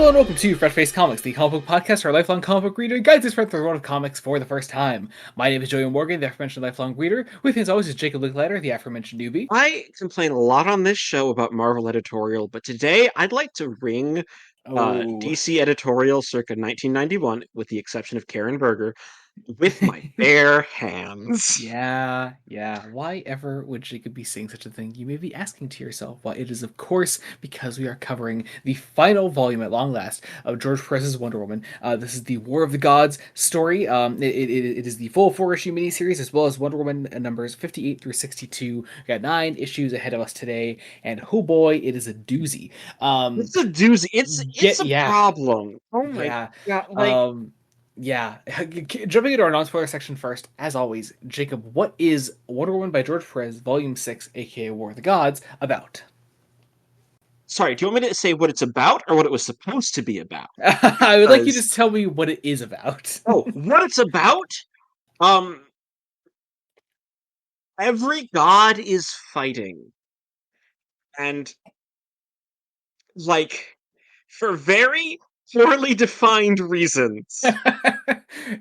Hello and welcome to Fresh Face Comics, the comic book podcast for a lifelong comic book reader and guides us through the world of comics for the first time. My name is Joey Morgan, the aforementioned lifelong reader. With me as always is Jacob Licklider, the aforementioned newbie. I complain a lot on this show about Marvel editorial, but today I'd like to ring Oh. DC editorial circa 1991, with the exception of Karen Berger, with my bare hands. Yeah. Why ever would Jacob be saying such a thing? You may be asking to yourself. Why, it is, of course, because we are covering the final volume at long last of George Perez's Wonder Woman. This is the War of the Gods story. It is the full 4-issue miniseries, as well as Wonder Woman numbers 58 through 62. We got 9 issues ahead of us today, and oh boy, it is a doozy. It's a doozy. It's a Yeah, problem. Oh my yeah. god! Yeah. Jumping into our non-spoiler section first, as always, Jacob, what is Wonder Woman by George Perez, Volume 6, aka War of the Gods, about? Sorry, do you want me to say what it's about or what it was supposed to be about? I would like you Because to tell me what it is about. what it's about? Um, every god is fighting, and like for very poorly defined reasons.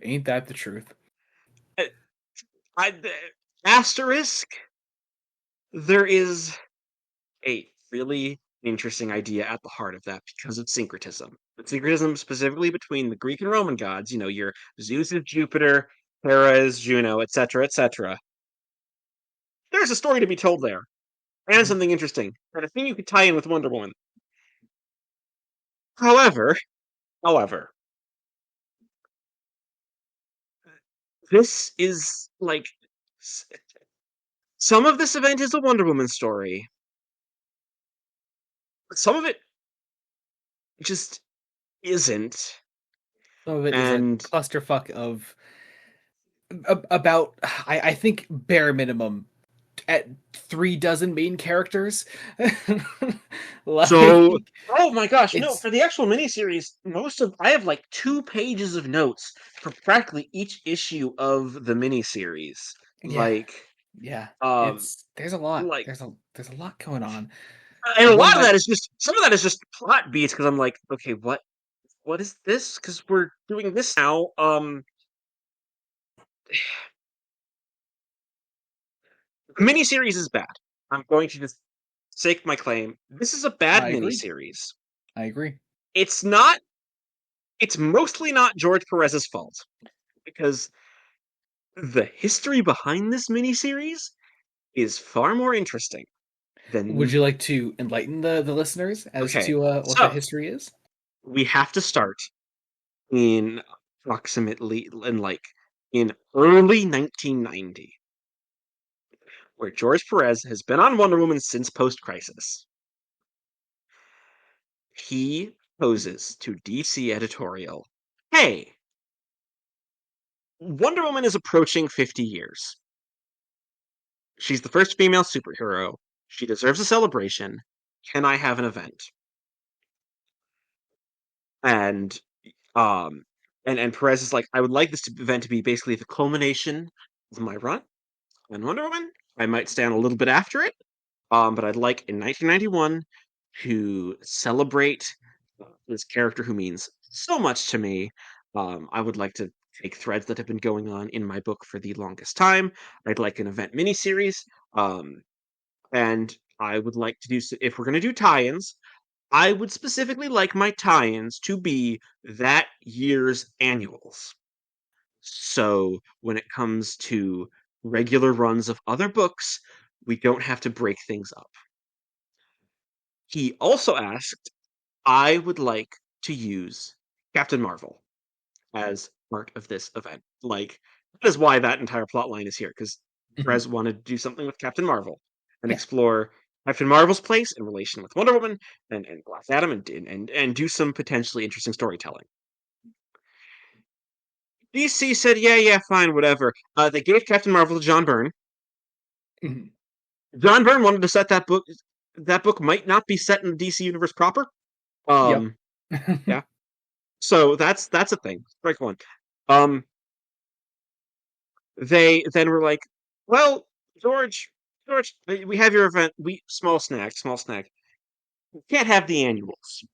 Ain't that the truth? Uh, I, asterisk, there is a really interesting idea at the heart of that because of syncretism. But syncretism specifically between the Greek and Roman gods, your Zeus is Jupiter, Perez, Juno, etc., etc. There's a story to be told there, and Mhm. something interesting, and a thing you could tie in with Wonder Woman. However, this is like some of this event is a Wonder Woman story, but some of it just isn't. Some of it is a And clusterfuck of about, I think, bare minimum at 3 dozen main characters. so, Like, oh my gosh, no, it's for the actual miniseries, I have like 2 pages of notes for practically each issue of the miniseries. yeah, Like, yeah. um, It's there's a lot. like, There's a lot going on. and a One lot of might that is just, some of that is just plot beats because I'm like, okay, what is this? Because we're doing this now. The miniseries is bad. I'm going to just stake my claim. This is a bad I agree. miniseries. I agree. It's not, it's mostly not George Perez's fault because the history behind this miniseries is far more interesting Would than. you like to enlighten the listeners as Okay, to what that so history is? we have to start in approximately in early 1990, where George Perez has been on Wonder Woman since post Crisis. He poses to DC editorial, hey, Wonder Woman is approaching 50 years. She's the first female superhero. She deserves a celebration. Can I have an event? And um and Perez is like, I would like event to be basically the culmination of my run on Wonder Woman. I might stand a little bit after it, but I'd like in 1991 to celebrate this character who means so much to me. I would like to take threads that have been going on in my book for the longest time. I'd like an event miniseries, um, and I would like to do, if we're going to do tie-ins, I would specifically like my tie-ins to be that year's annuals. So when it comes to regular runs of other books, we don't have to break things up. He also asked, I would like to use Captain Marvel as part of this event. Like, that is why that entire plot line is here, because Mhm. Perez wanted to do something with Captain Marvel and Yeah. explore Captain Marvel's place in relation with Wonder Woman and Black Adam, and do some potentially interesting storytelling. DC said, yeah, fine, whatever. They gave Captain Marvel to John Byrne. Mhm. John Byrne wanted to set that book. That book might not be set in the DC universe proper. Yep. Um, yeah. So that's a thing. Strike one. Um, they then were like, well, George, we have your event. We small snack. We can't have the annuals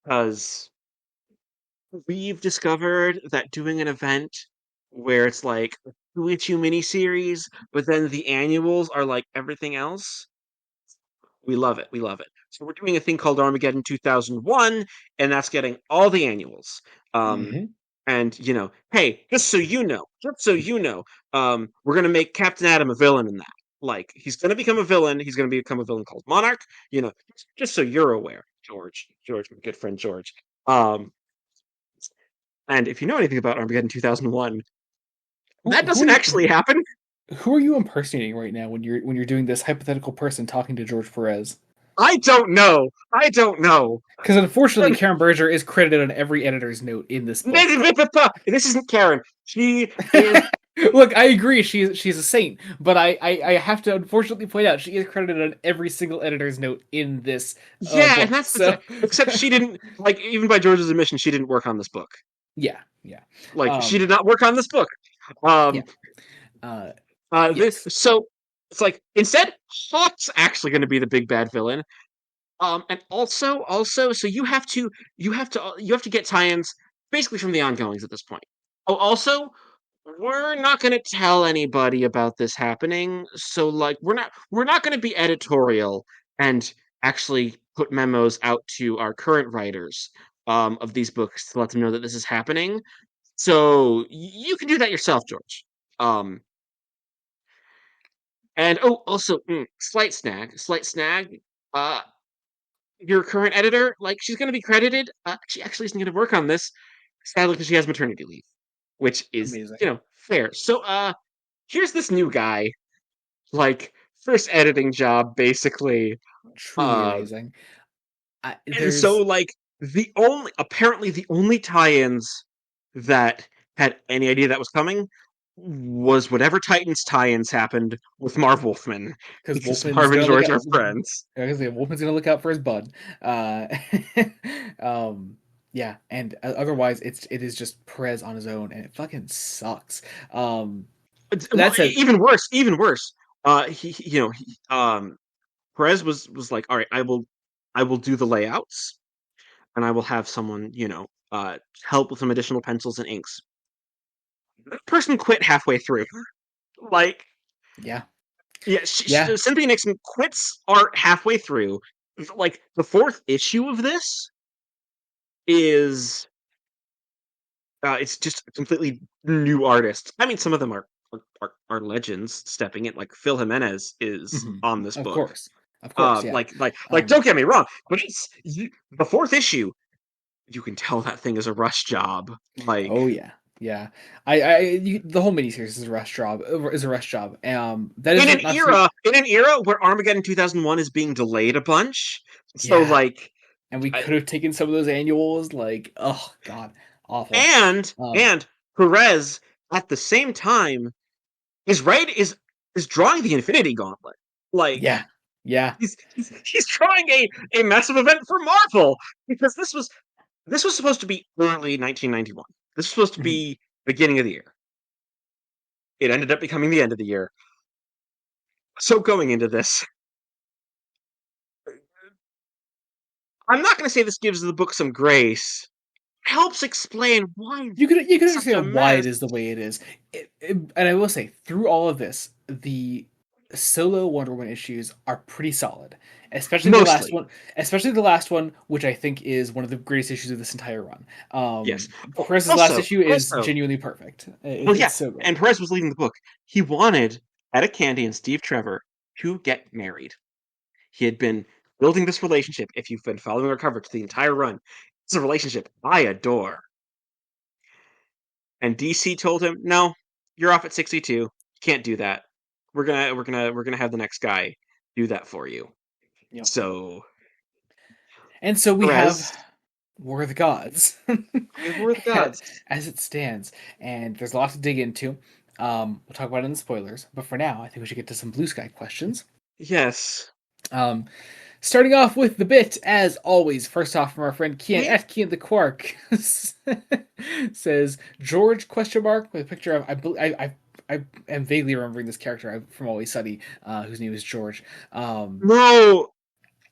because we've discovered that doing an event where it's like a 2 issue miniseries, but then the annuals are like everything else, we love it. We love it. So we're doing a thing called Armageddon 2001, and that's getting all the annuals. Um, Hmm. and hey, just so you know, we're gonna make Captain Atom a villain in that. Like he's gonna become a villain. He's gonna become a villain called Monarch. Just so you're aware, George, my good friend George. Um, and if you know anything about Armageddon 2001, that Who are doesn't you? actually happen. Who are you impersonating right now when you're doing this hypothetical person talking to George Perez? I don't know. I don't know. Because unfortunately, Karen Berger is credited on every editor's note in this book. This isn't Karen. She is. Look, I agree. She's a saint, but I have to unfortunately point out she is credited on every single editor's note in this Yeah, and book. that's the thing. So Except she didn't, like, even by George's admission, she didn't work on this book. yeah, yeah, Like, she um, did not work on this book. yeah, Um, uh, this, yes, so it's like instead, Hawk's actually going to be the big bad villain. And also, so you have to get tie-ins basically from the ongoings at this point. Oh, also, we're not going to tell anybody about this happening, so like we're not going to be editorial and actually put memos out to our current writers of these books to let them know that this is happening. So you can do that yourself, George. Um, and oh, also, slight snag. Uh, your current editor, like she's going to be credited. She actually isn't going to work on this, sadly, because she has maternity leave, which is amazing, fair. So here's this new guy, like first editing job basically. truly Uh, amazing. and so There's like apparently the only tie-ins that had any idea that was coming was whatever Titans tie-ins happened with Marv Wolfman, because because Wolfman's Marv and gonna look George out. are friends. Wolfman's gonna look out for his bud. Uh, um, yeah, and otherwise, it is just Perez on his own, and it fucking sucks. Well, That said, even worse, even worse. Perez was like, all right, I will do the layouts, and I will have someone, help with some additional pencils and inks. That person quit halfway through. Like, yeah, yeah, yeah. Cynthia Nixon quits art halfway through. Like the fourth issue of this is, it's just a completely new artist. I mean, some of them are legends stepping in. Like Phil Jimenez is Hmm. on this book. Of course, yeah. Don't Um, get me wrong, but the fourth issue. You can tell that thing is a rush job. Like oh yeah, yeah. The whole miniseries is a rush job. Is a rush job. That in an isn't not to say, era where Armageddon 2001 is being delayed a bunch. So yeah. like, And we I- could have taken some of those annuals. Like, oh god, awful. Um, and Perez at the same time is drawing the Infinity Gauntlet. Like yeah, yeah. he's drawing a massive event for Marvel, because this was supposed to be early 1991. This was supposed to Mhm. be beginning of the year. It ended up becoming the end of the year. So going into this, I'm not going to say this gives the book some grace. It helps explain why You can it's such a understand why mess. it is the way it is. And I will say, through all of this, the solo Wonder Woman issues are pretty solid, especially the last Mostly, one. Especially the last one, which I think is one of the greatest issues of this entire run. yes. Oh, Perez's last also, issue is also, genuinely perfect. well, It's yeah. so good. And Perez was leading the book. He wanted Etta Candy and Steve Trevor to get married. He had been building this relationship. If you've been following our coverage the entire run, it's a relationship I adore. And DC told him, "No, you're off at 62. Can't do that. We're gonna have the next guy do that for you." Yep. So And so we have Perez, War of the Gods we have War of the Gods. as it stands, and there's a lot to dig into. We'll talk about it in the spoilers, but for now, I think we should get to some blue sky questions. Yes. Um, Starting off with the bit, as always, first off from our friend Kian We at Kian the Quark says George question mark with a picture of I am vaguely remembering this character from Always Sunny, whose name is George. No,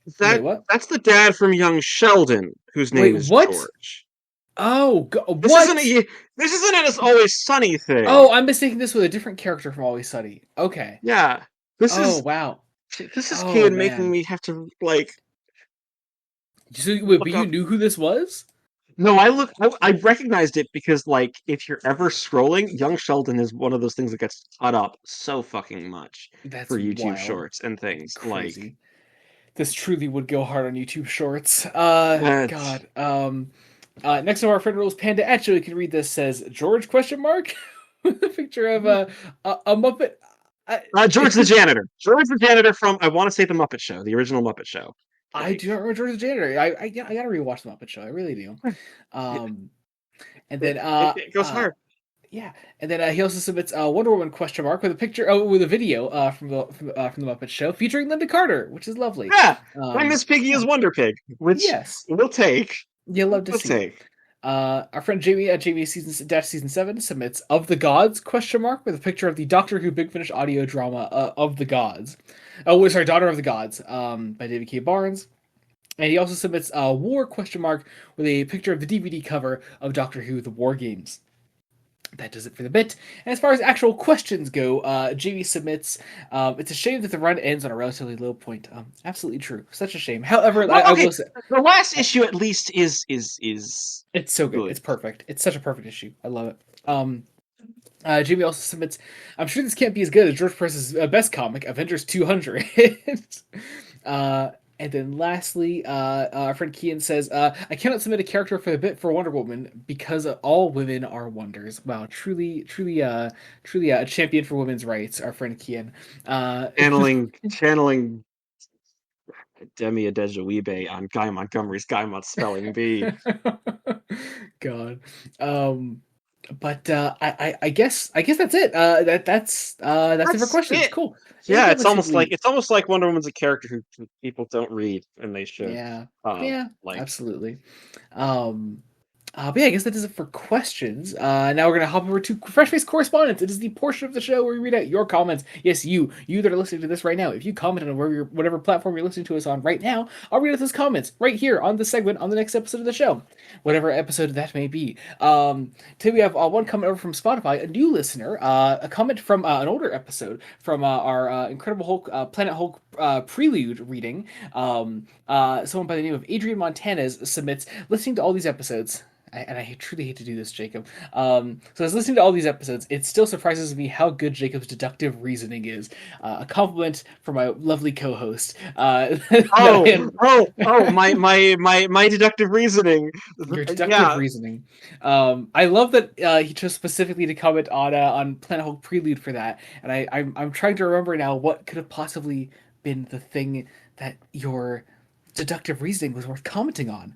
Wait, that what? that's the dad from Young Sheldon, whose name Wait, is what? George. This isn't what? a this isn't an It's Always Sunny thing. Oh, I'm mistaking this with a different character from Always Sunny. Okay. Yeah, this Oh, is wow. this is Oh, Kid making man. me have to like So, wait, but look you up. knew who this was? No, I recognized it because like if you're ever scrolling, Young Sheldon is one of those things that gets cut up so fucking much That's for YouTube wild. Shorts and things like Crazy. This truly would go hard on YouTube Shorts. that. God. Next of our friend Rules Panda, actually, we can read this, says George question mark with a picture of a Muppet. I, George the janitor. George the janitor from I want to say the Muppet Show, the original Muppet Show. I Like do not remember George the Janitor. I gotta rewatch the Muppet Show. I really do. it, Um, and then it goes hard. yeah, and then he also submits Wonder Woman question mark with a picture, with a video from the Muppet Show featuring Linda Carter, which is lovely. Yeah, and Um, Miss Piggy yeah, is Wonder Pig, which yes, we'll take. you love to We'll see it. take. Our friend Jamie at Jamie season 7 submits of the Gods question mark with a picture of the Doctor Who Big Finish audio drama of the Gods. Oh, sorry, Daughter of the Gods by David K. Barnes. And he also submits War question mark with a picture of the DVD cover of Doctor Who The War Games. That does it for the bit. And as far as actual questions go, Jamie submits, it's a shame that the run ends on a relatively low point. Absolutely true. Such a shame. However, Well, I okay, will say, the last issue at least is it's so good. good. It's perfect. It's such a perfect issue. I love it. Jamie also submits, I'm sure this can't be as good as George Perez's best comic, Avengers 200. uh, and then lastly, our friend Kian says, I cannot submit a character for the bit for Wonder Woman because all women are wonders. Wow, truly a champion for women's rights, our friend Kian. Uh, Channeling Demi Adejowibe on Guy Montgomery's Guy Mont Spelling Bee. God. Um, but I guess that's it. That's it for That's questions. it. Cool. Yeah, Let's see what we. it's almost like Wonder Woman's a character who people don't read and they should. Yeah. Um, Yeah. like Absolutely. Um, but yeah, I guess that does it for questions. Now we're gonna hop over to Fresh Face Correspondence. It is the portion of the show where we read out your comments. Yes, you that are listening to this right now. If you comment on whatever platform you're listening to us on right now, I'll read out those comments right here on the segment on the next episode of the show, whatever episode that may be. Today we have one comment over from Spotify, a new listener, a comment from an older episode from our Incredible Hulk, Planet Hulk prelude reading. Someone by the name of Adrian Montanez submits, listening to all these episodes. And I truly hate to do this, Jacob. So I was listening to all these episodes. It still surprises me how good Jacob's deductive reasoning is. A compliment for my lovely co-host. my deductive reasoning. Your deductive Yeah, reasoning. I love that he chose specifically to comment on Planet Hulk Prelude for that. And I'm trying to remember now what could have possibly been the thing that your deductive reasoning was worth commenting on.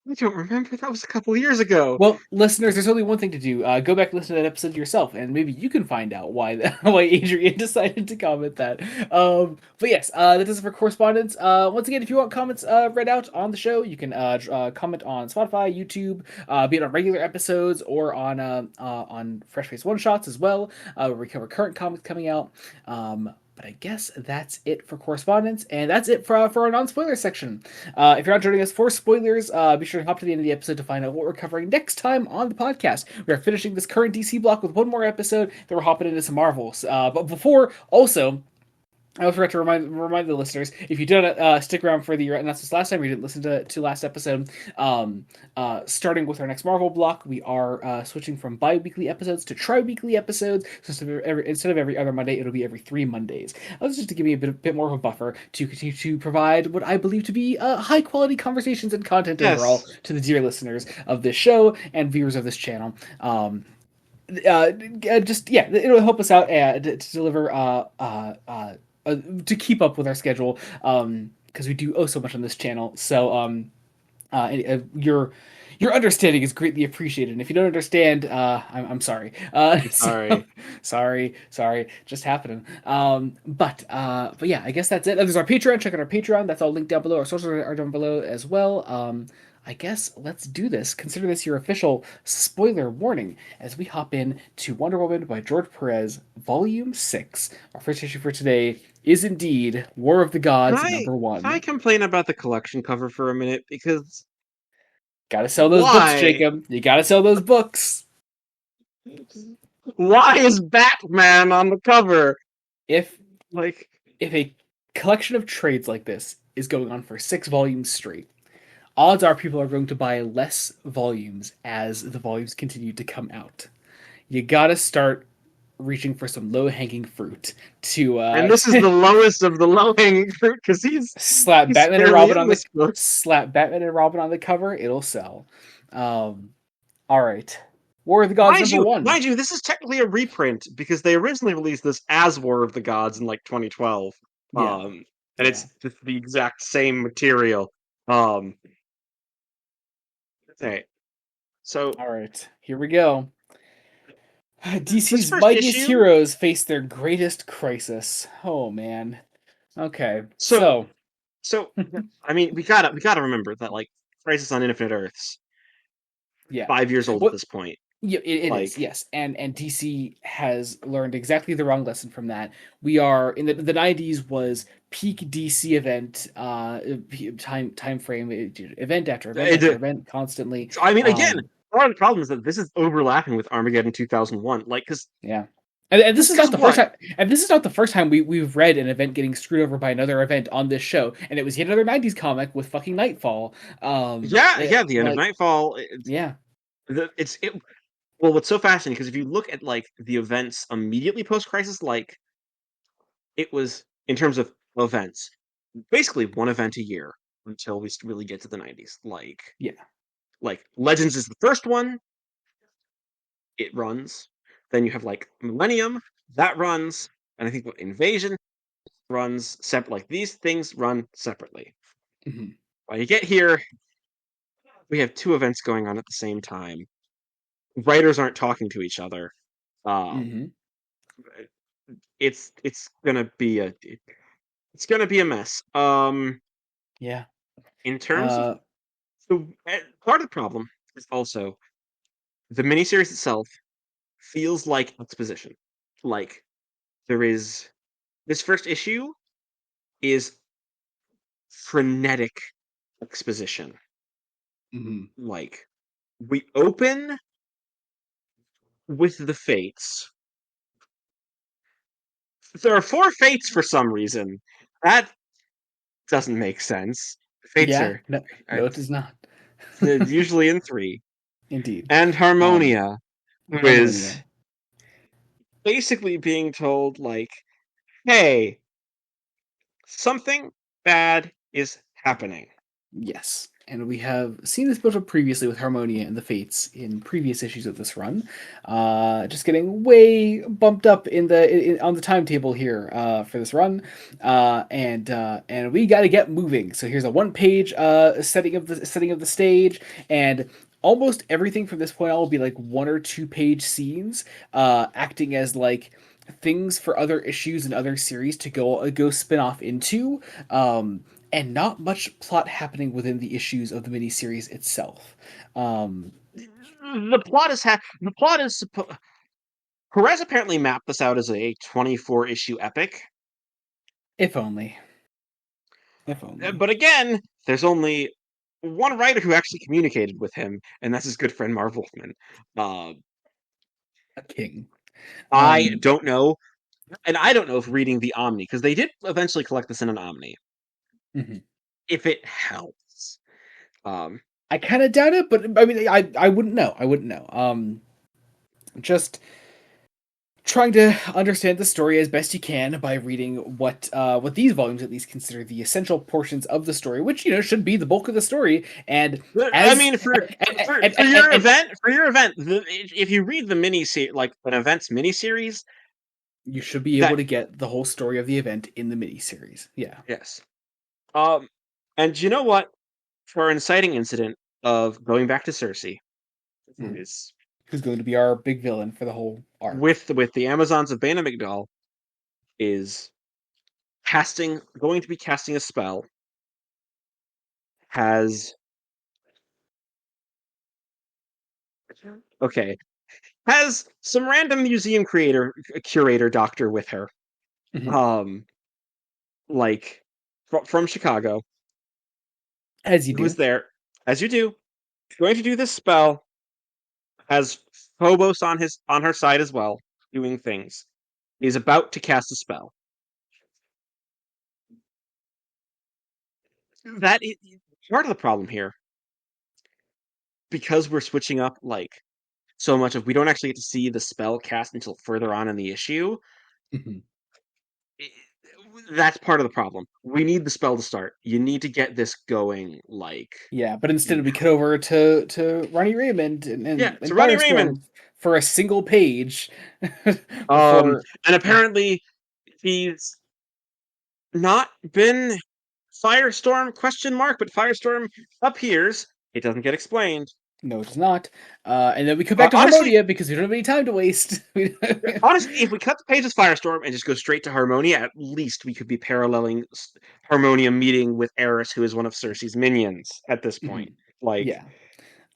I don't remember. That was a couple years ago. Well, listeners, there's only one thing to do. Go back and listen to that episode yourself, and maybe you can find out why why Adrian decided to comment that. But yes, that does it for correspondence. Once again, if you want comments read out on the show, you can comment on Spotify, YouTube, be it on regular episodes or on Fresh Face One Shots as well, where we cover current comics coming out. But I guess that's it for correspondence, and that's it for our non-spoiler section. If you're not joining us for spoilers, be sure to hop to the end of the episode to find out what we're covering next time on the podcast. We are finishing this current DC block with one more episode, then we're hopping into some Marvels. But before, also, I forgot to remind the listeners, if you didn't stick around for the announcements last time, you didn't listen to last episode, starting with our next Marvel block, we are switching from bi-weekly episodes to tri-weekly episodes. So instead of every other Monday, it'll be every 3 Mondays. That's just to give me a bit more of a buffer to continue to provide what I believe to be high-quality conversations and content overall Yes. to the dear listeners of this show and viewers of this channel. It'll help us out to deliver to keep up with our schedule, because we do so much on this channel. So your understanding is greatly appreciated. And if you don't understand, I'm sorry. Sorry. Sorry, just happening. But yeah, I guess that's it. There's our Patreon. Check out our Patreon. That's all linked down below. Our socials are down below as well. I guess let's do this. Consider this your official spoiler warning as we hop in to Wonder Woman by George Perez, Volume 6. Our first issue for today is indeed War of the Can Gods I number can I 1. complain about the collection cover for a minute because Gotta sell those books, Why? Jacob. You gotta sell those books. Why is Batman on the cover? If Like, if a collection of trades like this is going on for 6 volumes straight, odds are people are going to buy less volumes as the volumes continue to come out. You gotta start reaching for some low hanging fruit to and this is the lowest of the low hanging fruit because slap he's Batman and barely Robin in on the this book. cover. It'll sell. All right, War of the Gods #1. Mind you, this is technically a reprint because they originally released this as War of the Gods in like 2012. Yeah, Um, and yeah. it's the exact same material. Um, okay, so All right, here we go. this DC's first mightiest issue. heroes face their greatest crisis. Oh man. Okay, So so so I mean, we gotta remember that like Crisis on Infinite Earths, yeah. 5 years old at What this point. Yeah, it is, Like, yes, and DC has learned exactly the wrong lesson from that. We are in the '90s was peak DC event, time frame, event after event after it, event, constantly. so, I mean, again, Um, part of the problem is that this is overlapping with Armageddon 2001. Like, yeah, and this is not because the first what? time. And this is not the first time we've read an event getting screwed over by another event on this show. And it was yet another '90s comic with fucking Nightfall. Yeah, the end of Like, Nightfall. yeah, It's it. Well, what's so fascinating because if you look at like the events immediately post Crisis, like it was in terms of events, basically one event a year until we really get to the 90s. yeah. Like Legends is the first one, it runs. Then you have like Millennium that runs, and I think what Invasion runs separate. Like these things run separately. Hmm. When you get here, we have two events going on at the same time. Writers aren't talking to each other. Um, Hmm. it's gonna be a mess. Yeah. In terms of Uh, part of the problem is also the miniseries itself feels like exposition. Like there is this first issue is frenetic exposition. mhm. Like we open with the fates. There are four fates for some reason. That doesn't make sense. Fates Yeah. are, No, are no, it does not. usually in three. Indeed. And Um, Harmonia, who is Harmonia. basically being told, like, hey, something bad is happening. Yes. And we have seen this built up previously with Harmonia and the Fates in previous issues of this run. Just getting way bumped up on the timetable here for this run, and we got to get moving. So here's a 1 page setting of the stage, and almost everything from this point on will be like 1 or 2 page scenes, acting as like things for other issues and other series to go spin off into. And not much plot happening within the issues of the miniseries itself. Um, The plot is Perez apparently mapped this out as a 24 issue epic. if only, if only But again, there's only one writer who actually communicated with him, and that's his good friend Marv Wolfman. Uh, a king. I Um, don't know, and I don't know if reading the Omni, because they did eventually collect this in an Omni, mhm. if it helps. Um, I kind of doubt it, but I mean, I wouldn't know. I wouldn't know. Just trying to understand the story as best you can by reading what these volumes at least consider the essential portions of the story, which should be the bulk of the story. And I as mean, and, for your event, if you read the mini like an events miniseries, you should be able that to get the whole story of the event in the miniseries. Yeah. yes. Um, and you know what? For an inciting incident of going back to Cersei, who Mhm. is Who's going to be our big villain for the whole arc. with the Amazons of Bana Migdal, is going to be casting a spell. Has okay. Has some random museum curator doctor with her. Mhm. Um, like from Chicago, As you who's do. there as you do, going to do this spell, has Phobos on her side as well, doing things. He's about to cast a spell. That is part of the problem here, because we're switching up like so much of we don't actually get to see the spell cast until further on in the issue. Mhm. i- that's part of the problem. We need the spell to start. You need to get this going like Yeah, but instead in we cut over to Ronnie Raymond and, yeah, and, to and Ronnie Raymond. Firestorm for a single page Um before. and apparently he's not been Firestorm question mark, but Firestorm appears. It doesn't get explained. No, it does not. And then we come back to Honestly, Harmonia because we don't have any time to waste. honestly, if we cut the pages Firestorm and just go straight to Harmonia, at least we could be paralleling Harmonia meeting with Eris, who is one of Cersei's minions at this point. Mhm. Like, Yeah.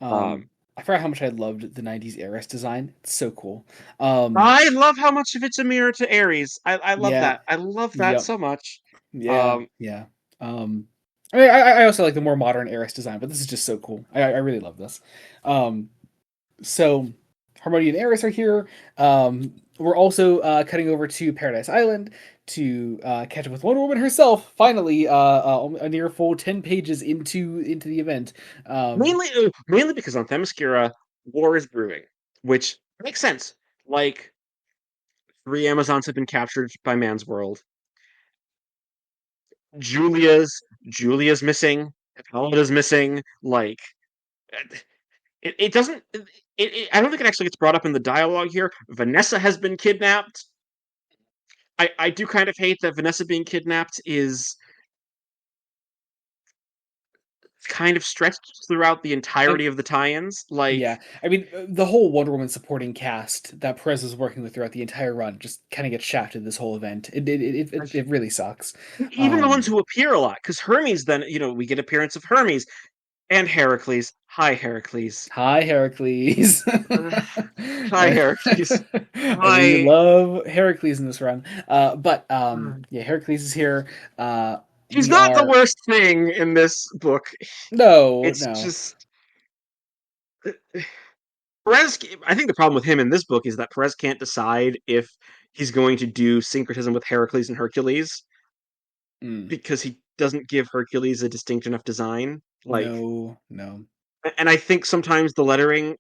um, I forgot how much I loved the '90s Eris design. It's so cool. Um, I love how much of it's a mirror to Ares. I love yeah. that. I love that Yep. so much. Yeah. Um, Yeah. Um, I mean, I also like the more modern Eris design, but this is just so cool. I really love this. Um, So Harmony and Eris are here. We're also cutting over to Paradise Island to catch up with Wonder Woman herself. Finally, a near full 10 pages into the event. Um, mainly because on Themyscira, war is brewing, which makes sense. Like, three Amazons have been captured by Man's World. Julia's missing. Hippolyta's missing. Like, it doesn't. I don't think it actually gets brought up in the dialogue here. Vanessa has been kidnapped. I do kind of hate that Vanessa being kidnapped is kind of stretched throughout the I, entirety of the tie-ins. Like, yeah, I mean the whole Wonder Woman supporting cast that Perez is working with throughout the entire run just kind of gets shafted this whole event. It really sucks. even the ones Um, who appear a lot, because Hermes. Then we get appearance of Hermes and Heracles. Hi, Heracles. Hi, Heracles. Uh, hi, Heracles. We Hi. love Heracles in this run. But yeah, Heracles is here. He's We not the are worst thing in this book. no, It's no. just Perez. I think the problem with him in this book is that Perez can't decide if he's going to do syncretism with Heracles and Hercules Mm, because he doesn't give Hercules a distinct enough design. Like, no, no. and I think sometimes the lettering.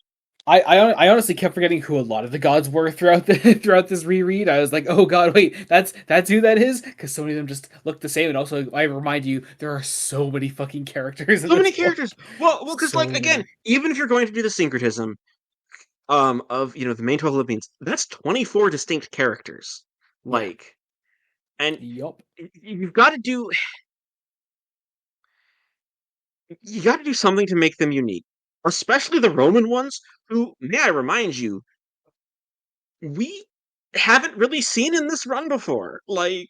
I honestly kept forgetting who a lot of the gods were throughout the throughout this reread. I was like, oh god, wait, that's who that is, because so many of them just look the same. And also, I remind you, there are so many fucking characters in So this many book, characters. Well, because like so again, many. even if you're going to do the syncretism, of the main 12 Olympians, that's 24 distinct characters. Yeah, Like, and yup. you've got to do you got to do something to make them unique, especially the Roman ones, who, may I remind you, we haven't really seen in this run before. Like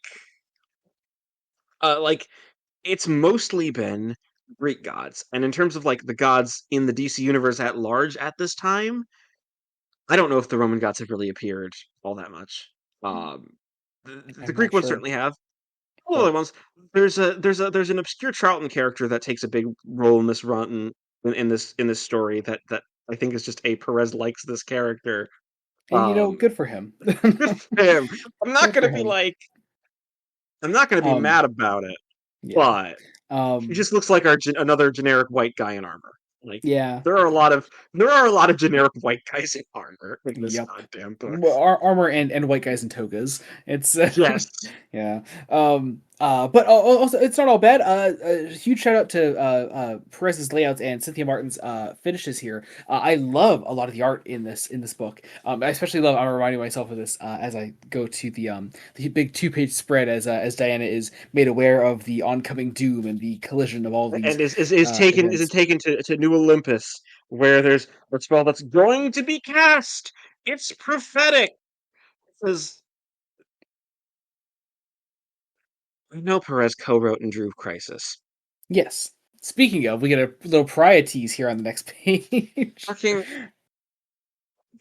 it's mostly been Greek gods, and in terms of like the gods in the DC universe at large at this time, I don't know if the Roman gods have really appeared all that much. Um, the I'm not Greek ones sure, certainly have. All the other but ones. There's an obscure Charlton character that takes a big role in this run in this story that I think is just a Perez likes this character. and Um, good for him. good for him. I'm not Good for gonna be him. like I'm not gonna be Um, mad about it, yeah. but he Um, just looks like another generic white guy in armor. Like yeah. there are a lot of generic white guys in armor in this Yep. goddamn book. Well, armor and white guys in togas. It's Yes, yeah. But also it's not all bad. A huge shout out to Perez's layouts and Cynthia Martin's finishes here. I love a lot of the art in this book. I especially love. I'm reminding myself of this as I go to the big 2 page spread as Diana is made aware of the oncoming doom and the collision of all these and is taken events. to New Olympus, where there's a spell that's going to be cast. It's prophetic. Because I know Perez co-wrote and drew Crisis. Yes. Speaking of, we get a little pariah tease here on the next page. Fucking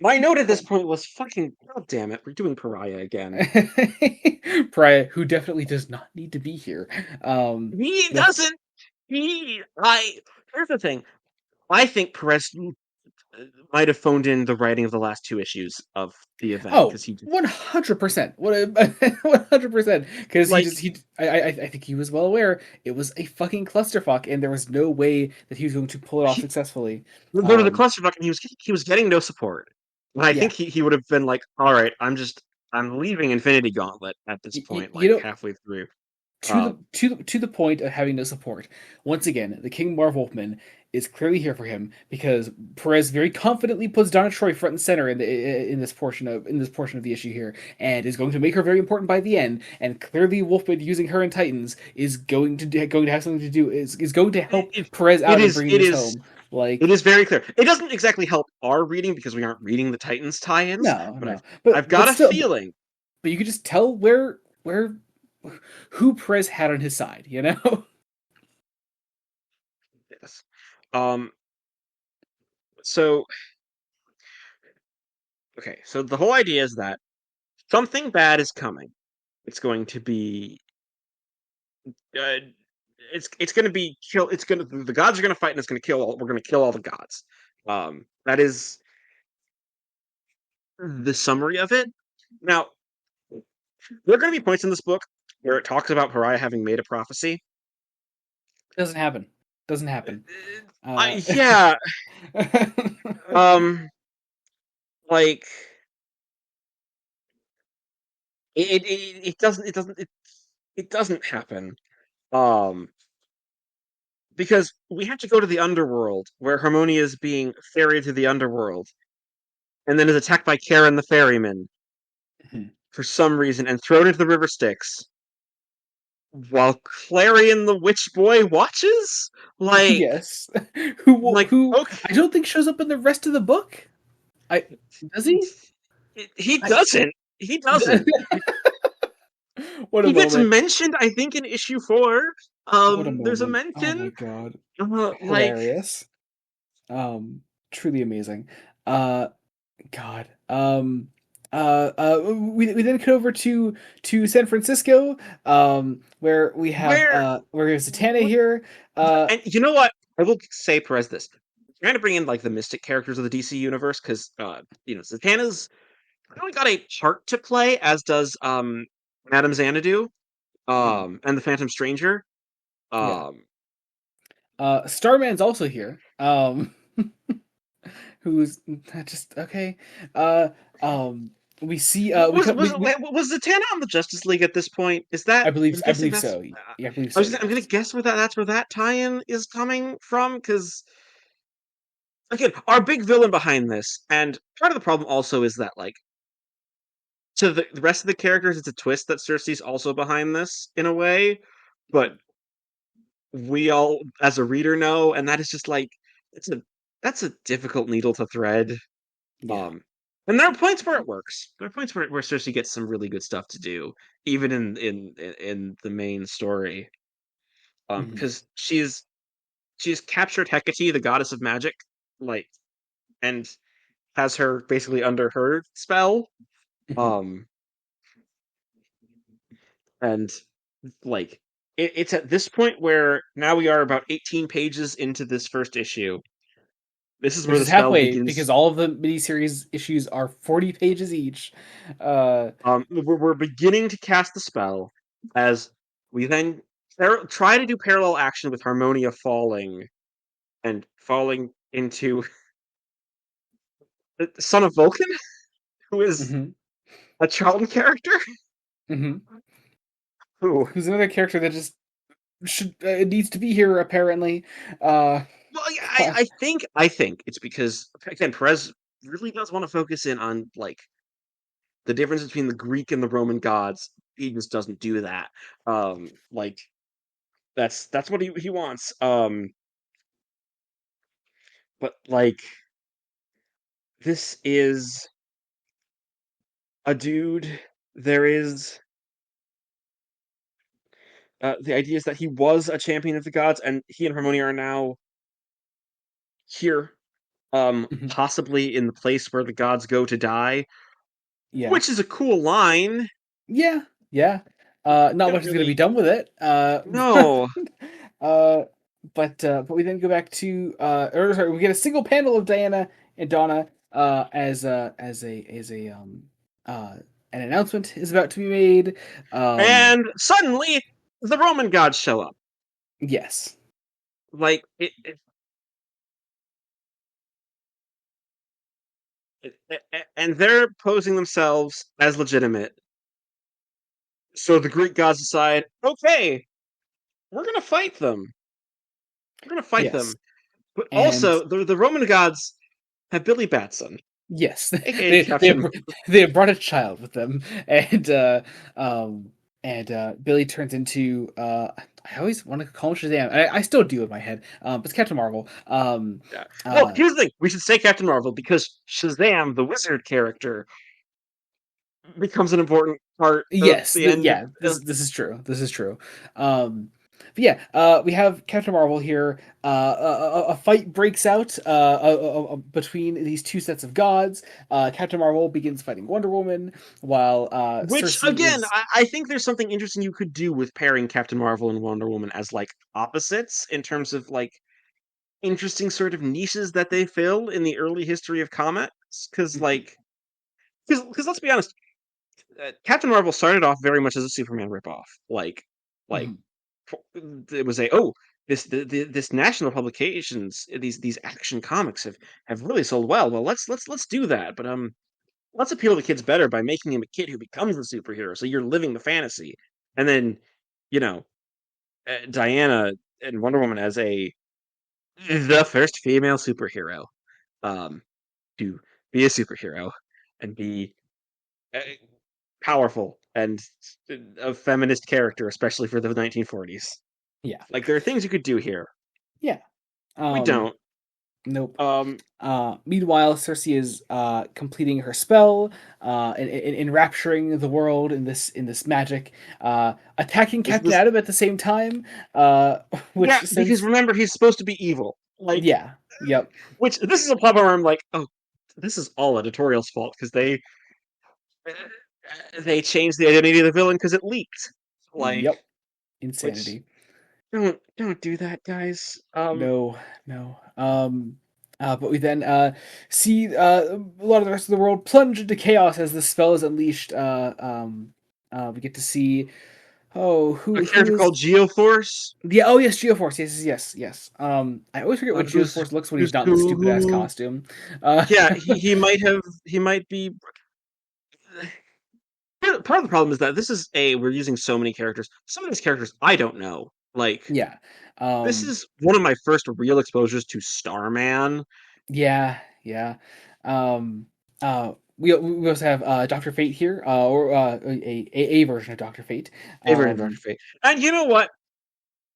my note at this point was fucking god damn it, we're doing Pariah again. Pariah, who definitely does not need to be here. He The doesn't. He I Here's the thing. I think Perez might have phoned in the writing of the last two issues of the event Oh, because he just 100%. What a 100%. Because he like just he I think he was well aware it was a fucking clusterfuck, and there was no way that he was going to pull it off he, successfully. there was a Um, clusterfuck and he was getting no support. And I think yeah, he would have been like, all right, I'm leaving Infinity Gauntlet at this point, you like know, halfway through. to Um, the point of having no support. Once again, the King Marv Wolfman is clearly here for him because Perez very confidently puts Donna Troy front and center in this portion of the issue here, and is going to make her very important by the end. And clearly, Wolfman using her in Titans is going to have something to do is going to it, help it, Perez it out in is bringing it this is home. it Like is very clear. It doesn't exactly help our reading because we aren't reading the Titans tie-ins, no, but no, I've but got a still, feeling. but you could just tell where who Perez had on his side. You know. Yes. Um, so okay, so the whole idea is that something bad is coming. It's going to be uh, it's going to be kill. It's going to the gods are going to fight, and it's going to kill all. We're going to kill all the gods. That is the summary of it. Now, there are going to be points in this book where it talks about Pariah having made a prophecy. Doesn't happen. Doesn't happen. Uh, Yeah, um, like it doesn't happen. Um, because we have to go to the underworld where Harmonia is being ferried to the underworld and then is attacked by Karen the ferryman for some reason and thrown into the river Styx while Clarion the witch boy watches. Like, yes. Who okay, I don't think shows up in the rest of the book. I does he? he I doesn't. He doesn't. what a He gets moment. mentioned, I think, in issue 4. What a There's a moment. Oh mention. my god. Like, Hilarious. Truly amazing. Uh God. We then cut over to San Francisco, where we have Zatanna what? here. Uh And you know what? I will say, Perez, this. Trying to bring in like the mystic characters of the DC universe because Zatanna's really got a part to play, as does Madame Xanadu, mhm, and the Phantom Stranger. yeah. Um, Starman's also here. Who's just okay. Uh, we see. We was cut. was was Zatanna on the Justice League at this point? Is that? I'm I guessing believe that's. so. Yeah, I believe I so. was. I'm gonna Yes. guess that's where that tie-in is coming from because again, our big villain behind this, and part of the problem also is that like to the rest of the characters, it's a twist that Cersei's also behind this in a way, but we all as a reader know, and that is just like it's a that's a difficult needle to thread. Yeah. Um, and there are points where it works. There are points where Cersei gets some really good stuff to do, even in the main story. Hmm. Because she's captured Hecate, the goddess of magic, like, and has her basically under her spell. Hmm. Um, and like it's at this point where now we are about 18 pages into this first issue. This is where Which the is spell halfway because begins. all of the miniseries issues are 40 pages each. Uh, We're beginning to cast the spell as we then try to do parallel action with Harmonia falling and falling into the son of Vulcan, who is mhm, a child character. mhm. Who, Who's another character that just should needs to be here apparently. Uh, well, God. I think it's because again Perez really does want to focus in on like the difference between the Greek and the Roman gods. He just doesn't do that. Like that's what he wants. But like this is a dude. There is the idea is that he was a champion of the gods, and he and Harmonia are now here, Mhm. possibly in the place where the gods go to die, Yeah. which is a cool line. Yeah. Yeah. Not Don't much is gonna be really done with it. no. Uh, but we then go back to or sorry, we get a single panel of Diana and Donna as a uh an announcement is about to be made. Um, And suddenly, the Roman gods show up. yes, Like and they're posing themselves as legitimate. So the Greek gods decide, okay, we're gonna fight them. We're gonna fight yes, them. But and also, the Roman gods have Billy Batson, yes, aka they they Captain. they have brought a child with them, um Billy turns into I always want to call him Shazam. I still do in my head, but it's Captain Marvel. Yeah. Well, Uh, here's the thing: we should say Captain Marvel because Shazam, the wizard character, becomes an important part of Yes, the end. yeah, this is true. This is true. But yeah, we have Captain Marvel here. A fight breaks out between these two sets of gods. Captain Marvel begins fighting Wonder Woman, while Which Cersei again, is I think there's something interesting you could do with pairing Captain Marvel and Wonder Woman as like opposites in terms of like interesting sort of niches that they fill in the early history of comics. Because Mhm, like, because let's be honest, Captain Marvel started off very much as a Superman ripoff. Like mhm, it was a oh this national publications these action comics have really sold well. Well, let's do that, but let's appeal to kids better by making him a kid who becomes a superhero. So you're living the fantasy, and then you know Diana and Wonder Woman as a the first female superhero um, to be a superhero and be uh, powerful and a feminist character, especially for the 1940s. yeah, Like there are things you could do here. yeah. We Um, don't. nope. Um, Meanwhile, Cersei is completing her spell, enrapturing the world in this magic, attacking is Captain this? Atom at the same time, which Yeah, because sends remember he's supposed to be evil. Like, yeah, yep, which this is a plot where I'm like, oh, this is all editorial's fault because they changed the identity of the villain because it leaked. Like, yep, which insanity. don't do that, guys. No, no. But we then see a lot of the rest of the world plunge into chaos as the spell is unleashed. We get to see A who character is called Geoforce, yeah, oh yes, Geoforce, yes. I always forget what who's Geoforce looks when who's he's not in the who, stupid ass who costume. Uh, yeah, he might be part of the problem is that this is a we're using so many characters. Some of these characters I don't know. Like yeah, this um, is one of my first real exposures to Starman. yeah. Um, we also have Doctor Fate here, or a version of Doctor Fate. Favorite of Doctor Fate. And you know what?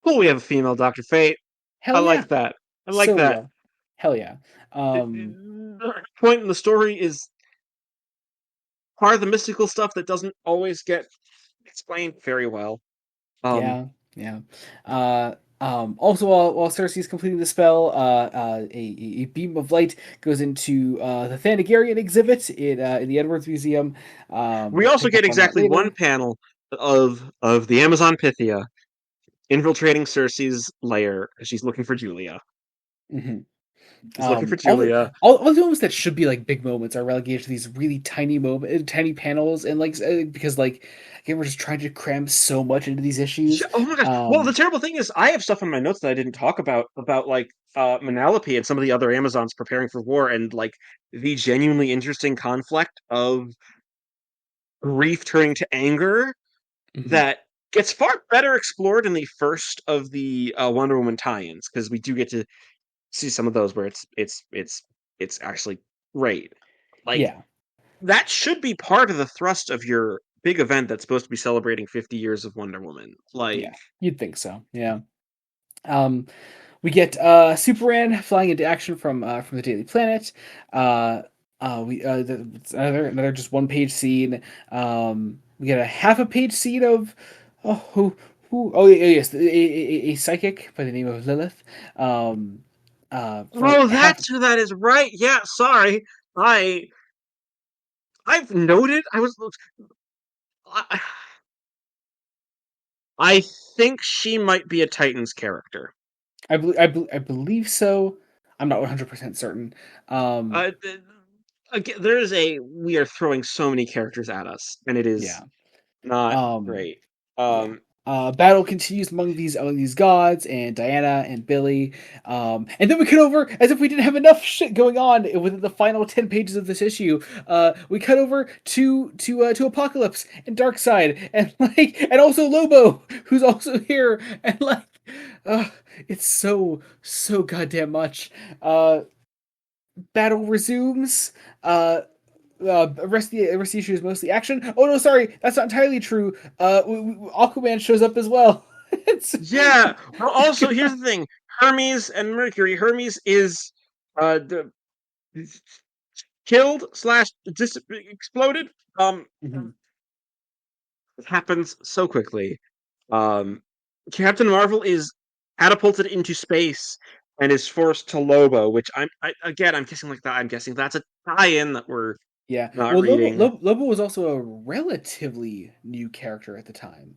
Cool, we have a female Doctor Fate. I Hell yeah, like that. I like so that. real. Hell yeah. Um, The point in the story is part of the mystical stuff that doesn't always get explained very well. Um, yeah, yeah. Also, while Cersei's completing the spell, a beam of light goes into the Thanagarian exhibit in the Edwards Museum. we We'll also pick get up on that exactly one later. panel of the Amazon Pythia infiltrating Cersei's lair. She's looking for Julia. Mhm. She's looking for All the Julia. all the moments that should be like big moments are relegated to these really tiny panels, and like because like again we're just trying to cram so much into these Yeah, issues. oh my gosh. Well, the Um, terrible thing is, I have stuff in my notes that I didn't talk about like Penelope and some of the other Amazons preparing for war, and like the genuinely interesting conflict of grief turning to anger mhm. that gets far better explored in the first of the Wonder Woman tie-ins because we do get to see some of those where it's actually great. Like Yeah, that should be part of the thrust of your big event that's supposed to be celebrating 50 years of Wonder Woman. Like yeah, you'd think so. Yeah. Um, we get Superman flying into action from the Daily Planet. It's another just one page scene. We get a half a page scene of oh who oh yes a psychic by the name of Lilith. Um, for oh, half that's who that is, right? Yeah, sorry. I I've noted. I, I think she might be a Titans character. I believe so. I'm not 100% certain. Um, Uh, th- again, there is a we are throwing so many characters at us, and it is yeah. not Um, great. yeah. Um, Battle continues among these gods and Diana and Billy. And then we cut over as if we didn't have enough shit going on within the final 10 pages of this issue. We cut over to Apocalypse and Darkseid and and also Lobo, who's also here, and uh, it's so goddamn much. Battle resumes. Rest of the issue is mostly action. Oh no, sorry, that's not entirely true. Aquaman shows up as well. It's yeah. Well, also here's the thing: Hermes and Mercury. Hermes is the killed slash exploded. Mhm. It happens so quickly. Um, Captain Marvel is catapulted into space and is forced to Lobo, which I'm guessing like that. I'm guessing that's a tie-in that we're Yeah. not Well, reading. Lobo was also a relatively new character at the time.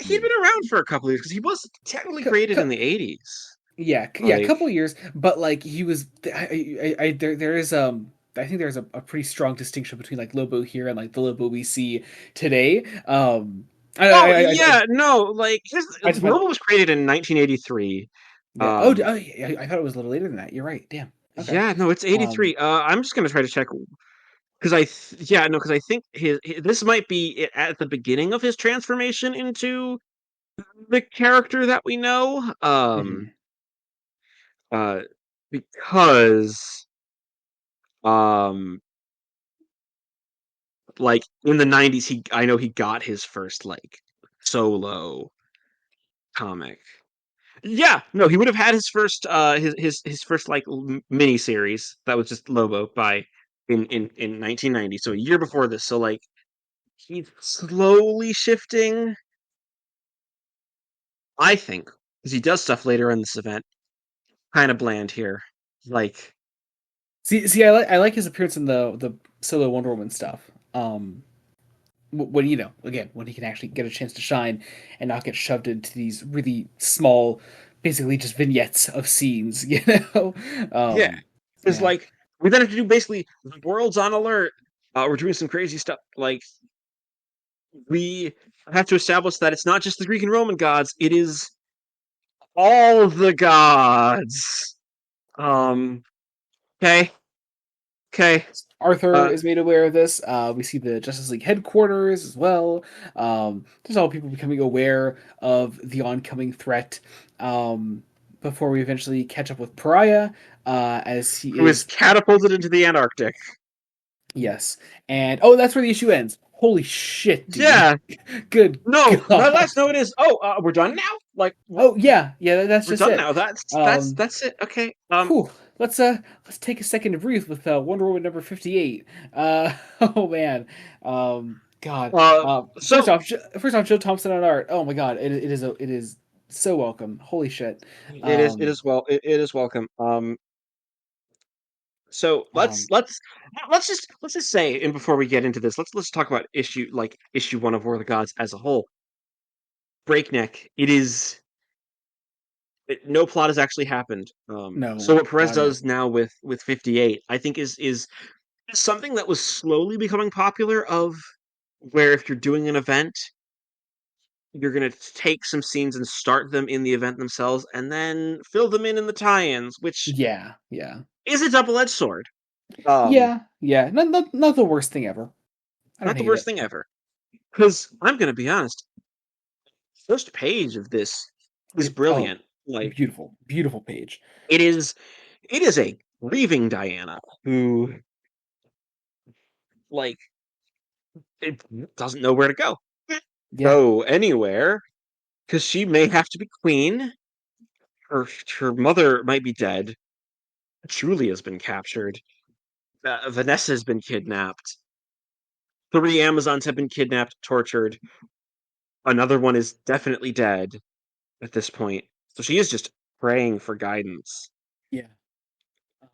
He'd Um, been around for a couple of years because he was technically cu- created in cu- the '80s. yeah, a Like, couple years, but like he was. There is I think there's a pretty strong distinction between like Lobo here and like the Lobo we see today. oh yeah, no, like I just find Lobo was created in 1983. yeah. Um, Yeah, I thought it was a little later than that. You're right. Damn. Okay. yeah, no, it's Um. 83. I'm just gonna try to check because yeah, no, because I think this might be at the beginning of his transformation into the character that we know. Mhm. Uh, because um, like in the '90s, I know he got his first like solo comic. Yeah, no, he would have had his first his first like mini series that was just Lobo by in 1990, so a year before this. So like he's slowly shifting, I think, because he does stuff later in this event. Kind of bland here, like See, I like his appearance in the solo Wonder Woman stuff. When again when he can actually get a chance to shine and not get shoved into these really small, basically just vignettes of scenes. yeah, because Yeah, like we then have to do basically the world's on alert. We're doing some crazy stuff. Like we have to establish that it's not just the Greek and Roman gods; it is all the gods. Um. Okay. Okay. Arthur Uh. is made aware of this. We see the Justice League headquarters as well. There's all people becoming aware of the oncoming threat. Um, Before we eventually catch up with Pariah, as he Who is is. catapulted into the Antarctic? Yes. And oh, that's where the issue ends. Holy shit, dude. Yeah. Good No. My God. last note is. Oh, we're done now. Like Oh yeah, yeah, that's we're just done it. now. That's Um that's it. Okay. Whew, let's take a second to breathe with Wonder Woman number 58. Oh man. God. Uh. So First off, Joe Thompson on art. Oh my God, it is so welcome. Holy shit. it Um is it is welcome. So um let's just say, and before we get into this, let's talk about issue one of War of the Gods as a whole. Breakneck. No plot has actually happened. So no, what Perez no. does now with 58, I think is something that was slowly becoming popular. Of where if you're doing an event, you're gonna take some scenes and start them in the event themselves, and then fill them in the tie-ins, which Yeah, yeah. is a double-edged sword. Um, Yeah. Not the worst thing ever. I don't Not the hate worst it. thing ever. Because I'm gonna be honest, first page of this is Oh, brilliant. Like beautiful page. it is, it is a grieving Diana who like it doesn't know where to go. Yeah, Go anywhere because she may have to be queen. Her her mother might be dead. Julia's been captured. Vanessa's been kidnapped. Three Amazons have been kidnapped, tortured. Another one is definitely dead at this point. So she is just praying for guidance yeah.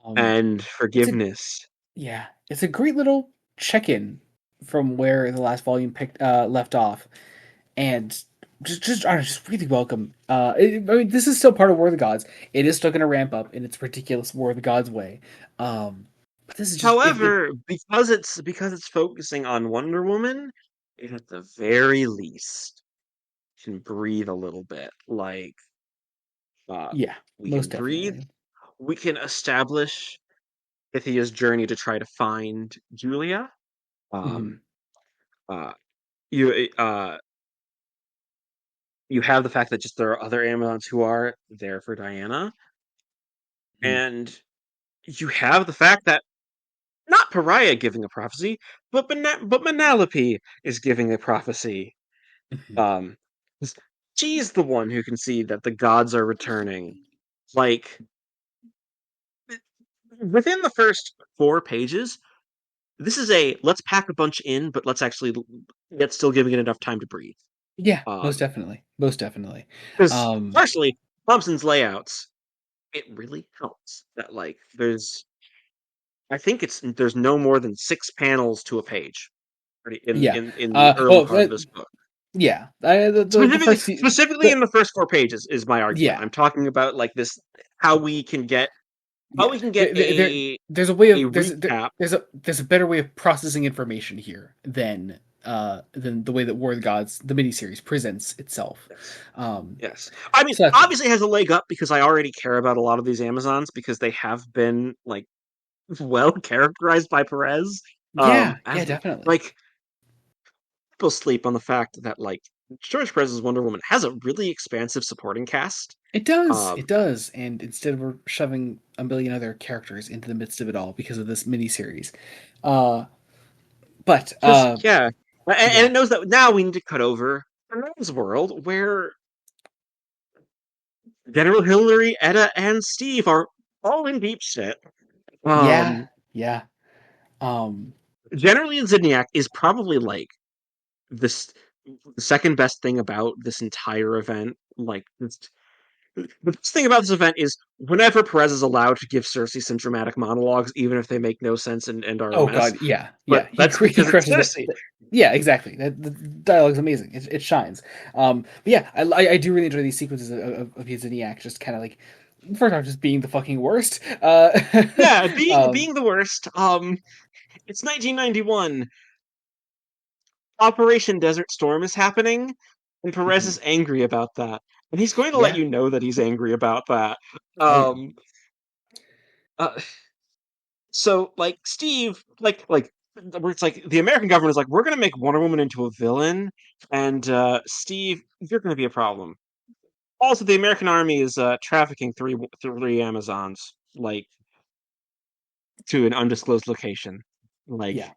Um, and it's a forgiveness. Yeah, it's a great little check-in from where the last volume picked left off, and just really welcome. I mean, this is still part of War of the Gods. It is still going to ramp up in its ridiculous War of the Gods way. But this is just it. However, because it's focusing on Wonder Woman, it at the very least can breathe a little bit. Like, uh, Yeah, we can most breathe. definitely. We can establish Pythia's journey to try to find Julia. Hmm. Um, uh, you you have the fact that just there are other Amazons who are there for Diana, Hmm. and you have the fact that not Pariah giving a prophecy, but Penelope is giving a prophecy. Hmm. Um, 'Cause she's the one who can see that the gods are returning. Like within the first 4 pages, this is a let's pack a bunch in, but let's actually yet still giving it enough time to breathe. Yeah, most Um, definitely, most definitely. because Um, partially Thompson's layouts, it really helps that like I think there's no more than 6 panels to a page in yeah. in the early Well, part of this book. yeah. The Specifically, first specifically the in the first 4 pages is my argument. yeah. I'm talking about like this how we can get how Yeah, we can get there's a way a of recap. there's a better way of processing information here than the way that War of the Gods, the miniseries, presents itself. Yes. Um, Yes. I mean, so that's good. obviously it has a leg up because I already care about a lot of these Amazons because they have been like well characterized by Perez. Yeah, yeah, As definitely. like people sleep on the fact that like George Perez's Wonder Woman has a really expansive supporting cast. It Um, does, and instead we're shoving a million other characters into the midst of it all because of this miniseries. Uh, but because yeah, and yeah, it knows that now we need to cut over Perez's world where General Hillary, Etta, and Steve are all in deep shit. yeah, Um, yeah. Um, Generally, Zinniak is probably like this the second best thing about this entire event. Like the best thing about this event is whenever Perez is allowed to give Cersei some dramatic monologues, even if they make no sense and are a Oh mess. God, yeah, But yeah. that's He because it's crushes it. Cersei. Yeah, exactly. The dialogue's amazing. It shines. But yeah, I do really enjoy these sequences of his and Yak just kind of like first off just being the fucking worst. Yeah, being Um, being the worst. It's 1991. Operation Desert Storm is happening, and Perez mhm. is angry about that. And he's going to let Yeah. you know that he's angry about that. Oh yeah. Um, uh, so like Steve, like where it's like the American government is like, we're gonna make Wonder Woman into a villain, and Steve, you're gonna be a problem. Also, the American army is trafficking three Amazons like to an undisclosed location. Like, Yeah.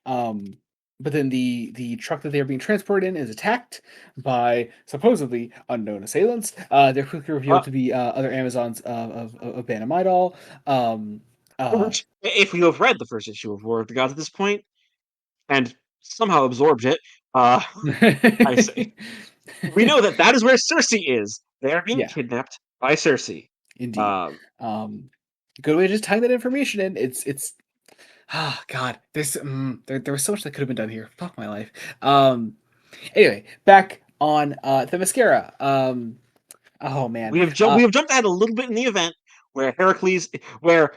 Um, but then the truck that they are being transported in is attacked by supposedly unknown assailants. They're quickly uh, revealed to be other Amazons of Banamidal. Um, uh, which, if you have read the first issue of War of the Gods at this point and somehow absorbed it, uh, I say we know that that is where Cersei is. They are being yeah, kidnapped by Cersei. indeed. Um, Um, good way to just tying that information in. It's God. There was so much that could have been done here. Fuck my life. Anyway, back on the mascara. Oh man. we have jumped ahead a little bit in the event where where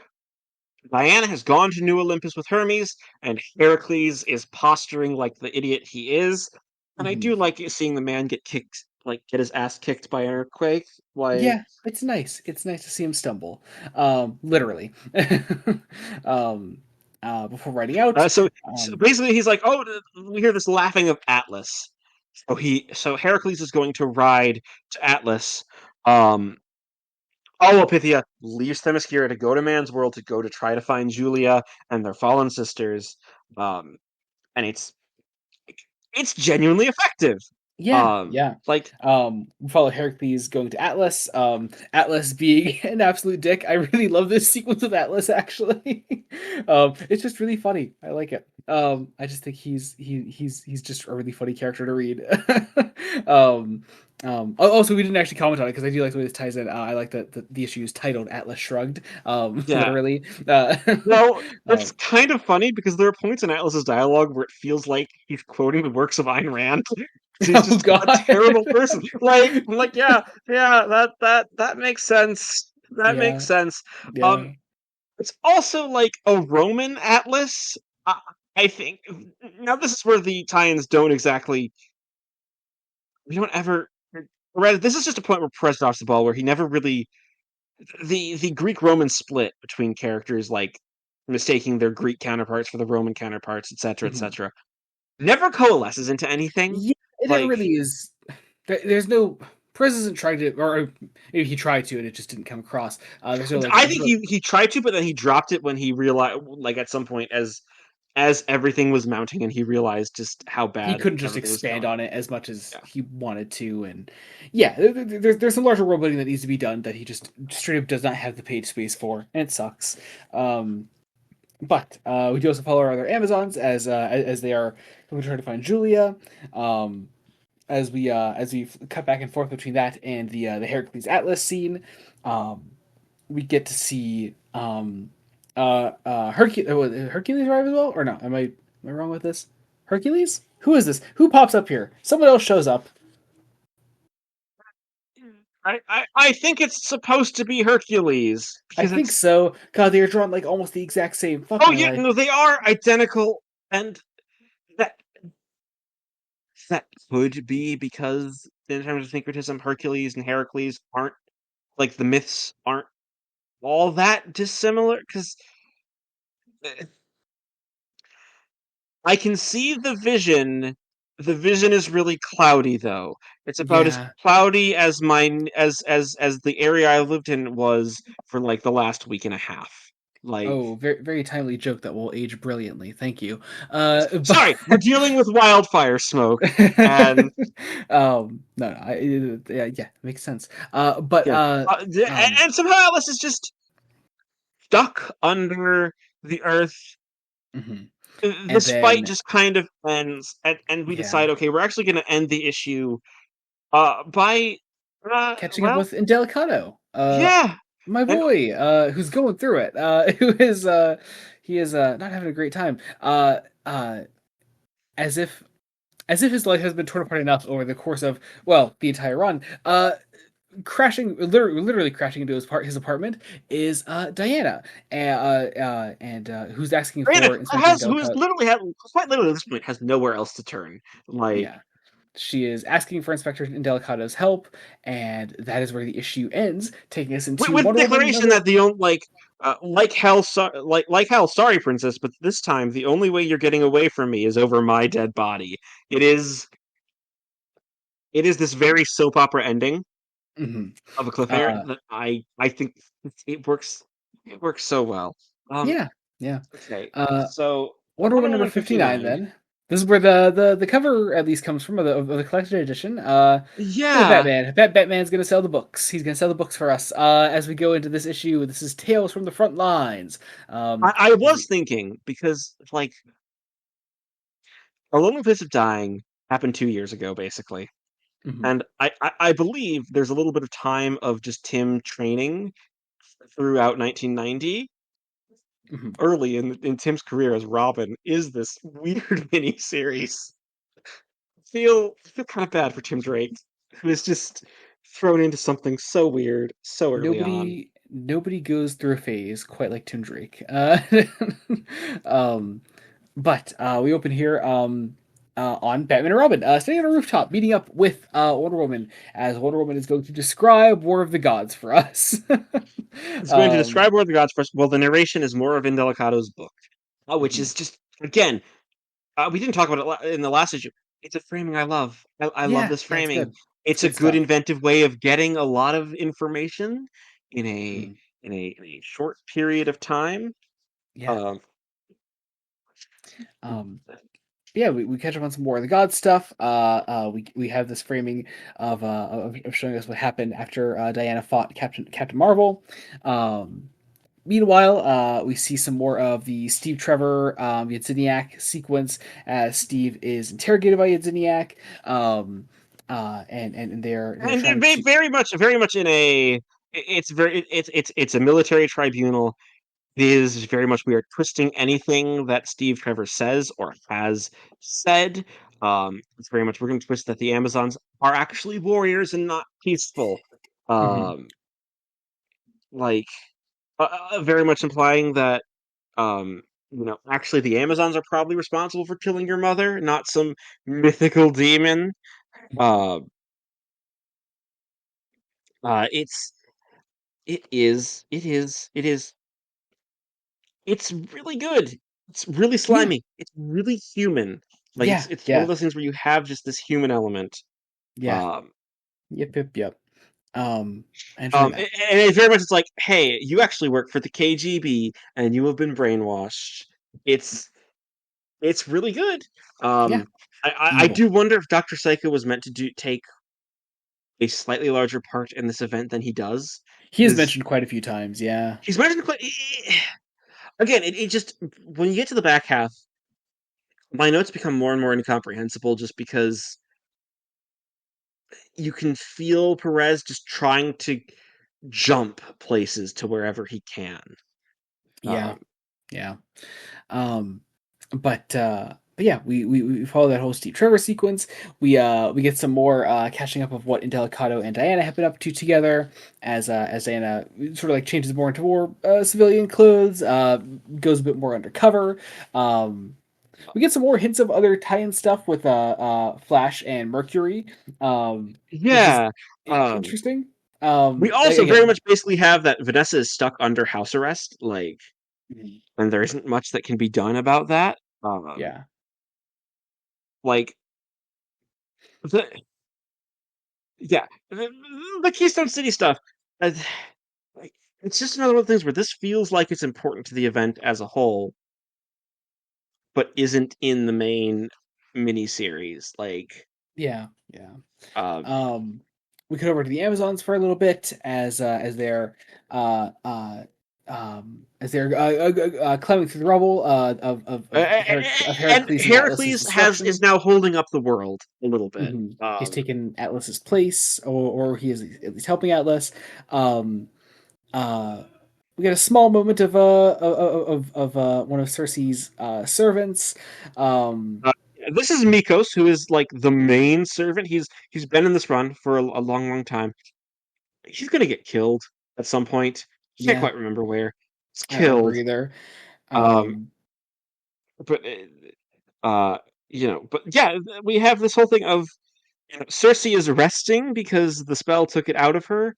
Diana has gone to New Olympus with Hermes, and Heracles is posturing like the idiot he is. And I Mhm. do like seeing the man get kicked, like get his ass kicked by an earthquake. Like, Yeah, it's nice. It's nice to see him stumble. Literally. um, before riding out. so Um, basically, he's like, "Oh, we hear this laughing of Atlas." So Heracles is going to ride to Atlas. Um, Pythia leaves Themyscira to go to Man's World to go to try to find Julia and their fallen sisters. Um, and it's genuinely effective. yeah, yeah. Like We follow Heracles going to Atlas. Atlas being an absolute dick. I really love this sequence of Atlas. Actually, it's just really funny. I like it. I just think he's just a really funny character to read. um, Also, we didn't actually comment on it because I do like the way this ties in. I like that the issue is titled Atlas Shrugged. yeah. Literally. Well, that's Um, kind of funny because there are points in Atlas's dialogue where it feels like he's quoting the works of Ayn Rand. He's Oh just a God. terrible person. I'm like, yeah, yeah, that makes sense. That makes Yeah, sense. Um, yeah. it's also like a Roman atlas. I, I think now this is where the tie-ins don't exactly. We don't ever. This is just a point where Perez drops the ball, where he never really the Greek Roman split between characters, like mistaking their Greek counterparts for the Roman counterparts, etc., Mhm. etc. Never coalesces into anything. Yeah, it never Like really is. There's no. Prez isn't trying to, or maybe he tried to, and it just didn't come across. There's no like. I There's think no. he tried to, but then he dropped it when he realized, like at some point, as everything was mounting, and he realized just how He bad couldn't just everything was expand going. on it as much as Yeah. he wanted to, and yeah, there's some larger world building that needs to be done that he just straight up does not have the page space for, and it sucks. Um, but we do also follow our other Amazons as they are going to try to find Julia. Um, as we cut back and forth between that and the Heracles Atlas scene, um, we get to see Hercules arrive as well, or no? Am I wrong with this? Hercules? Who is this? Who pops up here? Someone else shows up. I think it's supposed to be Hercules I because think it's. so. God, they are drawn like almost the exact same. Fuck Oh my yeah, life. no, they are identical, and that that could be because in terms of syncretism, Hercules and Heracles aren't like the myths aren't all that dissimilar. Because I can see the vision. The vision is really cloudy, though. It's about as Yeah. cloudy as as the area I lived in was for like the last week and a half. Like, Oh, very very timely joke that will age brilliantly. Thank you. But sorry, we're dealing with wildfire smoke, and no, yeah, yeah, makes sense. But yeah, and somehow Alice is just stuck under the earth. mhm. The And fight then just kind of ends, and we yeah, decide, okay, we're actually going to end the issue by catching up well, with Indelicato, yeah, my and boy, who's going through it, who is he is not having a great time, as if his life has been torn apart enough over the course of the entire run. Crashing, literally crashing into his apartment is Diana, and who's asking Diana for Inspector has who is Indelicato. literally quite literally at this point has nowhere else to turn. Like, Yeah, she is asking for Inspector Indelicato's help, and that is where the issue ends, taking us into with Wonder the Woman declaration number. that the only like hell, like hell, sorry, princess, but this time the only way you're getting away from me is over my dead body. It is it is this very soap opera ending Mhm. of a cliffhanger Uh, that I think it works so well. Um, yeah, yeah. okay, Uh, so Wonder Wonder Woman number Woman 59. 59. Then this is where the cover at least comes from of the collected edition. The Yeah, Batman's gonna sell the books. He's gonna sell the books for us as we go into this issue. This is Tales from the Front Lines. I As was we, thinking because like A Lonely Place of Dying happened 2 years ago, basically. mhm, And I believe there's a little bit of time of just Tim training throughout 1990. mhm. Early in Tim's career as Robin is this weird mini series. I feel kind of bad for Tim Drake, who is just thrown into something so weird so early on. Nobody goes through a phase quite like Tim Drake. Um, but we open here on Batman and Robin standing on a rooftop, meeting up with Wonder Woman as Wonder Woman is going to describe War of the Gods for us. It's going to um, describe War of the Gods first. Well, the narration is more of Indelicato's book, which mhm. is just again we didn't talk about it in the last issue. It's a framing I love. I love Yeah, this yeah, it's framing. good. It's It's a good good stuff. inventive way of getting a lot of information in a Mhm. in a short period of time. Yeah. Um, Um, yeah, we catch up on some more of the God stuff. We have this framing of showing us what happened after Diana fought Captain Marvel. Meanwhile, we see some more of the Steve Trevor Yadziniak sequence as Steve is interrogated by Yadziniak, and they're and trying to. very much in a it's a military tribunal. It is very much we are twisting anything that Steve Trevor says or has said. It's very much we're going to twist that the Amazons are actually warriors and not peaceful. Hmm. Um, like very much implying that actually the Amazons are probably responsible for killing your mother, not some mythical demon. Uh, it's it's really good. It's really Yeah, slimy. It's really human. Like yeah, it's one of yeah, those things where you have just this human element. yeah. Um, Yep, yep, yep. I enjoy that. and it very much it's like, hey, you actually work for the KGB and you have been brainwashed. It's it's really good. Yeah, Um, I beautiful. do wonder if Doctor Psycho was meant to take a slightly larger part in this event than he does, He is because mentioned quite a few times. Yeah, he's mentioned quite. Again, it just when you get to the back half, my notes become more and more incomprehensible, just because you can feel Perez just trying to jump places to wherever he can. yeah, Um, yeah. Um, but yeah, we follow that whole Steve Trevor sequence. We get some more catching up of what Indelicado and Diana have been up to together as Diana sort of like changes more into more civilian clothes, goes a bit more undercover. Um, we get some more hints of other tie-in stuff with Flash and Mercury, which is yeah. Um, interesting. we also very Again, much basically have that Vanessa is stuck under house arrest, like, and there isn't much that can be done about that. yeah, Like the yeah, the Keystone City stuff. uh, like, it's just another one of the things where this feels like it's important to the event as a whole, but isn't in the main miniseries. Like, yeah, yeah. um, Um, we cut over to the Amazons for a little bit uh, uh, as they're climbing through the rubble of and Heracles and Atlas's Heracles has destruction. is now holding up the world a little bit. He's taken Atlas's place, or he is at least helping Atlas. Um, uh, we get a small moment of one of Cersei's servants. Um, Uh, this is Mikos, who is like the main servant. He's been in this run for a long, long time. He's gonna get killed at some point. Can't yeah, quite remember where. He's I don't remember killed. either. Um, Um, but but yeah, we have this whole thing of Cersei is resting because the spell took it out of her.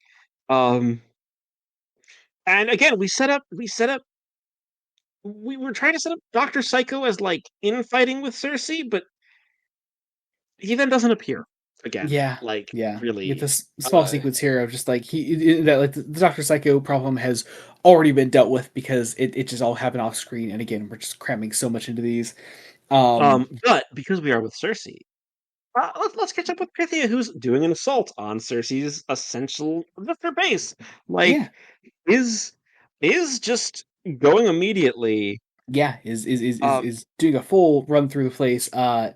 Um, and again, we were trying to set up Doctor Psycho as like infighting with Cersei, but he then doesn't appear again. Yeah, Like, yeah. You get really. this small Uh, sequence here of just like that like the Doctor Psycho problem has already been dealt with because it just all happened off screen, and again we're just cramming so much into these. but because we are with Cersei, let's catch up with Pythia, who's doing an assault on Cersei's essential Victor base. Yeah, Like, is just going immediately. yeah. Is Um, is doing a full run through the place,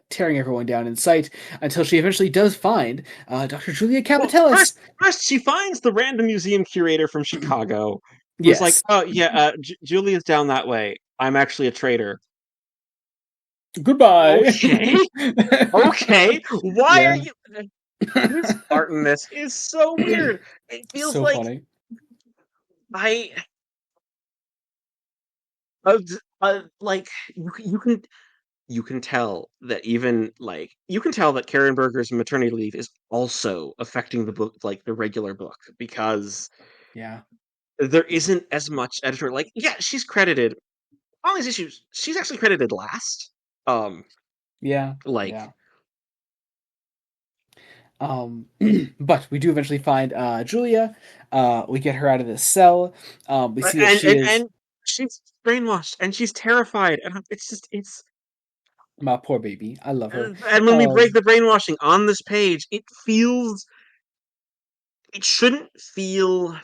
tearing everyone down in sight until she eventually does find Dr. Julia well, first Capitelis. first she finds the random museum curator from Chicago, who's like, Yes. "Oh yeah, Julia's down that way. I'm actually a traitor." Goodbye. Okay, okay. Why are Yeah. you? His part in this is so weird. It feels So like funny. I like you can tell that even like you can tell that Karen Berger's maternity leave is also affecting the book, like the regular book, because Yeah. there isn't as much editor. Like, yeah, she's credited all these issues. She's actually credited last. Um, Yeah. like, Yeah. But we do eventually find Julia. We get her out of this cell. We see that she is and she's brainwashed and she's terrified, and it's just it's. my poor baby. I love her. And when we break Um, the brainwashing on this page, it shouldn't feel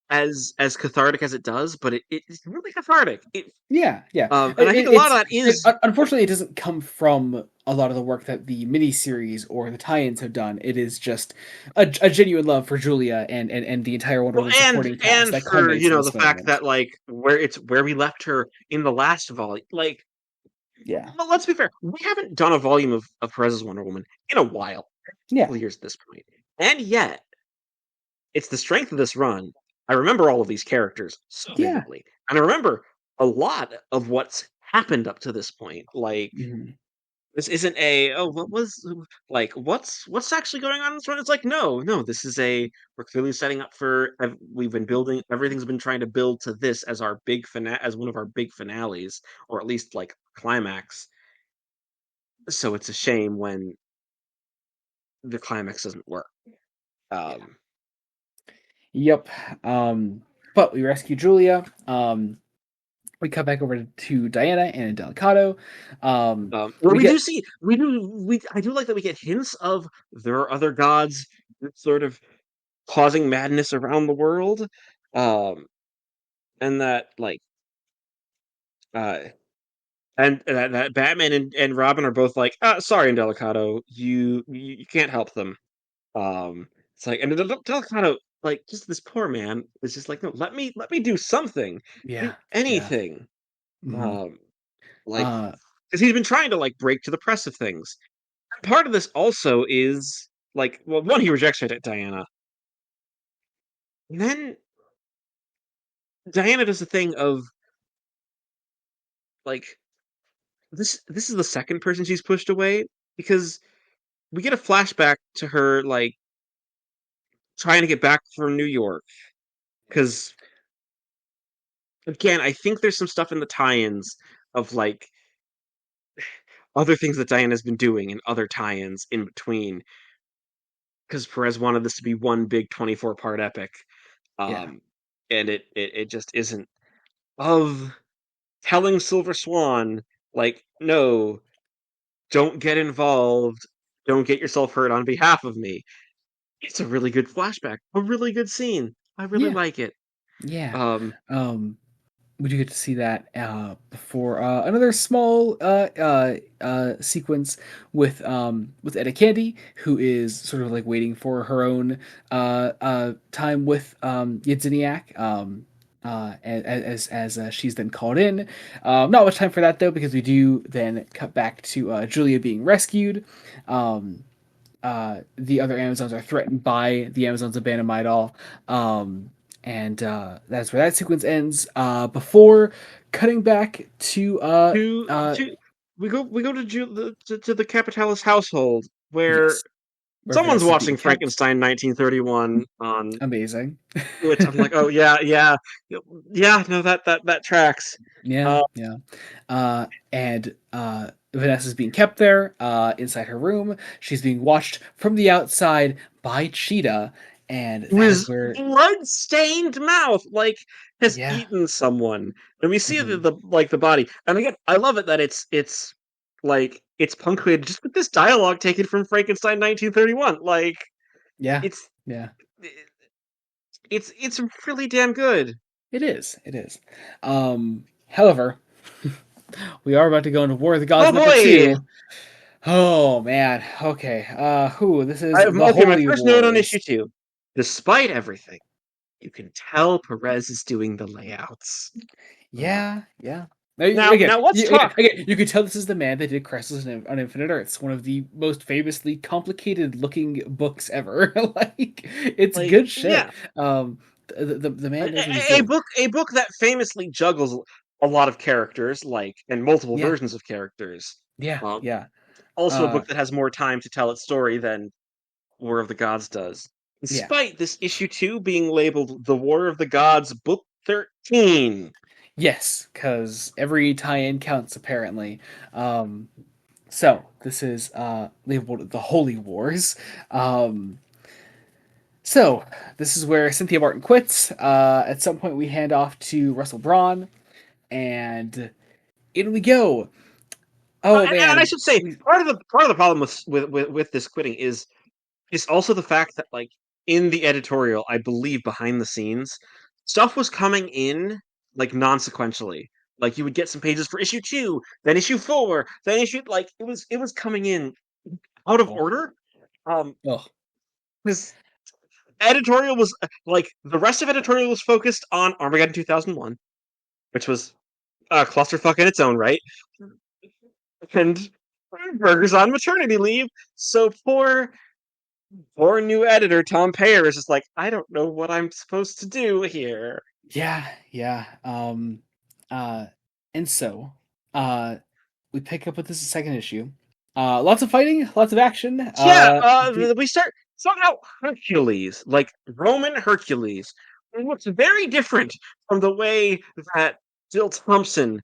as cathartic as it does, but it's really cathartic. yeah, yeah. And I think a lot of that is Unfortunately, it doesn't come from a lot of the work that the miniseries or the tie-ins have done. It is just a genuine love for Julia and the entire Wonder well, Woman supporting cast and that for culminates in the this fact moment. that like where we left her in the last volley, like Yeah. Well, let's be fair. We haven't done a volume of Perez's Wonder Woman in a while, a Yeah. couple years at this point, and yet it's the strength of this run. I remember all of these characters so Yeah. vividly, and I remember a lot of what's happened up to this point. Like Mhm. this isn't a what was like what's actually going on in this run? It's like no, this is a we're clearly setting up for we've been building everything's been trying to build to this as our as one of our big finales or at least like climax. So it's a shame when the climax doesn't work. Yeah. Um, Yep. Um, but we rescue Julia. We cut back over to Diana and Delicato. where We we do get see we I do like that we get hints of there are other gods sort of causing madness around the world, um, and that like uh, that Batman and Robin are both like, sorry, Delicato, you can't help them. It's like, and Delicato, like, just this poor man is just like, no, let me do something, do yeah, yeah. anything. Mhm. Um, like, Uh, because he's been trying to like break to the press of things. Part of this also is like, well, one, he rejects Diana, and then Diana does the thing of like this is the second person she's pushed away because we get a flashback to her like trying to get back from New York because again, I think there's some stuff in the tie-ins of like other things that Diana's been doing and other tie-ins in between because Perez wanted this to be one big 24-part epic, yeah, um, and it just isn't of telling Silver Swan like no, don't get involved, don't get yourself hurt on behalf of me. It's a really good flashback, a really good scene. I really yeah, like it. yeah. Um, Um, we do get to see that before another small sequence with Etta Candy, who is sort of like waiting for her own time with Yedziniak. As she's then called in. Not much time for that though, because we do then cut back to Julia being rescued. Um, the other Amazons are threatened by the Amazons of Banamidal. And that's where that sequence ends. Before cutting back to to we go to to the Capitalis household where yes, where someone's Vanessa's being watching kept. Frankenstein 1931 on Amazing. which I'm like, oh yeah, no that tracks. Yeah, Uh, yeah. And Vanessa's being kept there inside her room. She's being watched from the outside by Cheetah, and that is his where blood-stained mouth like has yeah. eaten someone, and we see Mhm. the like the body. And again, I love it that it's like it's punctuated just with this dialogue taken from Frankenstein 1931. Like Yeah, it's yeah. it's really damn good. It is. It is. However, we are about to go into War of the Gods Oh number boy! two. Oh man. Okay. Who? This is I the okay, my Holy first note on issue Wars. 2. Despite everything, you can tell Perez is doing the layouts. Uh, Yeah. Yeah. now let's talk. Again, you can tell this is the man that did Crisis on Infinite Earths, one of the most famously complicated looking books ever. Like, it's Like, good yeah, shit. The man knows what he's doing. a book that famously juggles a lot of characters, like and multiple Yeah. versions of characters. Yeah. Um, Yeah. also a Uh. book that has more time to tell its story than War of the Gods does. Yeah. Despite this issue 2 being labeled the War of the Gods Book 13. Yes, because every tie-in counts apparently. Um, so this is labeled the Holy Wars. Um, so this is where Cynthia Martin quits. At some point, we hand off to Russell Braun, and in we go. Oh And I man, should say part of the problem with this quitting is also the fact that like in the editorial, I believe behind the scenes, stuff was coming in like non-sequentially. Like you would get some pages for issue 2, then issue 4, then issue like it was coming in out of oh, order. Um, oh, because editorial was like the rest of editorial was focused on Armageddon 2001, which was a clusterfuck in its own right. and Burger's on maternity leave. So poor new editor Tom Payer is just like, I don't know what I'm supposed to do here. Yeah, yeah. Uh, and so, uh, we pick up with this second issue. Lots of fighting, lots of action. Yeah, The we start somehow Hercules, like Roman Hercules, looks very different from the way that Jill Thompson.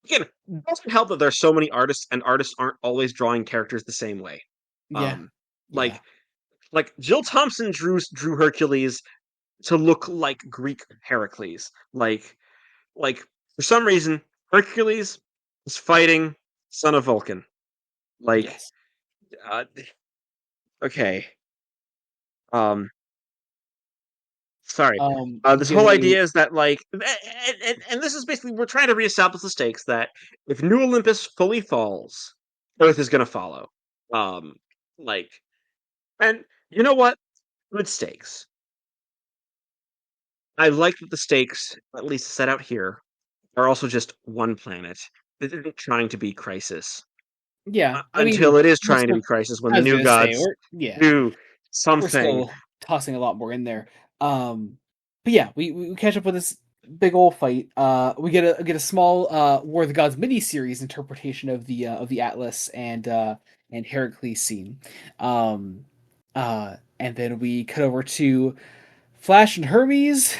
Again, it doesn't help that there's so many artists, and artists aren't always drawing characters the same way. yeah, Um, yeah, like Jill Thompson drew Hercules to look like Greek Heracles. Like for some reason, Hercules is fighting son of Vulcan. Like, yes. uh, okay, um, sorry. You This get whole a idea is that and this is basically we're trying to reestablish the stakes that if New Olympus fully falls, Earth is going to follow. Um, like, and you know what? Good stakes. I like that the stakes, at least set out here, are also just one planet. This isn't trying to be Crisis yeah. I until mean, it is we're trying to be still. Crisis when I the was new gonna say gods we're yeah. do We're something. still tossing a lot more in there. But yeah, we catch up with this big old fight. We get a small War of the Gods mini series interpretation of the Atlas and Heracles scene. And then we cut over to Flash and Hermes,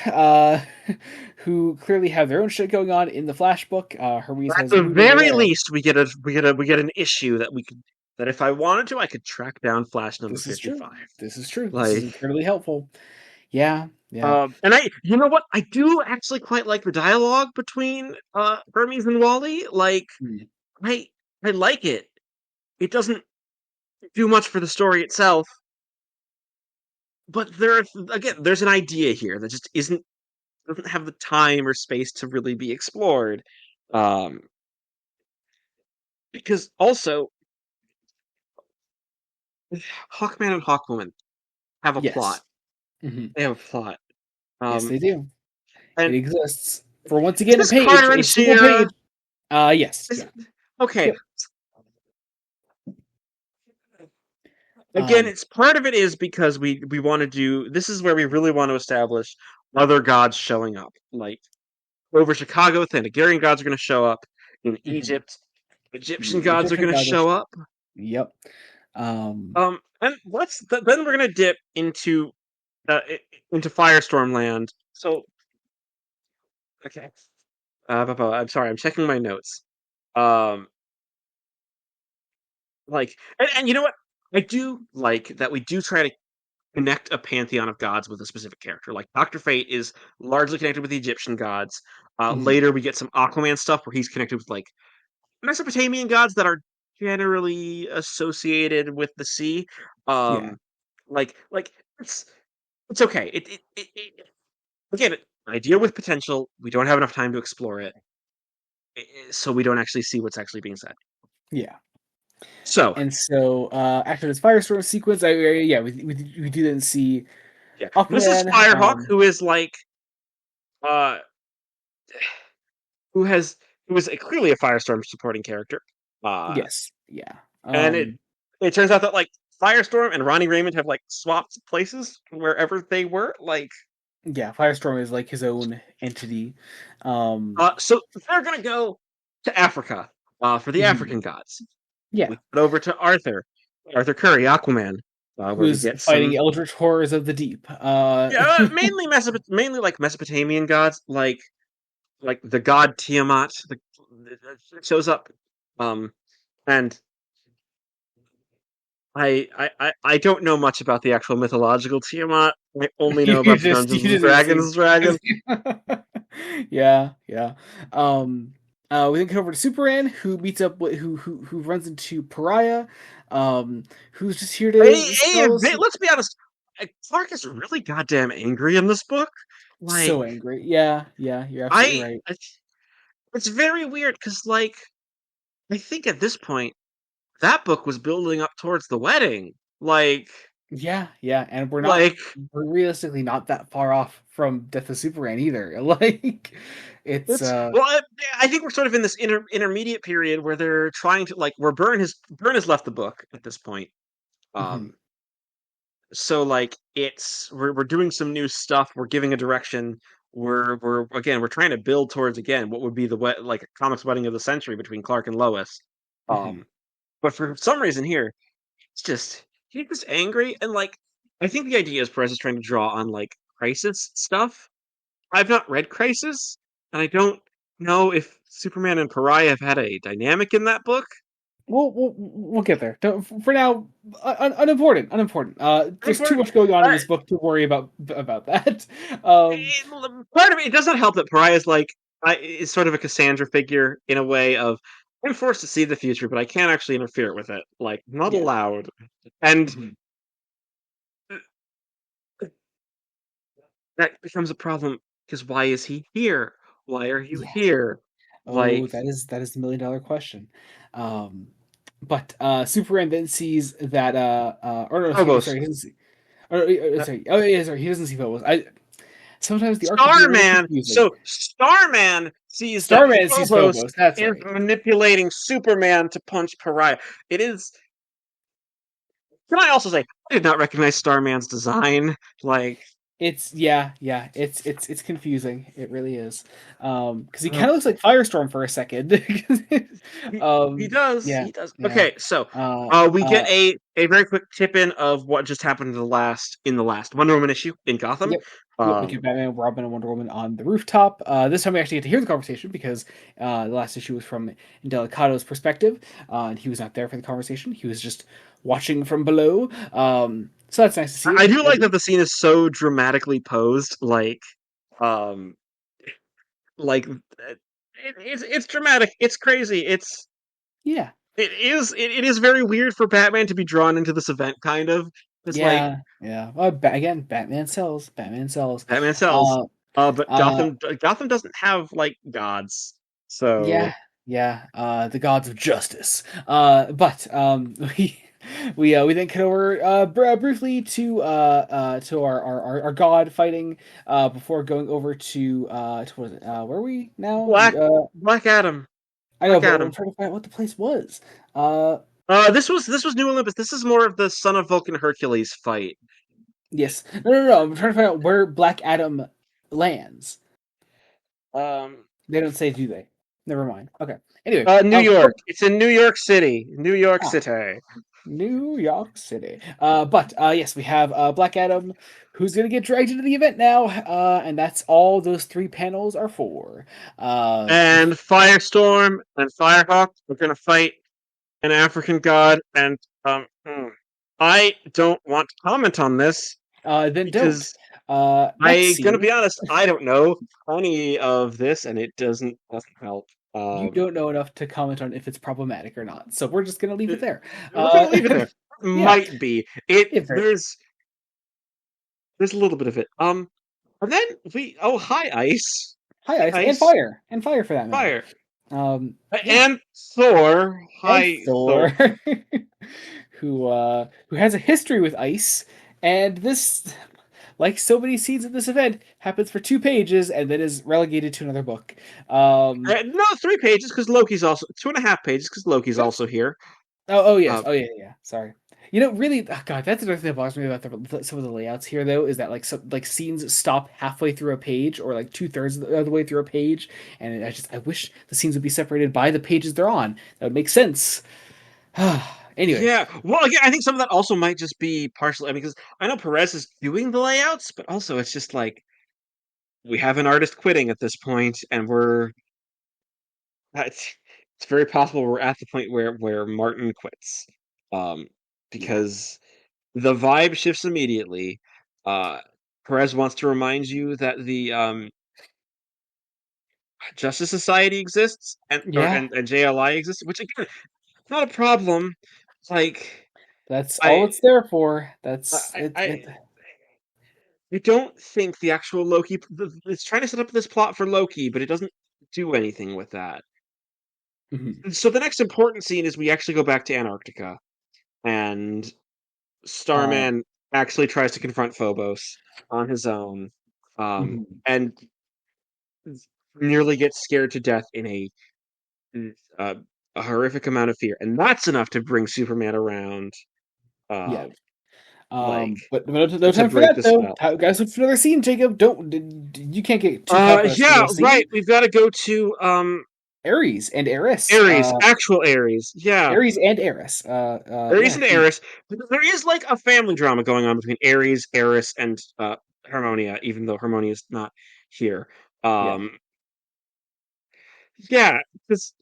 who clearly have their own shit going on in the Flash book. Hermes At has the moved over very there. least, we get an issue that we could that if I wanted to, I could track down Flash number This is true. 55. This is true. This is Like, incredibly helpful. Yeah, yeah. and you know what? I do actually quite like the dialogue between Hermes and Wally. Like, Hmm. I I like it. It doesn't do much for the story itself, but there's an idea here that just isn't doesn't have the time or space to really be explored. Um, because also Hawkman and Hawkwoman have a plot. Yes. Hmm. They have a plot. Yes, Um, they do. It and exists for once is again a this page, Carter a and single Sierra? page. Yes, Is, yeah, okay. yep. Again, Um, it's part of it is because we want to do. This is where we really want to establish other gods showing up. Like over Chicago, Thanagarian gods are going to show up. In mhm. Egypt, Egyptian The gods are Egyptian going to gods are show up. yep. Um, And then we're going to dip uh, into Firestorm land. So okay. I'm sorry. I'm checking my notes. Um, and you know what? I do like that we do try to connect a pantheon of gods with a specific character. Like Doctor Fate is largely connected with the Egyptian gods. mhm. Later, we get some Aquaman stuff where he's connected with like Mesopotamian gods that are generally associated with the sea. Yeah, Um, like it's it's okay. Again, idea with potential. We don't have enough time to explore it, so we don't actually see what's actually being said. yeah. So And so after this firestorm sequence, yeah, we didn't see yeah, this is Aquaman. Firehawk, who is like uh who has who is clearly a Firestorm supporting character. Uh, Yes, yeah. and it turns out that like Firestorm and Ronnie Raymond have like swapped places wherever they were. Like, Yeah, Firestorm is like his own entity. Um, so they're gonna go to Africa for the mhm. African gods. Yeah, We cut over to Arthur Curry, Aquaman, where we who's get fighting some eldritch horrors of the deep. yeah, mainly like Mesopotamian gods, like the god Tiamat, shows up, um, and I don't know much about the actual mythological Tiamat. I only know about the Dungeons You and just assume. Dragons dragon. Yeah, yeah. We then come over to Superman, who meets up with who runs into Pariah, who's just here to sell us. Let's be honest. Clark is really goddamn angry in this book. Like, So angry. Yeah, yeah, you're absolutely I, right. it's very weird because, like, I think at this point that book was building up towards the wedding. Like, Yeah, yeah, and Like we're realistically not that far off from Death of Superman either. Like it's it's well, I think we're sort of in this intermediate period where they're trying to like where Byrne has left the book at this point. mhm, Um, so like we're doing some new stuff. We're giving a direction. We're trying to build towards again what would be the like a comics wedding of the century between Clark and Lois. mhm. Um, but for some reason here, it's just he's just angry and like I think the idea is Perez is trying to draw on like crisis stuff. I've not read Crisis, and I don't know if Superman and Pariah have had a dynamic in that book. We'll get there. For now, unimportant, unimportant. There's too Important. much going on in Uh, this book to worry about that. Part of it does not help that Pariah is like is sort of a Cassandra figure in a way of I'm forced to see the future, but I can't actually interfere with it. Like not Yeah. allowed. And Mhm. that becomes a problem because why is he here? Why are you Yeah. here? Oh, Like that is the $1 million question. Um, but Superman then sees that or no, Phobos. sorry, he doesn't see. Sorry. Oh yeah, sorry. He doesn't see Phobos. I sometimes the art can be a little Starman. confusing. So Starman sees that Starman sees Phobos Phobos. That's is right. manipulating Superman to punch Pariah. It is. Can I also say I did not recognize Starman's design? Like, It's yeah, yeah. It's confusing. It really is. Because he uh, kind of looks like Firestorm for a second. he does. Yeah, He does. yeah. Okay, so Uh, we get uh. a very quick tip in of what just happened in the last Wonder Woman issue in Gotham. Yep. Yep, we Um, get Batman, Robin, and Wonder Woman on the rooftop. This time we actually get to hear the conversation because the last issue was from Indelicato's perspective, and he was not there for the conversation. He was just watching from below. So that's nice to see. I do like that the scene is so dramatically posed. Um, it's dramatic. It's crazy. Yeah, It is very weird for Batman to be drawn into this event, kind of. It's like yeah, yeah. Again, Batman sells. Batman sells. Batman sells, Uh, but uh, Gotham doesn't have like gods, so yeah, yeah. The gods of justice. But we then cut over briefly to our god fighting before going over to what is it? Where are we now? Black Adam, I know, Black but I'm Adam. trying to find out what the place was. Uh, This was New Olympus. This is more of the Son of Vulcan Hercules fight. yes. No, no, no. I'm trying to find out where Black Adam lands. Um, They don't say, do they? Never mind. Okay. Anyway, New York. It's in New York City. New York ah, City. New York City. But yes, we have Black Adam, who's gonna get dragged into the event now, and that's all those three panels are for. Uh, And Firestorm and Firehawk are going to fight an African god. And I don't want to comment on this then don't. because Next I gonna scene, be honest, I don't know any of this, and it doesn't help. you don't know enough to comment on if it's problematic or not, so we're just gonna leave it there. We're gonna leave it there. Yeah, Might be it. if there. There's a little bit of it. And then we hi ice, Hi, hi ice ice, and fire for that matter. fire, Yeah, and Thor, and hi Thor. Thor, who has a history with ice, and this, like so many scenes at this event, happens for 2 pages and then is relegated to another book. No, 3 pages because Loki's also 2.5 pages because Loki's Oh, also here. oh yes, Uh, oh yeah, yeah. Sorry. Really, God, that's another thing that bothers me about some of the layouts here, though, is that like scenes stop halfway through a page or like 2/3 of the way through a page, and I wish the scenes would be separated by the pages they're on. That would make sense. Anyway, Yeah. Well, again, I think some of that also might just be partially. I mean, because I know Perez is doing the layouts, but also it's just like we have an artist quitting at this point, and it's very possible we're at the point where Martin quits, um, yeah, because the vibe shifts immediately. Uh, Perez wants to remind you that the Justice Society exists yeah. and JLI exists, which again, not a problem. Like That's all I it's there for. That's I it. I It. I don't think the actual Loki. It's trying to set up this plot for Loki, but it doesn't do anything with that. Mhm. So the next important scene is we actually go back to Antarctica, and Uh, Starman. actually tries to confront Phobos on his own, Mhm. and nearly gets scared to death in uh, a horrific amount of fear, and that's enough to bring Superman around, Yeah. uh, like But no to time for break that the though. spell. Guys, look for another scene, Jacob. You can't get too caught up on a Yeah, single right. scene. We've got to go to Ares and Eris. Ares, actual Ares. Yeah, Ares and Eris. Ares Yeah, and Ares. There is like a family drama going on between Ares, Eris, and Harmonia, even though Harmonia is not here. yeah, Um, yeah, because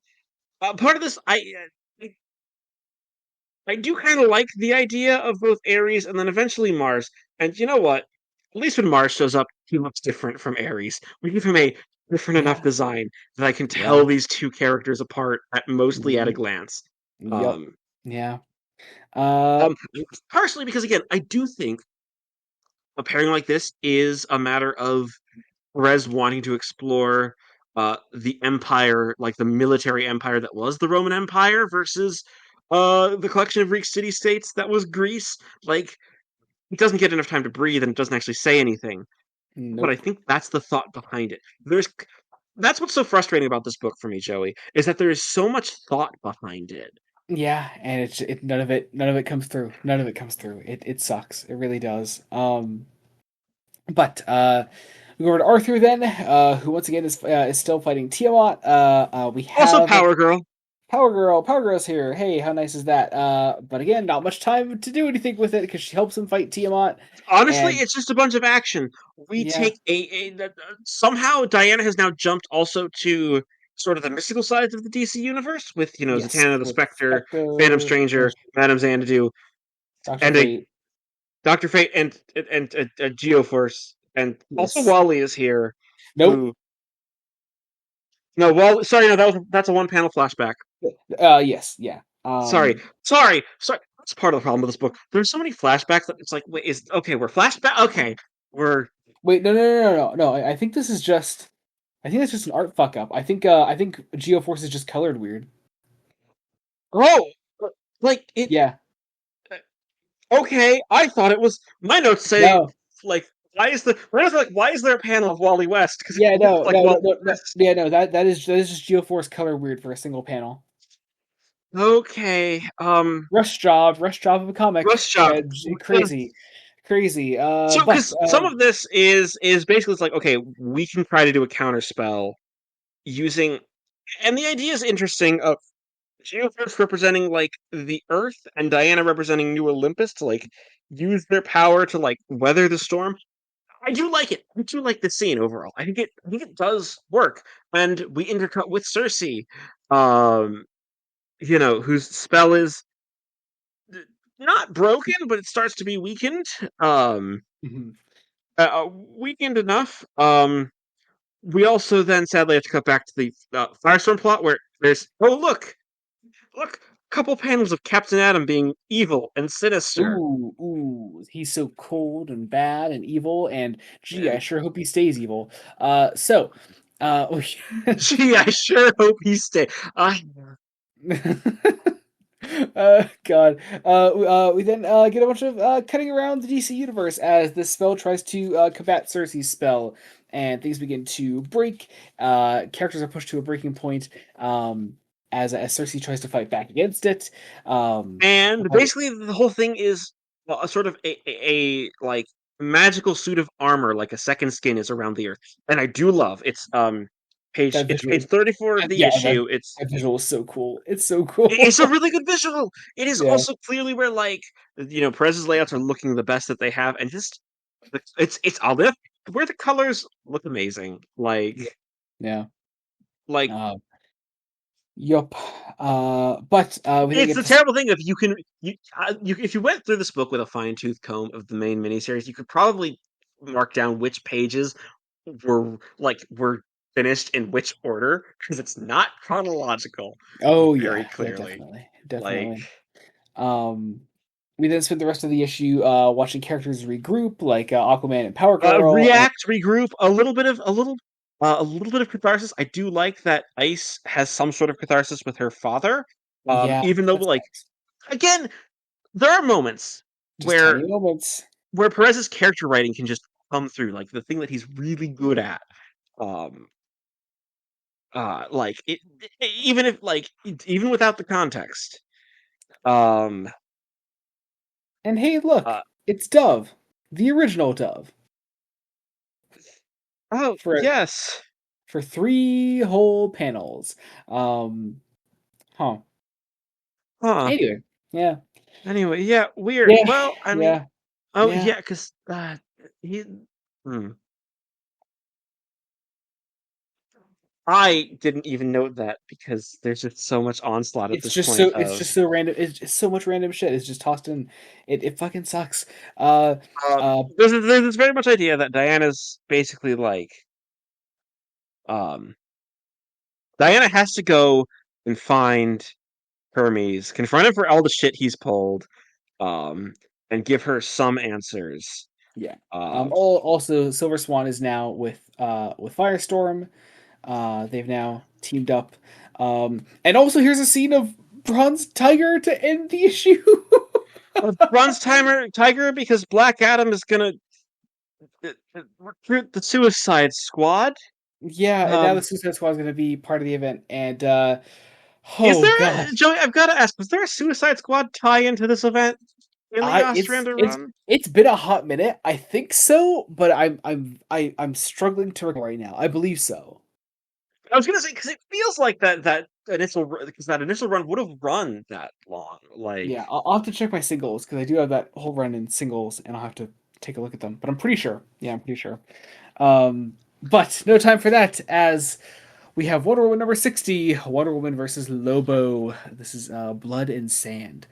part of this, I do kind of like the idea of both Ares and then eventually Mars. And you know what? At least when Mars shows up, he looks different from Ares. We give him a different enough yeah, design that I can tell yeah. these two characters apart at mostly at a Mhm. glance. Yep. Um, Yeah. Uh. um, Partially because again, I do think a pairing like this is a matter of Perez wanting to explore the empire, like the military empire that was the Roman Empire, versus the collection of Greek city states that was Greece. Like, it doesn't get enough time to breathe and it doesn't actually say anything. But I Nope. think that's the thought behind it. That's what's so frustrating about this book for me, Joey, is that there is so much thought behind it. Yeah, and none of it comes through. None of it comes through. It sucks. It really does. But we go over to Arthur then, who once again is still fighting Tiamat. We Also, have Power Girl. Power Girl. Power Girl's here. Hey, how nice is that? But again, not much time to do anything with it because she helps him fight Tiamat. Honestly, And it's just a bunch of action. We yeah, take somehow Diana has now jumped also to sort of the mystical sides of the DC universe with yes, Zatanna the with Spectre, Phantom Spectre, Stranger, Madame Xanadu, Doctor and a Fate. Doctor Fate and a Geoforce, and also Yes. Wally is here. Nope. Who no Wally? Sorry, no, that's a one panel flashback. Yes. Yeah. Sorry. That's part of the problem with this book. There's so many flashbacks that it's like, wait, is okay? We're flashback. Okay, we're Wait. No. I think this is just. I think that's just an art fuck up. I think Geoforce is just colored weird. oh, like it. Yeah. Okay, I thought it was. My notes say No. like, why is there a panel of Wally West? Because it Yeah. looks like Wally No. West. Yeah. No. That is just Geoforce color weird for a single panel. Okay, Rush job of a Rush comic. Shop. Crazy, crazy. So, because some of this is basically it's like, okay, we can try to do a counter spell using, and the idea is interesting. Of Geoforce representing like the Earth and Diana representing New Olympus to like use their power to like weather the storm. I do like it. I do like the scene overall. I think it does work. And we intercut with Cersei, um, whose spell is not broken, but it starts to be weakened. Um, Mhm. Weakened enough. We also then sadly have to cut back to the Firestorm plot where there's look, a couple panels of Captain Atom being evil and sinister. He's so cold and bad and evil, and gee, I And sure hope he stays evil. So, uh, gee, I sure hope he stay. I God. We then get a bunch of cutting around the DC universe as this spell tries to combat Cersei's spell, and things begin to break. Characters are pushed to a breaking point as Cersei tries to fight back against it. Um, And but basically, the whole thing is a sort of like magical suit of armor, like a second skin, is around the Earth. And I do love that it's visual, page 34 of the yeah, issue. It's that visual is so cool. It's so cool. it's a really good visual. It is Yeah, also clearly where like Perez's layouts are looking the best that they have, and just it's all the where the colors look amazing. yeah. Like Uh, yup. But we then it's get the to terrible thing of you if you went through this book with a fine tooth comb of the main miniseries, you could probably mark down which pages were finished in which order because it's not chronological oh very yeah, clearly. definitely, Like definitely. Um, we then spend the rest of the issue watching characters regroup, like Aquaman and Power Girl, and react, regroup, a little bit of catharsis. I do like that Ice has some sort of catharsis with her father. yeah, Even though that's like nice. again, there are moments Just tiny where moments. where Perez's character writing can just come through, like the thing that he's really good at. Um, like even if like even without the context. Um, And hey, look, uh, it's Dove, the original Dove, oh for yes, for 3 whole panels. Um, huh. huh. Anyway, yeah, Anyway, yeah, weird. yeah, Well, I mean, yeah, oh yeah. yeah, because he. Hmm. I didn't even note that because there's just so much onslaught at this point It's of just so random. It's just so much random shit. It's just tossed in. It fucking sucks. Uh, uh, there's this very much idea that Diana's basically like um Diana has to go and find Hermes, confront him for all the shit he's pulled, um, and give her some answers. yeah. Um, Also, Silver Swan is now with Firestorm. They've now teamed up. And also here's a scene of Bronze Tiger to end the issue. Bronze Tiger because Black Adam is gonna recruit the Suicide Squad. Yeah, and now the Um, Suicide Squad is going to be part of the event. And is oh there, god, Joey? I've got to ask: was there a Suicide Squad tie into this event in the Ostrander run? it's been a hot minute. I think so, but I'm struggling to recall right now. I believe so. I was gonna say because it feels like that initial because that initial run would have run that long. Like, Yeah, I'll have to check my singles because I do have that whole run in singles, and I'll have to take a look at them. But I'm pretty sure. Yeah, I'm pretty sure. But no time for that, as we have Wonder Woman number 60, Wonder Woman versus Lobo. This is Blood and Sand.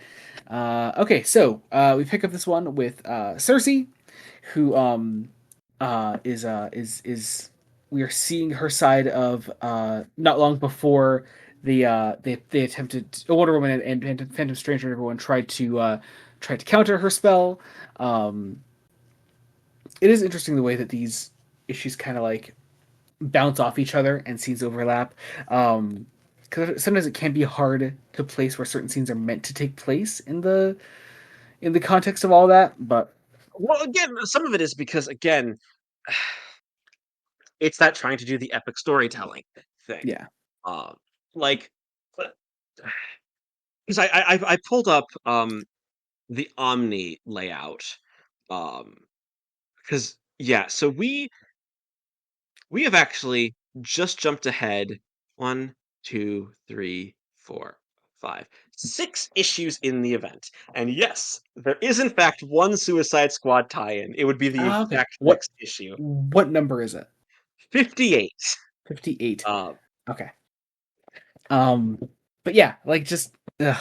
Okay, so we pick up this one with Cersei, who is we are seeing her side of not long before they attempted Wonder Woman and Phantom Stranger and everyone tried to counter her spell. Um, it is interesting the way that these issues kind of like bounce off each other and scenes overlap. Because sometimes it can be hard to place where certain scenes are meant to take place in the context of all that. But well, again, some of it is because again, it's that trying to do the epic storytelling thing. yeah, Um, like, because I pulled up the Omni layout, because yeah, so we have actually just jumped ahead one, two, three, four, five, 6 issues in the event. And yes, there is in fact one Suicide Squad tie-in. It would be the okay. exact next issue. What number is it? 58. 58. Uh, Okay. Um, but yeah, like just ugh.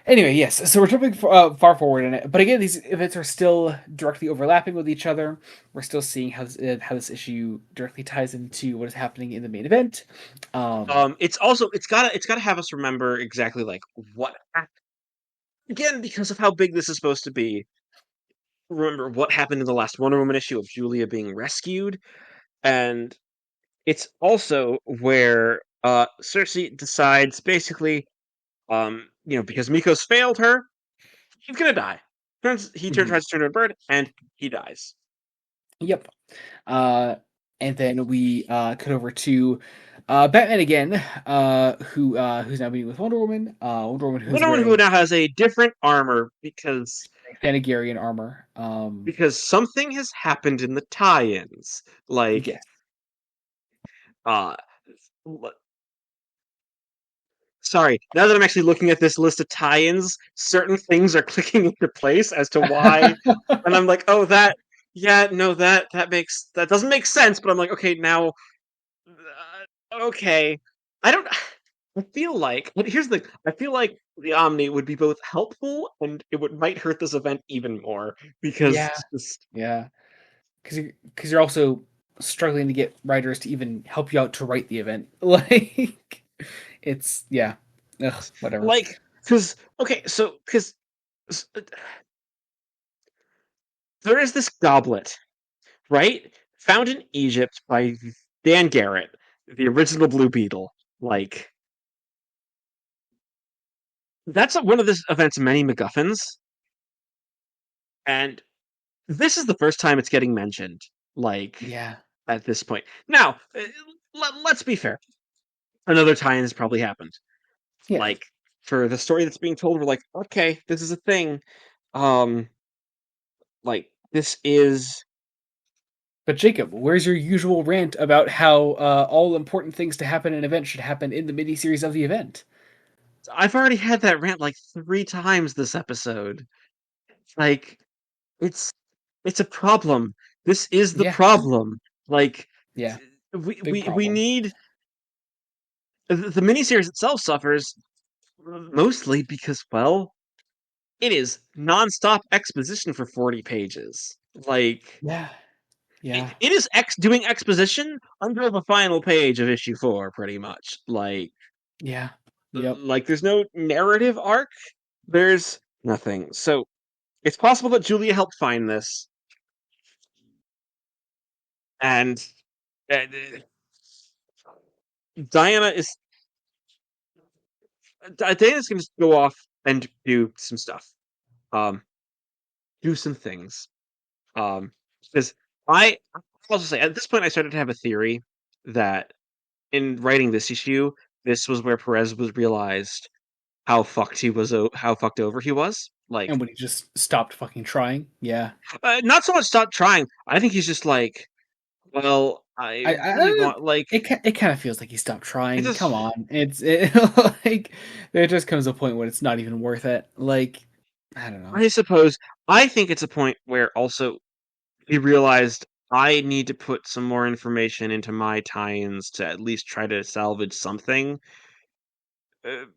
Anyway, yes. So we're jumping far forward in it, but again, these events are still directly overlapping with each other. We're still seeing how this issue directly ties into what is happening in the main event. it's also it's gotta have us remember exactly like what happened. Again, because of how big this is supposed to be. Remember what happened in the last Wonder Woman issue of Julia being rescued, and it's also where Cersei decides basically, because Miko's failed her, he's gonna die. Mhm. Tries to turn into a bird, and he dies. Yep. Uh, and then we cut over to Batman again, who's now meeting with Wonder Woman. Wonder Woman who's Wonder Woman who wearing now has a different armor Thanagarian armor. because something has happened in the tie-ins. Like, Yes. uh, sorry, now that I'm actually looking at this list of tie-ins, certain things are clicking into place as to why, and I'm like, oh, yeah, no, that doesn't make sense, but I'm like, okay, now, okay, I don't. I feel like, but here's the, I feel like the Omni would be both helpful and it would might hurt this event even more because Yeah. just Yeah. Because you're also struggling to get writers to even help you out to write the event. Like it's yeah. Ugh, whatever. like, because okay, so because there is this goblet, right? Found in Egypt by Dan Garrett, the original Blue Beetle. Like, that's one of this event's many MacGuffins. And this is the first time it's getting mentioned, like, Yeah. at this point. Now, let's be fair. Another tie-in has probably happened. Yeah. Like, for the story that's being told, we're like, okay, this is a thing. Um, like, this is. But Jacob, where's your usual rant about how all important things to happen in an event should happen in the miniseries of the event? I've already had that rant like 3 times this episode. Like, it's it's a problem. This is the Yeah. problem. Like, Yeah. we Big we we problem. need the miniseries itself suffers mostly because, well, it is nonstop exposition for 40 pages. Like, Yeah. Yeah. it is doing exposition under the final page of issue 4, pretty much. Yeah. Yep. Like there's no narrative arc. There's nothing. So it's possible that Julia helped find this, and uh, Diana is Diana's going to go off and do some stuff. Um, do some things. Um, because I'll also say at this point I started to have a theory that in writing this issue, this was where Perez was realized how fucked he was, how fucked over he was. And Like, when he just stopped fucking trying. Yeah. not so much stop trying. I think he's just like, well, I, I really I want like it kind of feels like he stopped it trying. just. Come on. Like there just comes a point when it's not even worth it. Like I don't know. I suppose I think it's a point where also he realized I need to put some more information into my tie-ins to at least try to salvage something.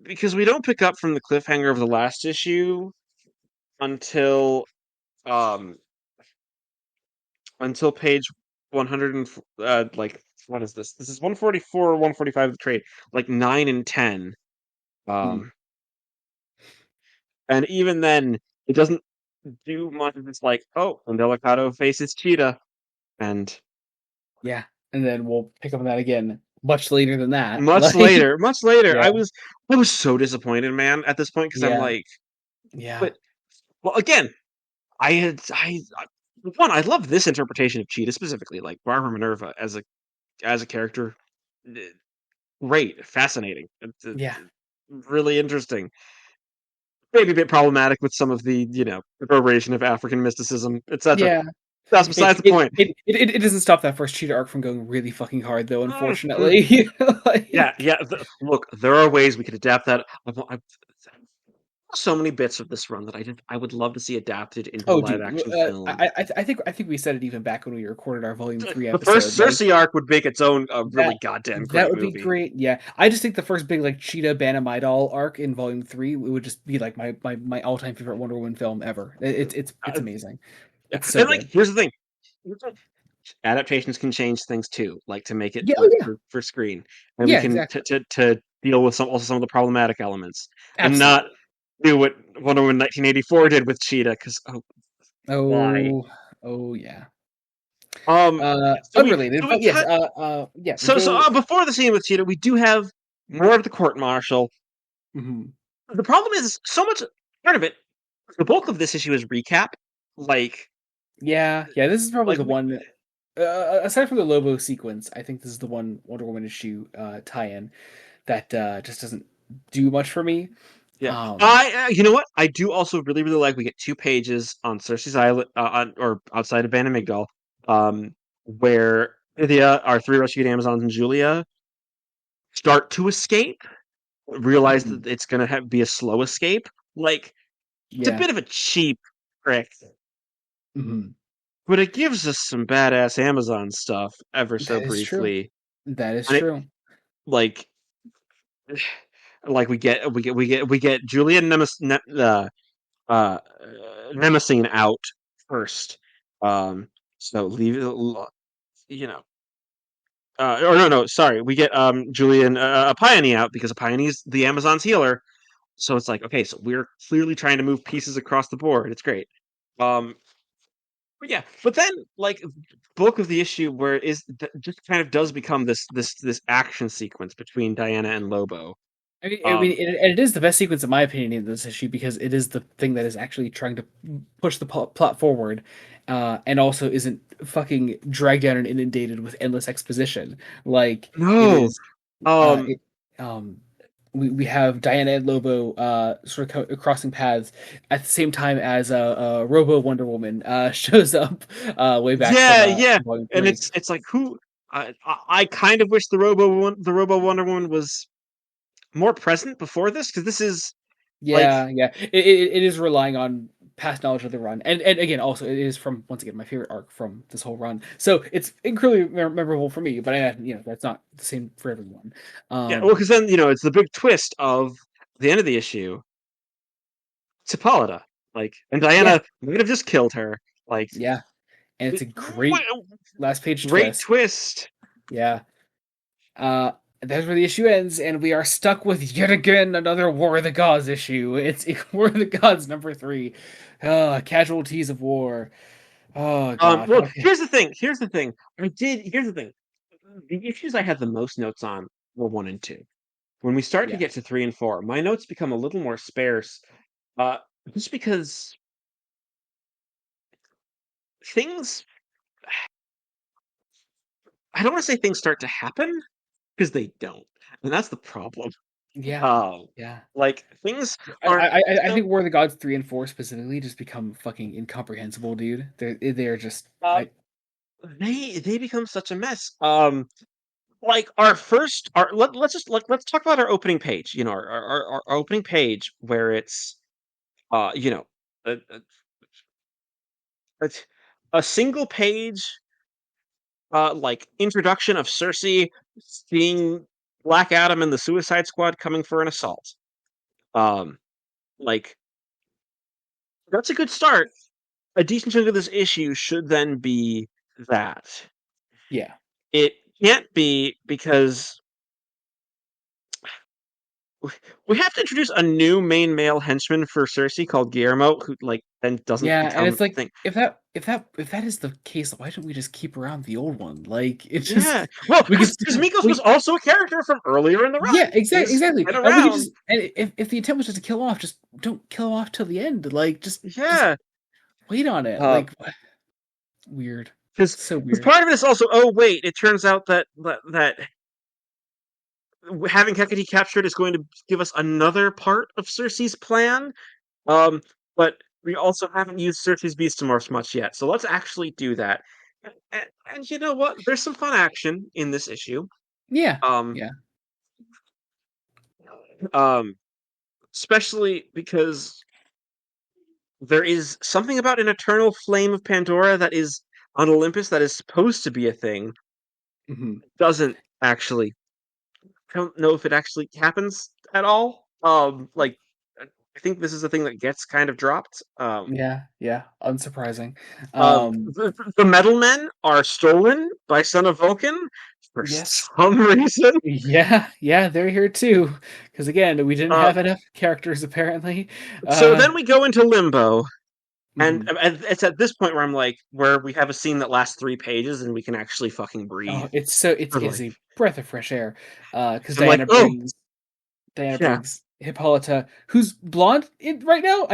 Because we don't pick up from the cliffhanger of the last issue until um page 100 and like what is this? This is 144 or 145 of the trade, like 9 and 10. Mm, Um and even then it doesn't do much. It's like, oh, and Delicado faces Cheetah, and yeah. And then we'll pick up on that again much later than that. much later, Yeah. I was so disappointed, man, at this point because I'm Yeah. like, Yeah. but well, again, one, I love this interpretation of Cheetah specifically, like Barbara Minerva as a character. eh, Great, fascinating, Yeah. really interesting. Maybe a bit problematic with some of the appropriation of African mysticism, etc. Yeah. That's It besides the it point. it doesn't stop that first cheater arc from going really fucking hard though, Mm, mm. unfortunately. Yeah, Like yeah. Look, there are ways we could adapt that. So many bits of this run that I would love to see adapted into a oh live dude, action film. I think we said it even back when we recorded our volume 3 The first episode. Like Cersei arc would make its own that really goddamn that great would be movie. great. Yeah. I just think the first big like Cheetah Banamidal arc in volume 3 it would just be like my all-time favorite Wonder Woman film ever. It's Uh, amazing. yeah. It's so And like, good. here's the thing: adaptations can change things too, like to make it Yeah, oh work yeah. for screen, and we Yeah, can exactly. to deal with some of the problematic elements, and not Absolutely. do what Wonder Woman 1984 did with Cheetah. Because why? Oh, oh yeah. So Unrelated, we but yes, cut. yeah, we go. Before the scene with Cheetah, we do have more of the court martial. Mhm. The problem is so much part of it. The bulk of this issue is recap. Like, Yeah, yeah. This is probably like the we, one. Aside from the Lobo sequence, I think this is the one Wonder Woman issue tie-in that just doesn't do much for me. yeah. Um, You know what? I do also really really like. We get 2 pages on Cersei's Island, or outside of Ban Migdal, where our 3 rescued Amazons and Julia start to escape. Realize mhm, that it's gonna be a slow escape. Like, it's a yeah, bit of a cheap trick, mhm. but it gives us some badass Amazon stuff ever so That is true. briefly, That is and it true. like we get Julian uh, Nemesine out first. So leave you know. Or no, sorry, we get Julian Appiani out because Appiani's the Amazon's healer. So it's like, okay, so we're clearly trying to move pieces across the board. It's great. Um, but yeah, but then like bulk of the issue where is that just kind of does become this action sequence between Diana and Lobo. I mean, and it is the best sequence in my opinion in this issue because it is the thing that is actually trying to push the plot forward, and also isn't fucking dragged down and inundated with endless exposition. Like it No. is, Um, it we have Diana and Lobo sort of crossing paths at the same time as Robo Wonder Woman shows up way back yeah, yeah. from Volume And 3. it's like who I kind of wish the Robo Wonder Woman was more present before this because this is like Yeah. It is relying on past knowledge of the run, and again, also it is from once again my favorite arc from this whole run. So it's incredibly memorable for me, but that's not the same for everyone. yeah, well, Um, because then it's the big twist of the end of the issue. It's Hippolyta, like, and yeah, Diana might have just killed her. Like, yeah, and it's a great w- last page great twist. twist. Yeah, uh, that's where the issue ends, and we are stuck with yet again another War of the Gods issue. It's War of the Gods number 3. Casualties of war. Oh God. Well, Okay. here's the thing. Here's the thing. Here's the thing. The issues I had the most notes on were 1 and 2. When we start to Yeah. get to 3 and 4, my notes become a little more sparse. Uh, just because things, I don't want to say things start to happen because they don't, and that's the problem. Yeah. Um, Yeah. like things I, aren't I I so. think War of the Gods 3 and 4 specifically just become fucking incomprehensible, dude. They're just Uh, I they become such a mess. Like our first, let's just let's talk about our opening page. Our opening page where it's uh, you know, a, a, a single page like introduction of Cersei seeing Black Adam and the Suicide Squad coming for an assault. Um, like that's a good start. A decent chunk of this issue should then be that. yeah. It can't be because we have to introduce a new main male henchman for Cersei called Guillermo, who like then doesn't Yeah, and become it's a like thing. if that is the case, why don't we just keep around the old one? Like it Yeah, just well, we could because Mikos was we also a character from earlier in the yeah, run. He's exactly. been And we could around. just and if the intent was just to kill off, just don't kill off till the end. Like just Yeah, wait on it. uh, Like weird. because So weird. part of it is also, oh wait, it turns out that having Hecate captured is going to give us another part of Cersei's plan. Um, but we also haven't used Cersei's Beastamorphs much yet, so let's actually do that. And you know what? There's some fun action in this issue. Yeah. Um, Yeah. um, especially because there is something about an eternal flame of Pandora that is on Olympus that is supposed to be a thing. Mhm. Doesn't actually. I don't know if it actually happens at all. Like I think this is a thing that gets kind of dropped. Yeah, unsurprising. Um, The metal men are stolen by Son of Vulcan for yes. some reason. Yeah, they're here too. Because again, we didn't Uh, have enough characters apparently. so Uh, then we go into Limbo, mhm. and it's at this point where I'm like, where we have a scene that lasts 3 pages, and we can actually fucking breathe. Oh, it's I'm it's like, a breath of fresh air. Because I'm like, oh Diana yeah. brings Hippolyta, who's blonde right now.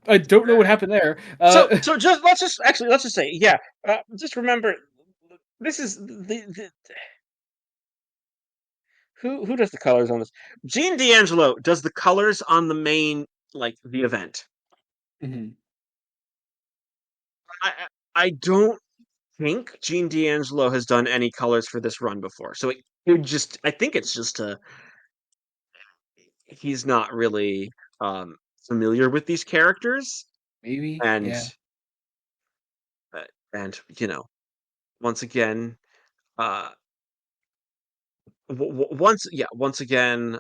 I don't know what happened there. So just let's just say, yeah. Just remember, this is the who does the colors on this? Gene D'Angelo does the colors on the main like the event. Mhm. I I don't think Gene D'Angelo has done any colors for this run before, so it just I think it's just a he's not really familiar with these characters, Maybe, and yeah. uh, once again, uh, once again,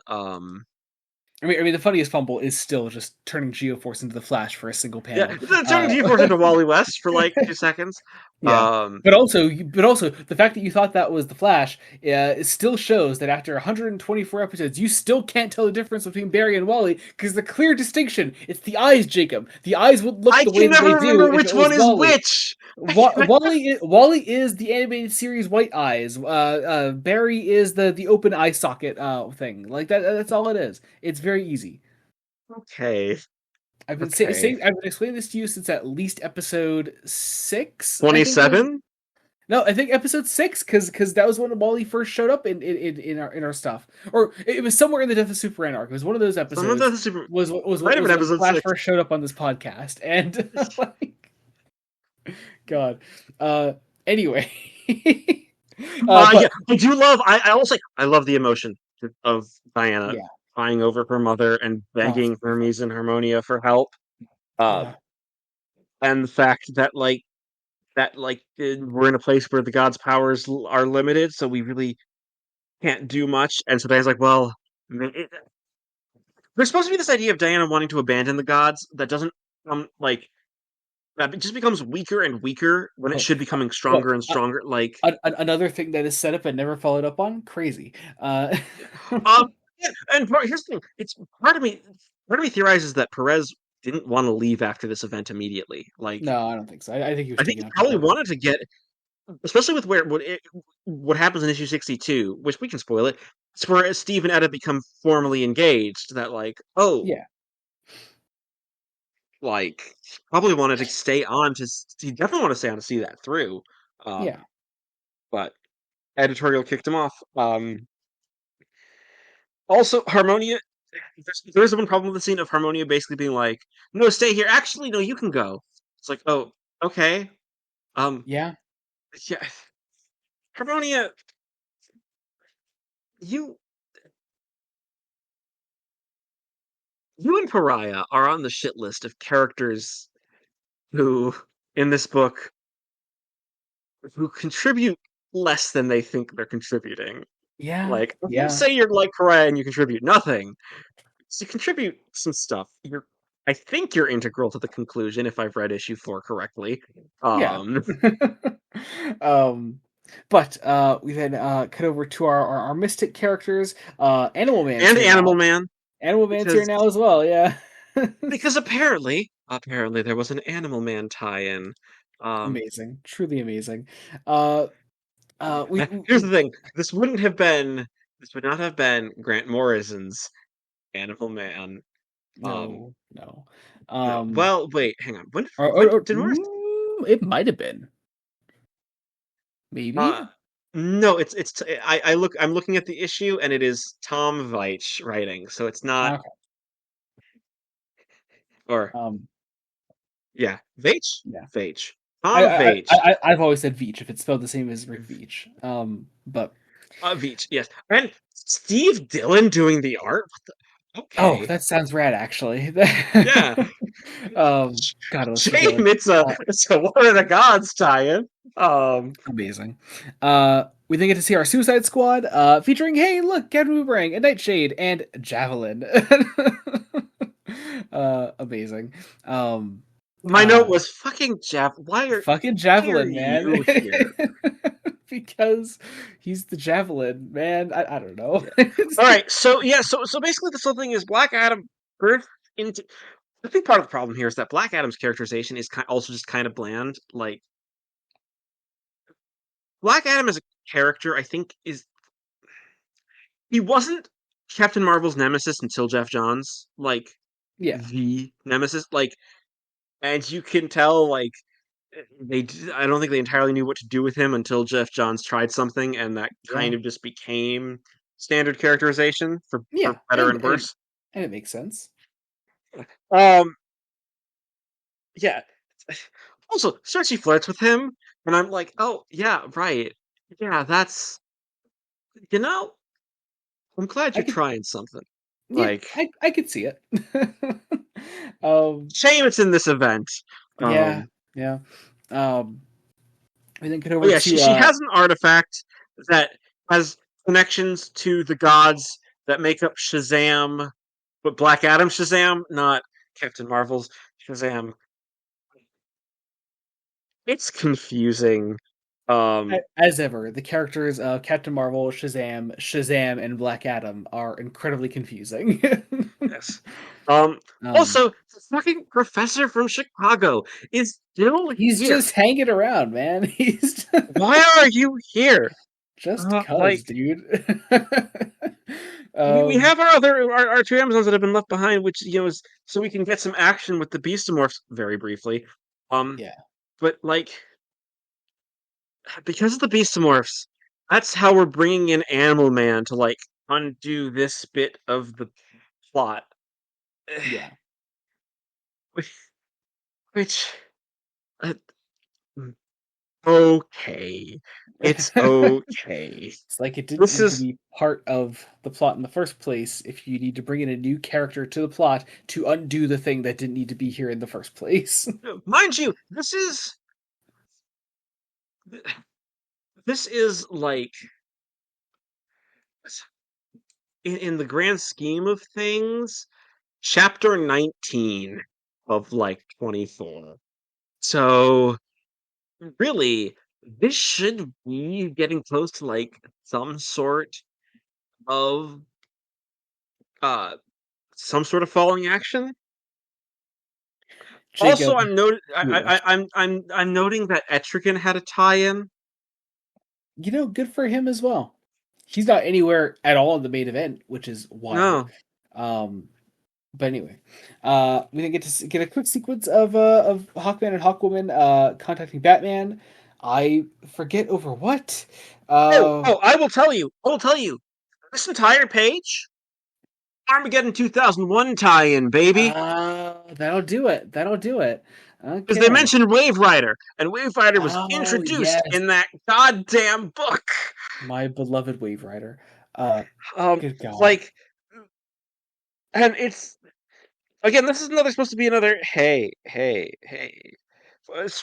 I mean, the funniest fumble is still just turning Geoforce into the Flash for a single yeah, panel. turning G-Force into Wally West for like 2 seconds. Yeah, Um, but also the fact that you thought that was the Flash, it still shows that after 124 episodes, you still can't tell the difference between Barry and Wally because the clear distinction. It's the eyes, Jacob. The eyes would look I the way can that never they do remember if which it one was is Wally. which. Wally is the animated series White Eyes. Barry is the open eye socket thing. Like that. That's all it is. It's very easy. Okay, I've been okay. saying I've been explaining this to you since at least episode 6. I think it was. 27? No, I think episode 6 because that was when Wally first showed up in our stuff, or it was somewhere in the Death of Superman arc. It was one of those Some of episodes. the super. Might have Was been when episode Flash 6. first showed up on this podcast, and like, God. Uh, anyway, Yeah, but I do love. I also I love the emotion of Diana yeah, crying over her mother and oh, begging Hermes and Harmonia for help. uh, Um, and the fact that we're in a place where the gods' powers are limited, so we really can't do much. And so Diana's like, well, there's supposed to be this idea of Diana wanting to abandon the gods that doesn't like that it just becomes weaker and weaker when it oh, should be becoming well, stronger and stronger. Like, another thing that is set up and never followed up on. Crazy. um, yeah. And here's the thing: it's part of me theorizes that Perez didn't want to leave after this event immediately. Like, No, I don't think so. I think he was I think taken he out to probably war. wanted to get, especially with what happens in issue 62, which we can spoil it. It's where Steve and Etta become formally engaged. That like, oh, Yeah, like probably wanted to stay on to. He definitely wanted to stay on to see that through. yeah, Um, but editorial kicked him off. Also, Harmonia. There's one problem with the scene of Harmonia basically being like, "No, stay here. Actually, no, you can go." It's like, oh, okay. Um, yeah, yeah, Harmonia, you you and Pariah are on the shit list of characters who, in this book, who contribute less than they think they're contributing. yeah, Like, I won't yeah, say you're like Pariah and you contribute nothing. So you contribute some stuff. I think you're integral to the conclusion if I've read issue 4 correctly. yeah. Um, um, but we then cut over to our mystic characters. Animal Man's and here Animal now. Man, Animal Man's here because now as well. Yeah, apparently there was an Animal Man tie-in. Um, amazing, truly amazing. Uh, Here's the thing: this would not have been Grant Morrison's Animal Man. Um, no, no. no, Um, well, wait, hang on. or, Did Morrison? it might have been Uh, maybe. no, I'm looking at the issue, and it is Tom Veitch writing, so it's not. Okay. Or Um, yeah, Veitch, yeah. Veitch, Tom Veitch, I've always said Veach if it's spelled the same as Rick Veach. But Veitch, yes, and Steve Dillon doing the art. oh, Okay, that sounds rad actually. yeah, God, I love Steve Dillon. shame it's a One of the Gods tie-in. Amazing. We then get to see our Suicide Squad, featuring hey, look, Cat Boomerang, and Nightshade, and Javelin. Amazing. Um, My note uh, was fucking Jeff. fucking Why are Javelin, man. you here? Because he's the Javelin, man. I don't know. Yeah. All right. So yeah. So basically, this whole thing is Black Adam birthed into. I think part of the problem here is that Black Adam's characterization is also just kind of bland. Like Black Adam as a character, I think he wasn't Captain Marvel's nemesis until Jeff Johns, like Yeah, the nemesis. Like, and you can tell like I don't think they entirely knew what to do with him until Jeff Johns tried something, and that yeah, kind of just became standard characterization for yeah, better and worse. and it makes sense. Um, yeah. Also, Cersei flirts with him, and I'm like, oh yeah, right, yeah, that's you know, I'm glad I you're could, trying something. yeah, Like, I could see it. um, shame it's in this event. yeah, Um, yeah. Um, we then get oh over yeah, to she has an artifact that has connections to the gods that make up Shazam, but Black Adam Shazam, not Captain Marvel's Shazam. It's confusing. Um, As ever, the characters of Captain Marvel, Shazam, and Black Adam are incredibly confusing. yes. Um, um, Also, the fucking professor from Chicago is still he's here. just hanging around, man. He's Why are you here? just cuz, Like dude. we um, have our two Amazons that have been left behind, which is so we can get some action with the Beastamorphs very briefly. Um, yeah. but like because of the Beastamorphs, that's how we're bringing in Animal Man to like undo this bit of the plot. Yeah. which, which uh, okay, it's okay. It's like it didn't This need to is be part of the plot in the first place if you need to bring in a new character to the plot to undo the thing that didn't need to be here in the first place. mind you, this is like in the grand scheme of things, chapter 19 of like 24. So really, this should be getting close to like some sort of uh following action. Also, Jacob, yes. I'm noting that Etrigan had a tie-in. Good for him as well. He's not anywhere at all in the main event, which is wild. No. Um, but anyway, we didn't get to get a quick sequence of Hawkman and Hawkwoman contacting Batman. I forget over what. Uh, I will tell you. I will tell you. This entire page, Armageddon 2001 tie-in, baby. that'll do it. That'll do it. Because they Okay. mentioned Wave Rider, and Wave Rider was Oh introduced yes, in that goddamn book. my beloved Wave Rider. Uh, Um, Good God. like, and it's again, this is another supposed to be another. Hey.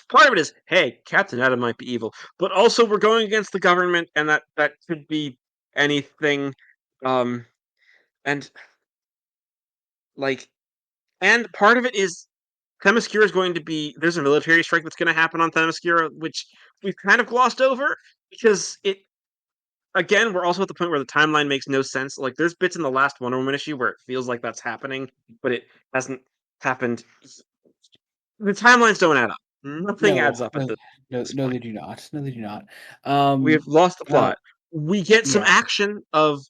Part of it is, hey, Captain Atom might be evil, but also we're going against the government, and that could be anything. Um, and like, and part of it is Themyscira is going to be. There's a military strike that's going to happen on Themyscira, which we've kind of glossed over because it. Again, we're also at the point where the timeline makes no sense. Like, there's bits in the last Wonder Woman issue where it feels like that's happening, but it hasn't happened. The timelines don't add up. Nothing No, adds up at no, this no, point. they do not. No, they do not. We Um, have lost the uh, plot. We get some yeah. action of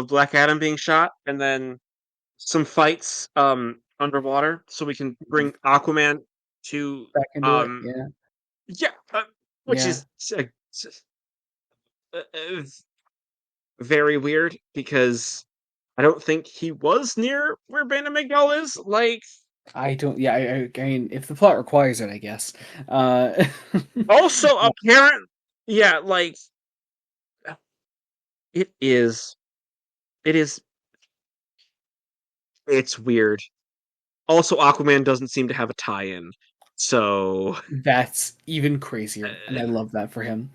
Black Adam being shot, and then some fights underwater, so we can bring Aquaman to Back into it. um Yeah, yeah, which yeah. is uh, very weird because I don't think he was near where Banda Miguel is. Like, I don't. Yeah, I mean, if the plot requires it, I guess. also apparent, yeah, like it is, it is, it's weird. Also, Aquaman doesn't seem to have a tie-in, so That's even uh, crazier, and I love that for him.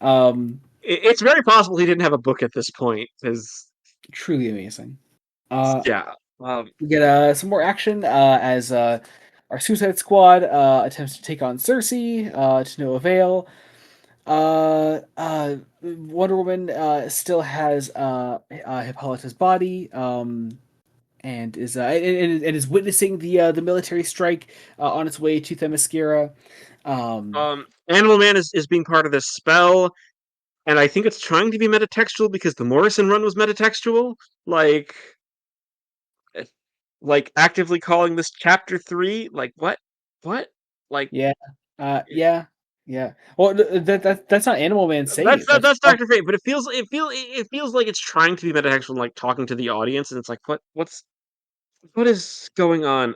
Um, it's very possible he didn't have a book at this point. Because Truly amazing. Uh, yeah, we get some more action as our Suicide Squad attempts to take on Cersei to no avail. Wonder Woman still has Hippolyta's body, and and is witnessing the military strike on its way to Themyscira. Um, Animal Man is being part of this spell, and I think it's trying to be metatextual because the Morrison run was metatextual. Like, eh, like actively calling this chapter 3. Like, what? Like, yeah, yeah, yeah. Well, that's not Animal Man saying it. That's that's Doctor Fate, but it feels like it's trying to be metatextual, like talking to the audience, and it's like, what is going on?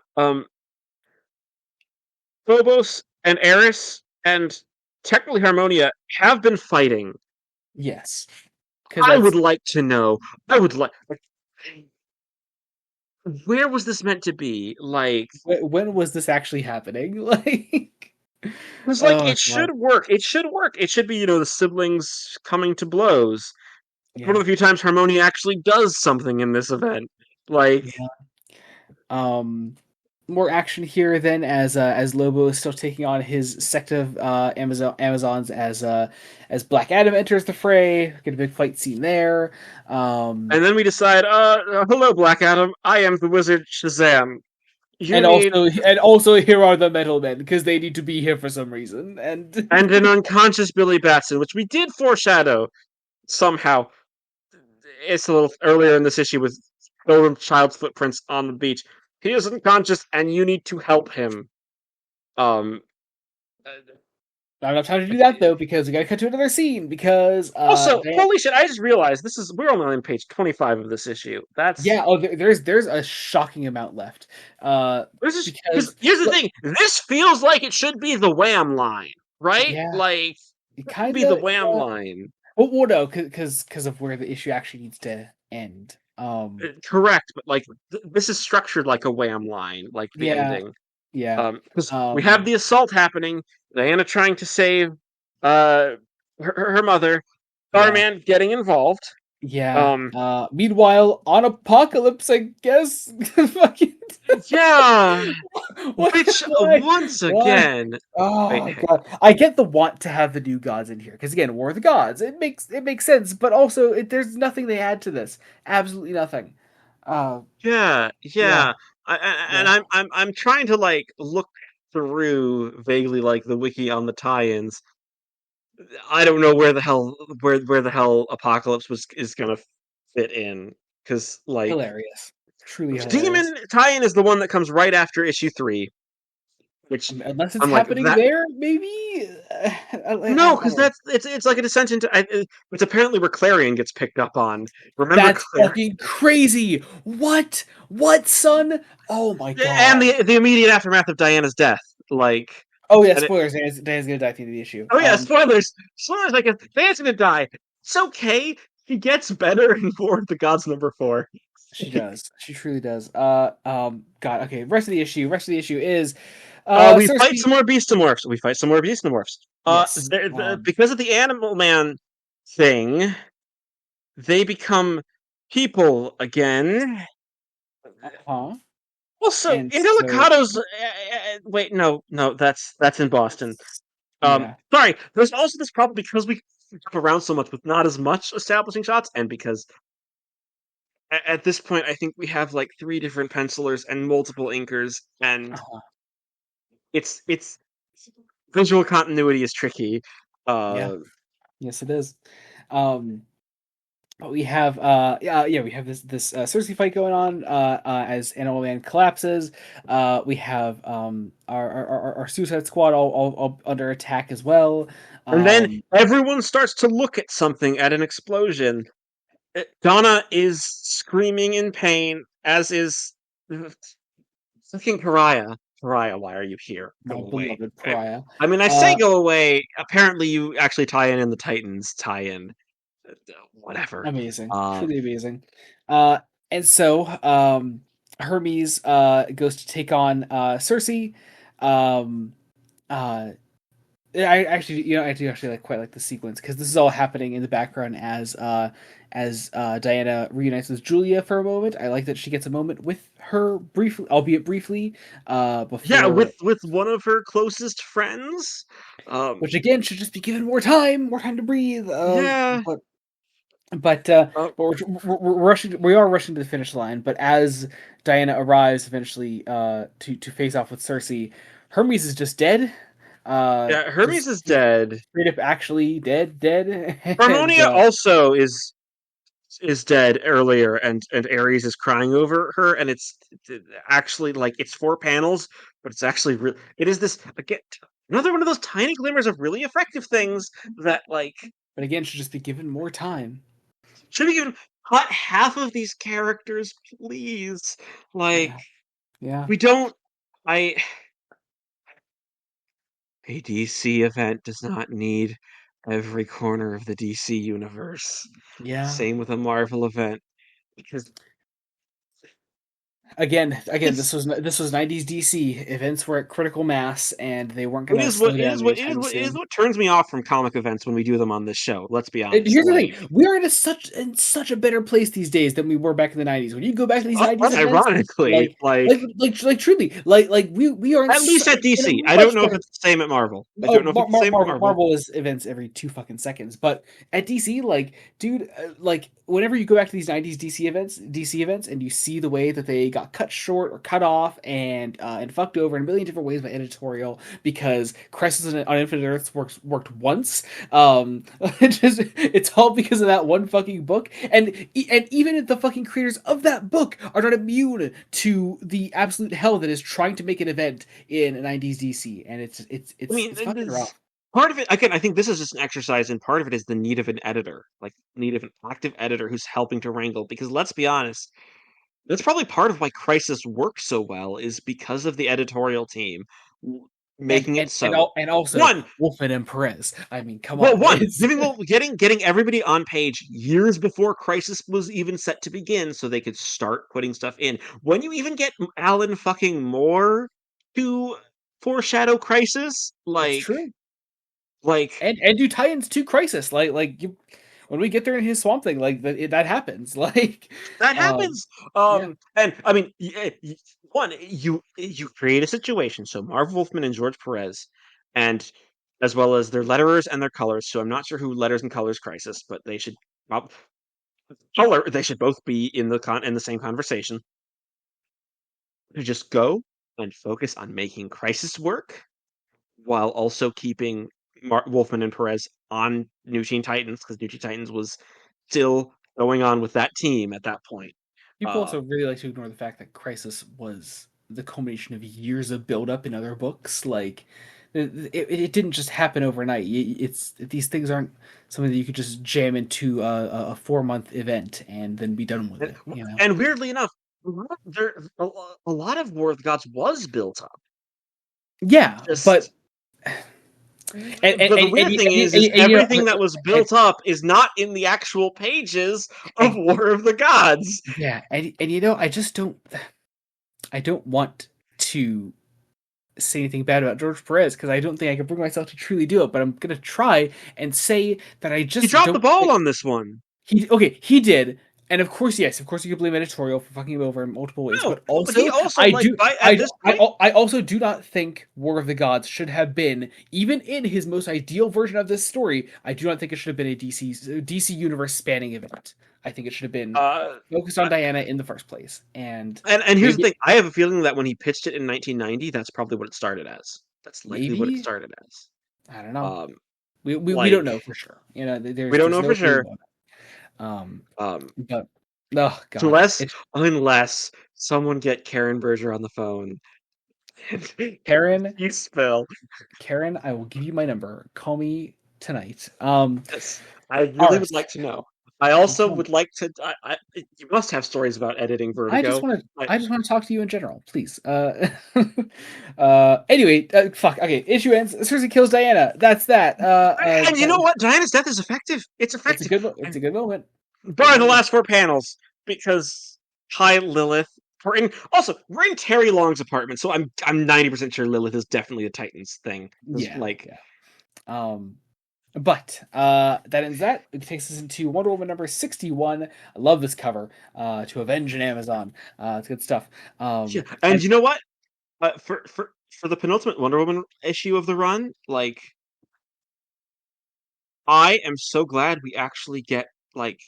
Phobos and Eris and technically Harmonia have been fighting. yes, because I would that's like to know. I would like where was this meant to be? Like, when was this actually happening? Like, because like oh it should god, work. It should work. It should be the siblings coming to blows. One of yeah, the few times Harmonia actually does something in this event. Like, yeah. Um, more action here then as Lobo is still taking on his sect of Amazons as Black Adam enters the fray. Get a big fight scene there. And then we decide, hello, Black Adam. I am the wizard Shazam. You And need also here are the Metal Men because they need to be here for some reason. And and an unconscious Billy Batson, which we did foreshadow somehow. It's a little earlier in this issue with stolen child's footprints on the beach. He is unconscious, and you need to help him. Um. not enough time to do that though because we gotta cut to another scene because Also, holy shit! I just realized we're only on page 25 of this issue. That's yeah, there's a shocking amount left. this is because Because here's the thing. This feels like it should be the Wham line, right? yeah, Like it should kind be the of Wham yeah. line. Well, no, because of where the issue actually needs to end. Correct, but like this is structured like a Wham line, like the Yeah, ending. yeah, Because we have um, the assault happening, Diana trying to save uh her mother, yeah, Starman getting involved. yeah. Um, Meanwhile, on Apocalypse, I guess. Fucking yeah, what? which Why? once Why? again, wait, Oh god, I get the want to have the new gods in here because again, War of the Gods. It makes sense, but also there's nothing they add to this. Absolutely nothing. Uh, yeah, yeah, yeah. And yeah. I'm trying to like look through vaguely like the wiki on the tie-ins. I don't know where the hell Apocalypse was is gonna fit in because like Hilarious. Truly the hilarious. Demon tie-in is the one that comes right after issue 3, which Unless it's I'm like happening that. there, maybe. I No, don't because know. it's like a descent into. It's apparently where Clarion gets picked up on. Remember That's Clarion, fucking crazy. What? What, son? Oh my and god. the immediate aftermath of Diana's death. Like, Oh yeah, and it, spoilers. Diana's gonna die at the end of the issue. oh yeah, spoilers. Spoilers. Like Diana's gonna die. It's okay. He gets better in War of the Gods #4. She does. She truly does. God. Okay. Rest of the issue. Rest of the issue is, We fight Cersei. some more Beastamorphs. We fight some more Beastamorphs. Yes. Because of the Animal Man thing, they become people again. Huh. Also, And so, Indelicados. Wait, no, that's in Boston. yeah. Sorry. There's also this problem because we jump around so much with not as much establishing shots, and because at this point I think we have like 3 different pencilers and multiple inkers, and Uh-huh. it's visual continuity is tricky. Yeah. Uh, Yes, it is. Um. But we have we have this Cersei fight going on as Animal Man collapses. We have our Suicide Squad all under attack as well. and then Um, everyone starts to look at something at an explosion. Donna is screaming in pain, as is fucking Pariah. Pariah, why are you here? Go my away. beloved Pariah. I mean, I say Uh, go away. Apparently, you actually tie in the Titans tie-in. Whatever. Amazing, Uh, truly amazing. And so Hermes goes to take on Cersei. Um, uh, I actually, I do actually quite like the sequence because this is all happening in the background as Diana reunites with Julia for a moment. I like that she gets a moment with her briefly, albeit briefly, yeah, before, with one of her closest friends. Um, which again should just be given more time to breathe. yeah. But Uh, we're rushing. We are rushing to the finish line. But as Diana arrives eventually to face off with Cersei, Hermes is just dead. yeah, Hermes is Just dead. straight up actually dead, and Harmonia also is dead earlier, and Ares is crying over her, and it's actually like it's 4 panels, but it's actually it is this again another one of those tiny glimmers of really effective things that like but again should just be given more time. should we even cut half of these characters, please? Like Yeah, yeah, we don't. I A DC event does not need every corner of the DC universe. yeah. Same with a Marvel event because Again, It's this was 90s DC. Events were at critical mass, and they weren't it gonna is what slow it down is what it is anytime what it is soon. what turns me off from comic events when we do them on this show. Let's be And honest. here's the thing: Like, we are in such a better place these days than we were back in the 90s. When you go back to these 90s events, unironically, like truly, we are in at least at in a DC. I don't much know if better. it's the same at Marvel. I Oh, don't know if it's the same at Marvel. Marvel is events every 2 fucking seconds. But at DC, like, dude, like, whenever you go back to these 90s DC events, and you see the way that they got cut short or cut off and fucked over in a million different ways by editorial because Crisis on Infinite Earths worked once. It's all because of that one fucking book, and even the fucking creators of that book are not immune to the absolute hell that is trying to make an event in 90s DC, and I mean, it's fucking rough. part of it again. I think this is just an exercise, and part of it is the need of an editor, like need of an active editor who's helping to wrangle. Because let's be honest, that's probably part of why Crisis works so well is because of the editorial team making it so. And also One, Wolfman and Perez. I mean, come well, on, one it's getting everybody on page years before Crisis was even set to begin, so they could start putting stuff in. When you even get Alan fucking Moore to foreshadow Crisis, it's true. like And do tie-ins to Crisis, you, when we get there in his Swamp Thing, that happens. that Um, happens. yeah, And I mean, one, you create a situation. So Marv Wolfman and George Perez, and as well as their letterers and their colors. So I'm not sure who letters and colors Crisis, but they should well, color. They should both be in the same conversation. To just go and focus on making Crisis work while also keeping Wolfman and Perez on New Teen Titans because New Teen Titans was still going on with that team at that point. people Uh, also really like to ignore the fact that Crisis was the culmination of years of build-up in other books. It didn't just happen overnight. It's these things aren't something that you could just jam into a 4 month event and then be done with and, it. You know? and weirdly enough, a lot of War of the Gods was built up. Yeah, but Just and but the weird thing is you know, everything that was and, built up is not in the actual pages of and War of the Gods. yeah, and I don't want to say anything bad about George Perez because I don't think I can bring myself to truly do it, but I'm gonna try and say that I He just dropped the don't ball think on this one. he did. And of course, yes, of course you could blame editorial for fucking him over in multiple ways, No, but no, but he also also like by at this point, I also do not think War of the Gods should have been, even in his most ideal version of this story, I do not think it should have been a DC universe spanning event. I think it should have been uh, focused on Diana in the first place, and and here's the maybe thing: I have a feeling that when he pitched it in 1990, that's probably what it started as. That's likely what it maybe started as. I don't know. Um, We don't like know for sure. You know, we don't there's know no for way sure. about it. Um, But oh god, unless it's unless someone get Karen Berger on the phone and Karen. you spell Karen, I will give you my number. Call me tonight. this. I really would Ours. like to know. I also would like to. You must have stories about editing Vertigo. I just want to talk to you in general, please. Anyway, fuck. Okay, issue ends. Cersei kills Diana. That's that. And you know what? Diana's death is effective. It's effective. It's a good moment. Bar the last four panels because hi Lilith. Also, we're in Terry Long's apartment, so I'm 90% sure Lilith is definitely a Titans thing. Yeah, Like yeah. Um, but that ends that. It takes us into Wonder Woman number 61. I love this cover. To avenge an Amazon. It's good stuff. yeah, and you know what? For the penultimate Wonder Woman issue of the run, like I am so glad we actually get like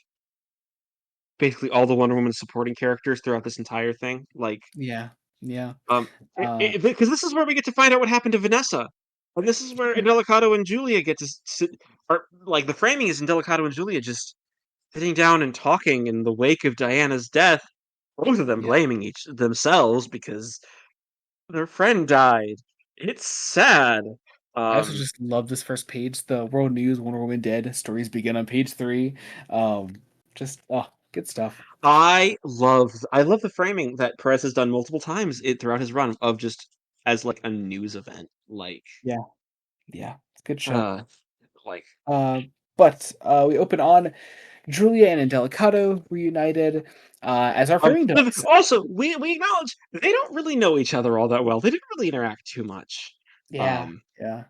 basically all the Wonder Woman supporting characters throughout this entire thing. Like yeah, yeah. Um, Uh, because this is where we get to find out what happened to Vanessa, and this is where Indelicato and Julia get to sit. Or like the framing is Indelicato and Julia just sitting down and talking in the wake of Diana's death. Both of them yeah. blaming each themselves because their friend died. It's sad. I also Um, just love this first page. The World News Wonder Woman dead stories begin on page 3. Just good stuff. I love the framing that Perez has done multiple times throughout his run of just as like a news event, Yeah, yeah, it's good shit. uh, like Uh, but we open on Julia and Indelicato reunited. as our framing But does. also, we acknowledge they don't really know each other all that well. They didn't really interact too much. Yeah, Um, yeah.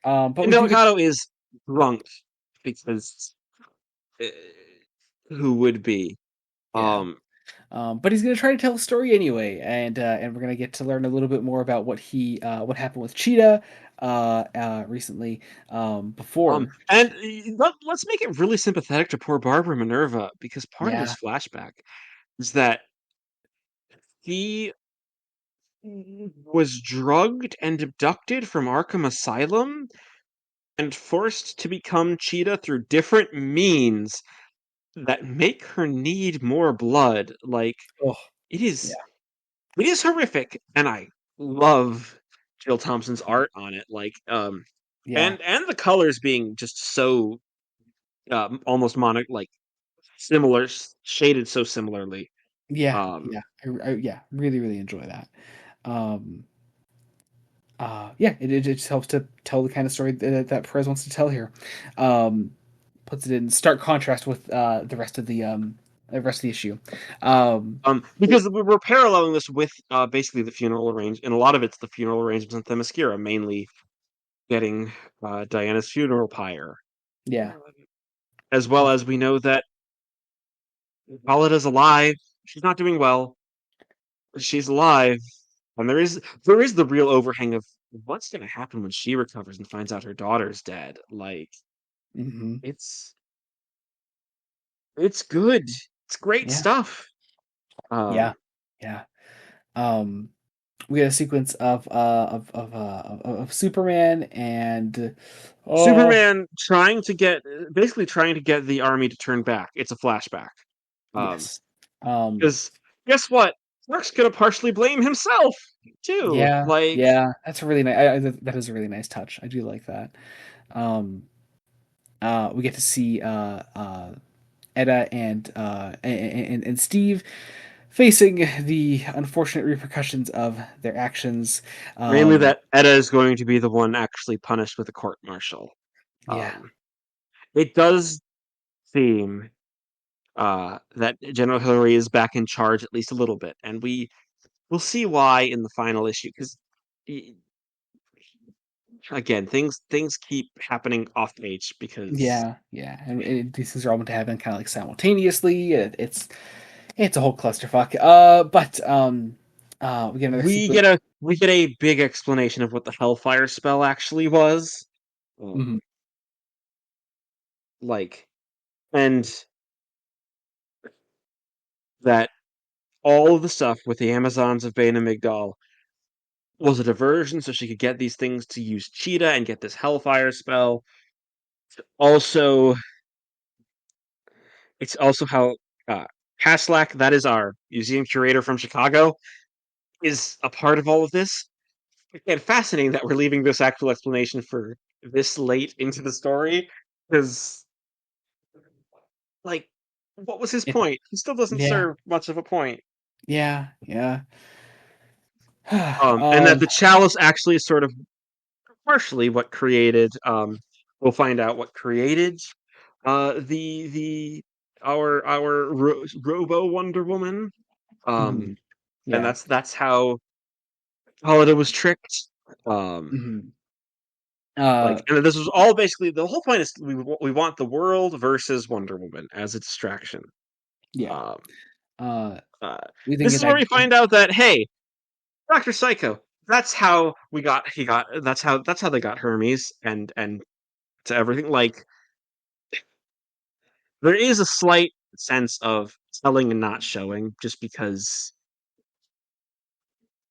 But and we do get Delicado is drunk because uh, who would be? yeah. Um, But he's gonna try to tell a story anyway, and we're gonna get to learn a little bit more about what happened with Cheetah recently. Before and let's make it really sympathetic to poor Barbara Minerva because part of yeah. this flashback is that he was drugged and abducted from Arkham Asylum and forced to become Cheetah through different means that make her need more blood. Like Oh it yeah, is, it is horrific, and I love Jill Thompson's art on it. yeah, And the colors being just so almost mono, like similar, shaded so similarly. yeah, Um, yeah. Yeah, really, really enjoy that. Um, yeah, it just helps to tell the kind of story that Perez wants to tell here. Um, Puts it in stark contrast with the rest of the issue. Um, because we're paralleling this with basically the funeral arrange, and a lot of it's the funeral arrangements at Themyscira, mainly getting Diana's funeral pyre, yeah, as well as we know that Hippolyta's alive. She's not doing well. She's alive, and there is the real overhang of what's going to happen when she recovers and finds out her daughter's dead. Like hmm it's it's good. It's great yeah, stuff. yeah, Um, yeah. Um, we had a sequence of Superman and oh Superman trying to get basically trying to get the army to turn back. It's a flashback. Um, yes, um, because guess what? Clark's gonna partially blame himself too. yeah, Like yeah. That's a really nice. That is a really nice touch. I do like that. Um, we get to see Etta and Steve facing the unfortunate repercussions of their actions. mainly Um, that Etta is going to be the one actually punished with a court martial. yeah, Um, it does seem that General Hillary is back in charge at least a little bit, and we'll see why in the final issue. Because again, things keep happening off page because yeah, yeah. And these things are all meant to happen kind of like simultaneously. It's a whole clusterfuck. We get another sequence. we get a big explanation of what the Hellfire spell actually was. Mhm, Um, like and that all of the stuff with the Amazons of Bane and Migdal was a diversion so she could get these things to use Cheetah and get this Hellfire spell. Also, it's also how Haslak, that is our museum curator from Chicago, is a part of all of this. And fascinating that we're leaving this actual explanation for this late into the story because like what was his it, point? He still doesn't yeah, serve much of a point. yeah, yeah. And that the chalice actually is sort of partially what created we'll find out what created the Robo Wonder Woman. Mhm, Um and yeah. that's how Holiday was tricked. Um Mhm. Uh, and this was all basically the whole point is we want the world versus Wonder Woman as a distraction. yeah. Um Uh, uh, we then this get is where that. we find out that hey, Dr. Psycho, that's how we got he got that's how they got Hermes and to everything. Like there is a slight sense of telling and not showing, just because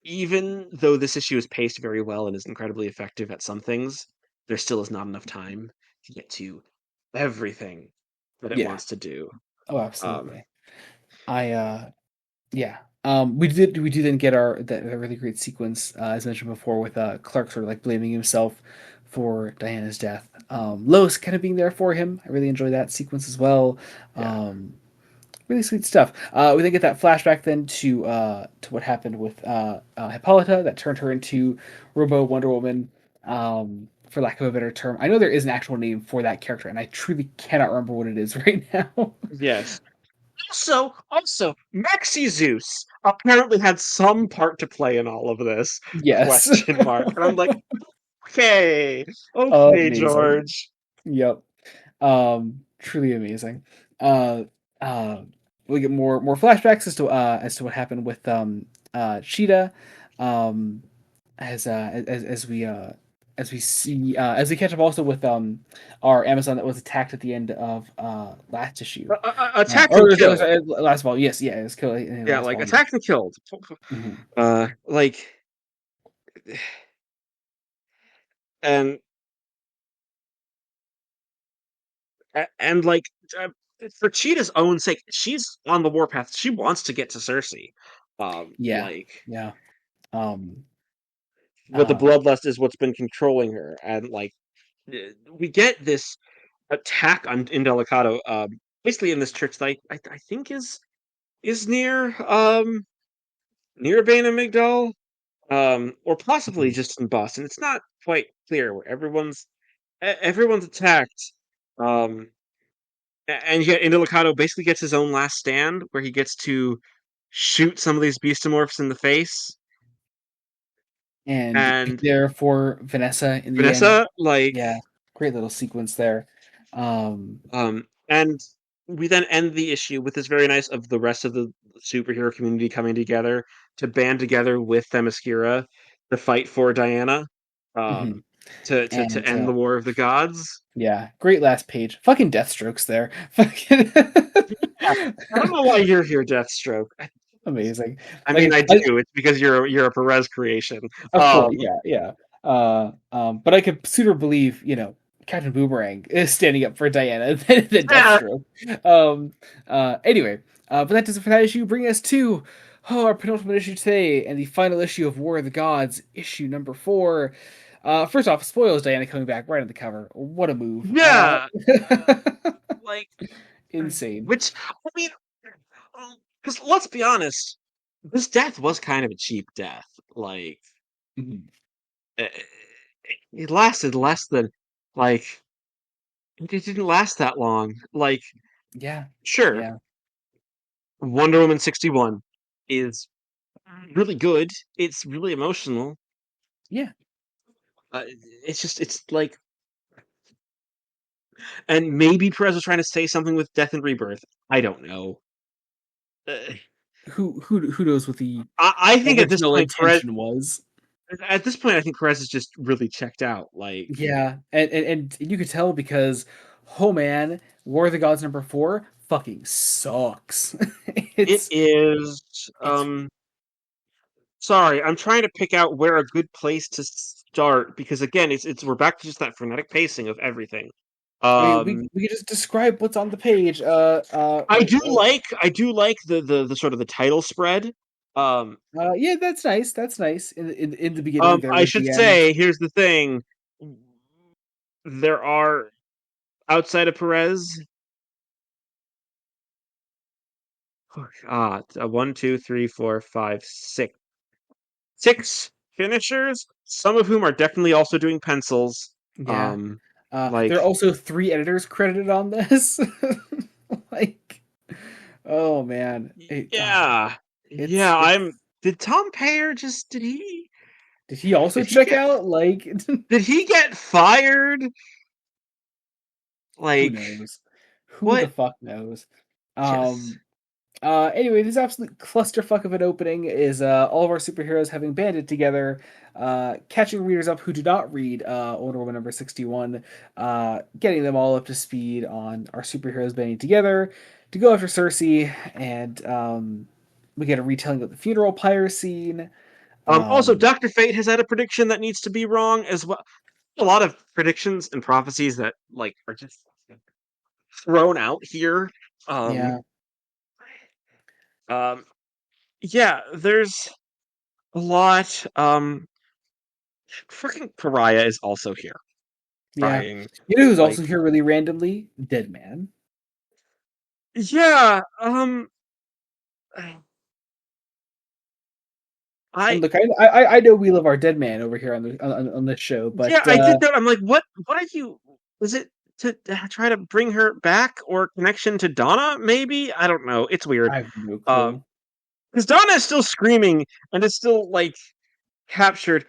even though this issue is paced very well and is incredibly effective at some things, there still is not enough time to get to everything that it Yeah. wants to do. Oh, Um, absolutely. I Yeah. We do then get that really great sequence, as mentioned before, with Clark sort of like blaming himself for Diana's death. Lois kind of being there for him. I really enjoy that sequence as well. yeah, Really sweet stuff. We then get that flashback then to what happened with Hippolyta that turned her into Robo Wonder Woman. For lack of a better term, I know there is an actual name for that character, and I truly cannot remember what it is right now. yes. Also, Maxi Zeus apparently had some part to play in all of this. Yes. Question mark. And I'm like, okay, okay, Amazing. George. Yep. Truly amazing. Uh, uh, we get more flashbacks as to what happened with Cheetah, um, as we see as we catch up also with our Amazon that was attacked at the end of last issue. Attacked and Or killed. sorry, last volume. Yes, yeah, it was killed in the Yeah, last like volume. attacked and killed. Mhm. Like, and and like uh, for Cheetah's own sake, she's on the warpath. She wants to get to Cersei. Yeah, Like, yeah. Um, but the uh, bloodlust is what's been controlling her, and like we get this attack on Indelicato, basically in this church that I think is near Bane and Migdal, or possibly mhm. just in Boston. It's not quite clear where everyone's attacked. Um, and yet Indelicato basically gets his own last stand where he gets to shoot some of these beastamorphs in the face. And be And there for Vanessa in the end. Vanessa, like, Yeah, great little sequence there. and we then end the issue with this very nice of the rest of the superhero community coming together to band together with Themyscira to fight for Diana, Mhm. um, to And end the War of the Gods. yeah, great last page. Fucking Deathstrokes there. Fucking Yeah, I don't know why you're here, Deathstroke. amazing. I mean, Like I I, do. It's because you're a Perez creation. of course, Um, yeah, yeah. But I could sooner believe, Captain Boomerang is standing up for Diana than yeah, Deathstroke. Anyway, but that does it for that issue. Bring us to our penultimate issue today and the final issue of War of the Gods, issue number 4. First off, spoils Diana coming back right on the cover. What a move! yeah, like, Insane. which I mean, because let's be honest, this death was kind of a cheap death. Like, Mhm. it, it lasted less than like it didn't last that long. Like, Yeah, sure, yeah, Wonder Woman 61 is really good. It's really emotional. yeah. It's like, and maybe Perez was trying to say something with Death and Rebirth. I don't know. Uh, Who knows what the I think original intention was? at this point, I think Perez is just really checked out. Like, Yeah, and you could tell because, oh man, War of the Gods number 4 fucking sucks. it it's is. it's. Sorry, I'm trying to pick out where a good place to start because again, it's we're back to just that frenetic pacing of everything. I mean, we Um, we could just describe what's on the page. I do like the sort of the title spread. Um, Yeah, that's nice. That's nice. In the beginning, there I with should the end. say, here's the thing: there are outside of Perez, one, two, three, four, five, six finishers. Some of whom are definitely also doing pencils. Yeah. Um, There are like also 3 editors credited on this. Like, oh man, yeah, it's yeah. it's. Did Tom Payer just Did he also did he check get out? Like, did he get fired? who Like knows? Who the what? fuck knows? Yes. Um. Anyway, this absolute clusterfuck of an opening is all of our superheroes having banded together, catching readers up who do not read Wonder Woman number 61, getting them all up to speed on our superheroes banding together to go after Cersei, and we get a retelling of the funeral pyre scene. Also, Um, Doctor Fate has had a prediction that needs to be wrong as well. A lot of predictions and prophecies that like are just thrown out here. Um, yeah, um, yeah, there's a lot. Freaking Pariah is also here, yeah. trying You know who's like also here really randomly? Dead Man. yeah. And I look, I know we love our Dead Man over here on this show, yeah, but I did that. I'm like, what? What are you? Was it? to try to bring her back or connection to Donna. Maybe I don't know. It's weird. I have no Um, clue. because Donna is still screaming and is still like captured.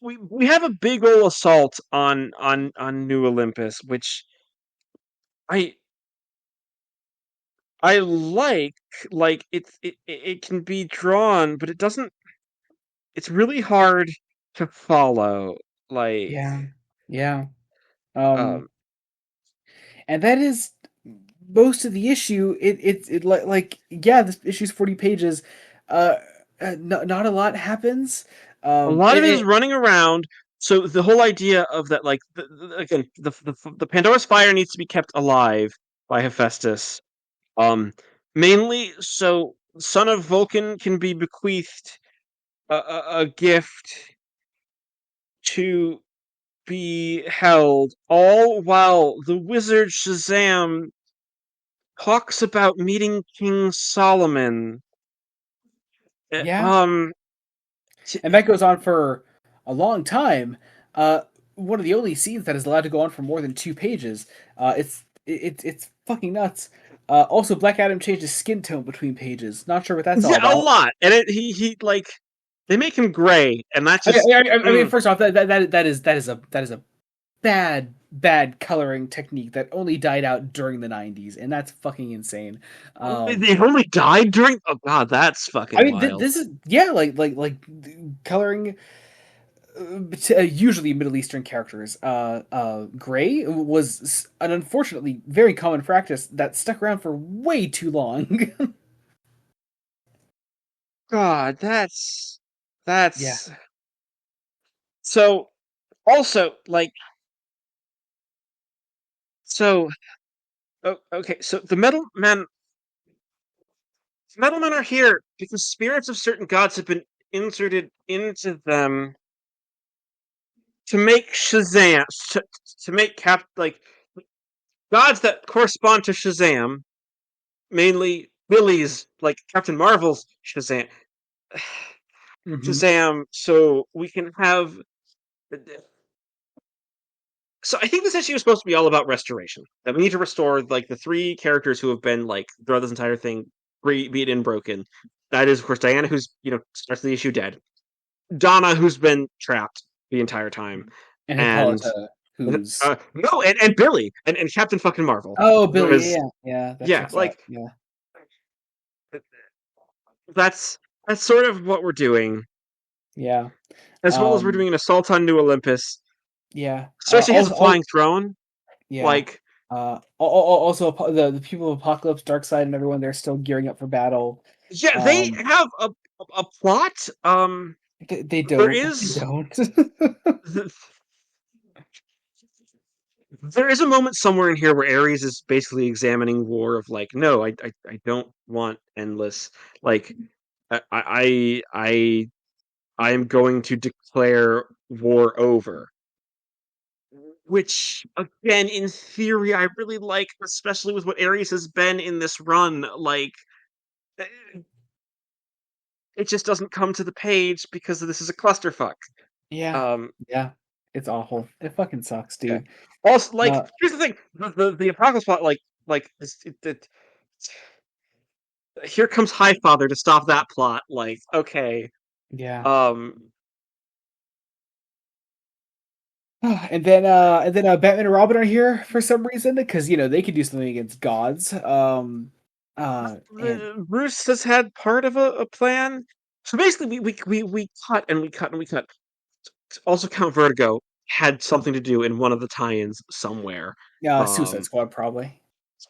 We have a big ol' assault on New Olympus, which I I like it can be drawn, but it doesn't. It's really hard to follow. Like, Yeah, yeah. Um, um, and that is most of the issue. It like yeah, this issue's 40 pages. Uh, not a lot happens. a lot of it is It running around. So the whole idea of that, like, again, the Pandora's fire needs to be kept alive by Hephaestus. Um, Mainly so Son of Vulcan can be bequeathed a gift to be held, all while the wizard Shazam talks about meeting King Solomon. Uh, yeah, Um, and that goes on for a long time. Uh, One of the only scenes that is allowed to go on for more than 2 pages. It's fucking nuts. Also, Black Adam changed his skin tone between pages. Not sure what that's all yeah, a about. lot, and he like they make him gray, and that I mean, just I mean, first off, that is a bad coloring technique that only died out during the 90s, and that's fucking insane. Um, they only died during. Oh God, that's I fucking mean, wild. this is yeah, coloring usually Middle Eastern characters. Gray was an unfortunately very common practice that stuck around for way too long. God, Yeah, that's so. Also, like, so okay, so metal men are here because spirits of certain gods have been inserted into them to make Shazam to make Cap like gods that correspond to Shazam, mainly Billy's like Captain Marvel's Shazam. hmm Shazam, so we can have. So I think this issue is supposed to be all about restoration. That we need to restore like the three characters who have been like throughout this entire thing beaten, broken. That is, of course, Diana, who's starts the issue dead. Donna, who's been trapped the entire time, and and Hippolyta, who's no, and Billy and Captain fucking Marvel, oh who Billy, is yeah, that yeah, checks out. like Yeah, that's that's sort of what we're doing, yeah, as well as we're um, doing an assault on New Olympus. yeah. Cersei has a Also, flying throne. yeah. Like, Also, the people of Apocalypse, Darkseid, and everyone they're still gearing up for battle. yeah, they Um, have a plot. they There don't. They is don't. there is a moment somewhere in here where Ares is basically examining war of like, no, I don't want endless. Like, I I I I am going to declare war over. Which, again, in theory, I really like, especially with what Ares has been in this run. Like, eh, it just doesn't come to the page because this is a clusterfuck. Yeah, Um, yeah. It's awful. It fucking sucks, yeah. dude. Also, like, Uh, here's the thing: the apocalypse plot, here comes Highfather to stop that plot. Like, okay, yeah. um, And then Batman and Robin are here for some reason because they could do something against gods. And Bruce has had part of a plan. So basically, we cut and we cut and we cut. Also, Count Vertigo had something to do in one of the tie-ins somewhere. Suicide Um, Squad probably.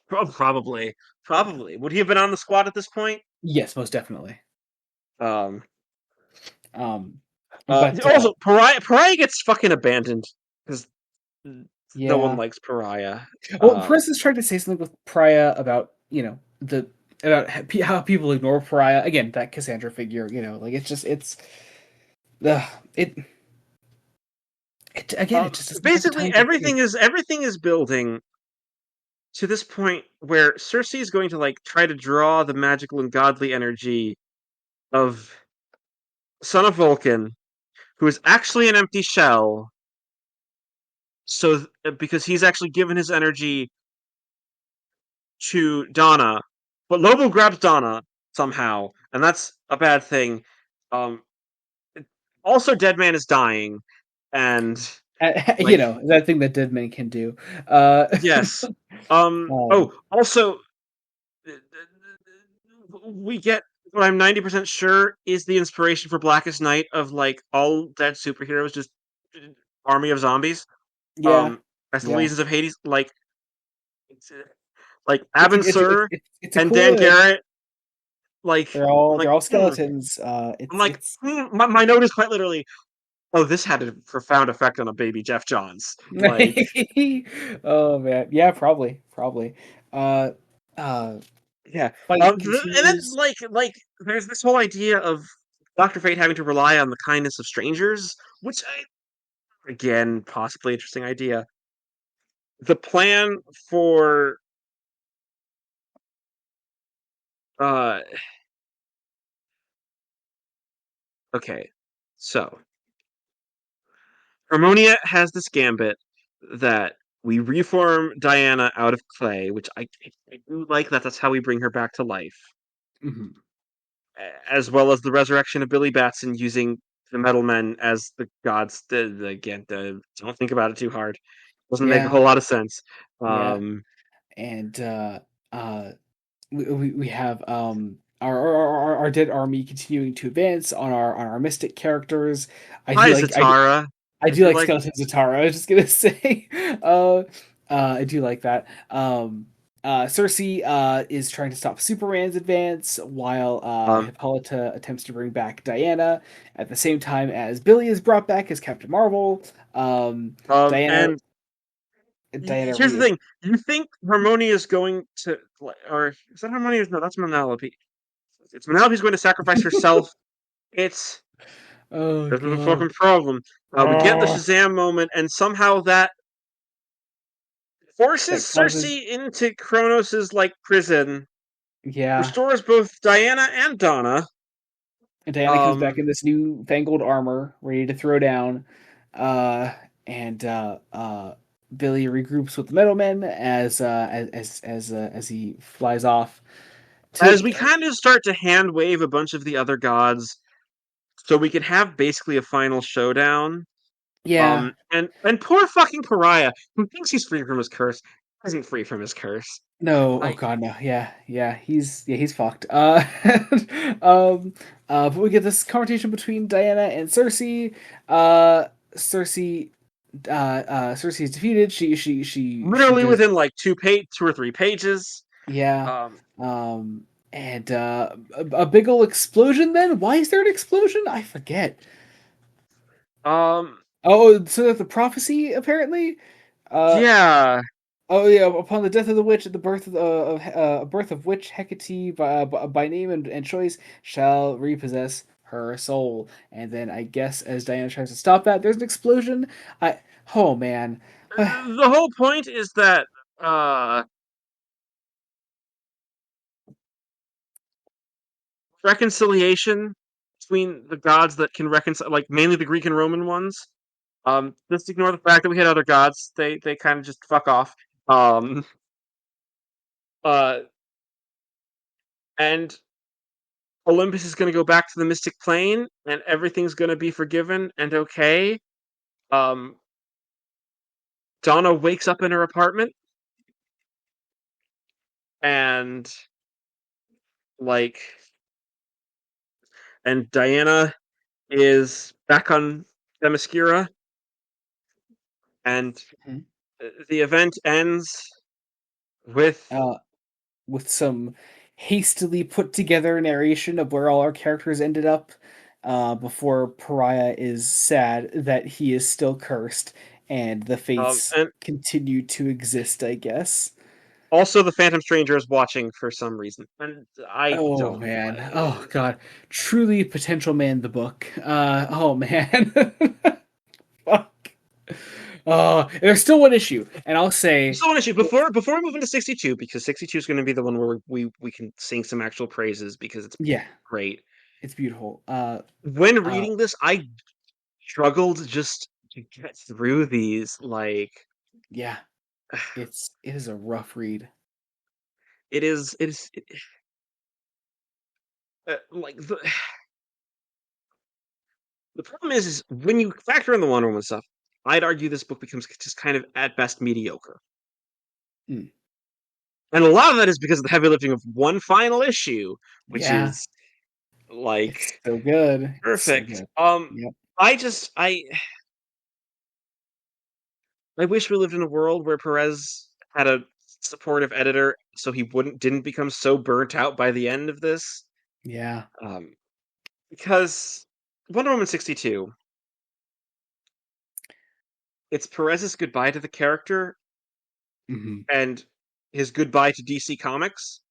probably, probably would he have been on the squad at this point? Yes, most definitely. Um, Um, but Also, Pariah gets fucking abandoned because no one yeah. likes Pariah. Well, Uh, Prince is trying to say something with Pariah about the about how people ignore Pariah again. That Cassandra figure, like it's just uh, it it again. It just doesn't have the Basically, time to do. everything is building to this point where Cersei is going to like try to draw the magical and godly energy of Son of Vulcan, who is actually an empty shell, so because he's actually given his energy to Donna, but Lobo grabs Donna somehow, and that's a bad thing. Um, also, Deadman is dying, and like That thing that dead men can do. Uh, yes. um, Oh, also, we get what I'm 90% sure is the inspiration for Blackest Night of like all dead superheroes, just army of zombies. yeah, Um, as the yeah. Legions of Hades, it's, like It's a, Abin it's a, Sur it's a and cool Dan image. Garrett. Like I'm They're like, all hmm. skeletons. I'm like, my note is quite literally, oh, this had a profound effect on a baby Jeff Johns. Like, Oh man, yeah, probably. Uh, uh, yeah. Fight And then continues. there's this whole idea of Doctor Fate having to rely on the kindness of strangers, which again, possibly interesting idea. The plan for uh okay, so Harmonia has this gambit that we reform Diana out of clay, which I do like that. That's how we bring her back to life, Mhm. as well as the resurrection of Billy Batson using the Metal Men as the gods. Again, don't think about it too hard. Doesn't make a Yeah, whole lot of sense. yeah, Um, and uh, we have our dead army continuing to advance on our mystic characters. I do Hi, like Zatara. I I do do like like. Skeleton Zatara. I was just gonna say, uh, I do like that. Cersei is trying to stop Superman's advance while Um, Hippolyta attempts to bring back Diana at the same time as Billy is brought back as Captain Marvel. Diana and Diana here's the re thing: you think Harmonia is going to, or is that Harmonia? No, that's Penelope. It's Penelope's going to sacrifice herself. It's Oh this is a god. fucking problem. We get the Oh, Shazam moment, and somehow that forces that causes Cersei into Kronos's like prison, yeah. restores both Diana and Donna. And Diana comes back Um, in this new fangled armor, ready to throw down. Uh, and Billy regroups with the Metalmen as he flies off to as we kind of start to hand wave a bunch of the other gods, so we can have basically a final showdown. yeah. And poor fucking Pariah, who thinks he's free from his curse, isn't free from his curse. No, oh Like, god, no, yeah, he's fucked. Um, but we get this conversation between Diana and Cersei. Cersei, Cersei is defeated. She literally does within like 2 or 3 pages. Yeah. Um, And a big ol' explosion then? Why is there an explosion? I forget. um, Oh, so that the prophecy apparently? Uh yeah. oh yeah, upon the death of the witch at the birth of witch Hecate by name and choice shall repossess her soul. And then I guess as Diana tries to stop that, there's an explosion. I oh man. The whole point is that uh, reconciliation between the gods that can reconcile, like mainly the Greek and Roman ones. Just ignore the fact that we had other gods. They kind of just fuck off. Um, uh, and Olympus is going to go back to the Mystic Plane, and everything's going to be forgiven and okay. Um, Donna wakes up in her apartment, and like, and Diana is back on Themyscira, and the event ends with Uh with some hastily put together narration of where all our characters ended up before Pariah is sad that he is still cursed and the fates and continue to exist, I guess. also the Phantom Stranger is watching for some reason, and I Oh don't. man. Oh god. Truly Potential Man the book. Oh man. Fuck. There's still one issue, and I'll say So one issue before we move into 62, because 62 is going to be the one where we can sing some actual praises because it's yeah, great. it's beautiful. When Uh reading this, I struggled just to get through these. Yeah, it is a rough read. Like the problem is when you factor in the Wonder Woman stuff, I'd argue this book becomes just kind of at best mediocre. Mm. And a lot of that is because of the heavy lifting of one final issue, which Yeah, is it's like so good. It's so perfect. good. Yep. I just I wish we lived in a world where Perez had a supportive editor so he didn't become so burnt out by the end of this. Yeah. Um, because Wonder Woman 62, it's Perez's goodbye to the character Hmm. and his goodbye to DC Comics.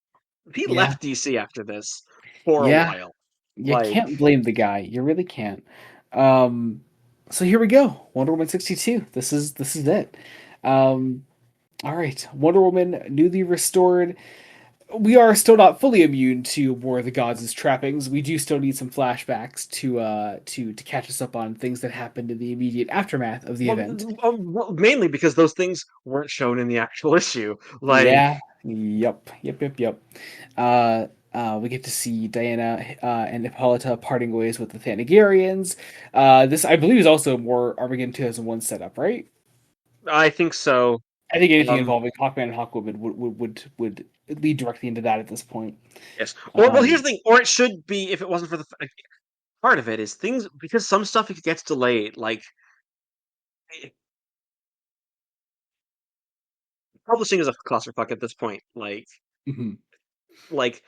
He Yeah. left DC after this for a Yeah. while. You Like, can't blame the guy. You really can't. Um, so here we go. Wonder Woman 62. This is it. Um, all right. Wonder Woman newly restored. We are still not fully immune to War of the Gods' trappings. We do still need some flashbacks to catch us up on things that happened in the immediate aftermath of the event. well, mainly because those things weren't shown in the actual issue. Like, Yeah. Yep. We get to see Diana and Hippolyta parting ways with the Thanagarians. This, I believe, is also more Armageddon 2001 setup, right? I think so. I think anything Um, involving Hawkman and Hawkwoman would lead directly into that at this point. yes. Or well, here's Um, the thing. Or it should be if it wasn't for part of it is things because some stuff gets delayed. Like publishing is a clusterfuck at this point. mhm. Like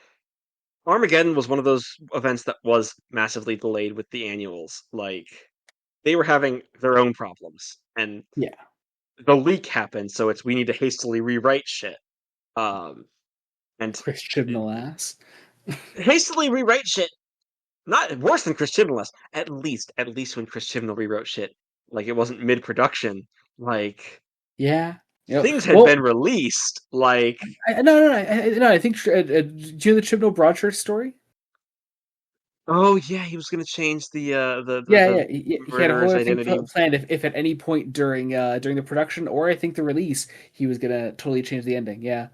Armageddon was one of those events that was massively delayed with the annuals. Like they were having their own problems, and Yeah, the leak happened, so it's we need to hastily rewrite shit. Um, and Chris Chibnall ass. hastily rewrite shit. Not worse than Chris Chibnall. At least when Chris Chibnall rewrote shit, like it wasn't mid production. Like Yeah. things had Well, been released. Like no. I think do you know the Chibnall Broadchurch story? oh yeah, he was gonna change the Yeah. He had a whole murderer's other thing identity. planned if at any point during the production or I think the release he was gonna totally change the ending. Yeah,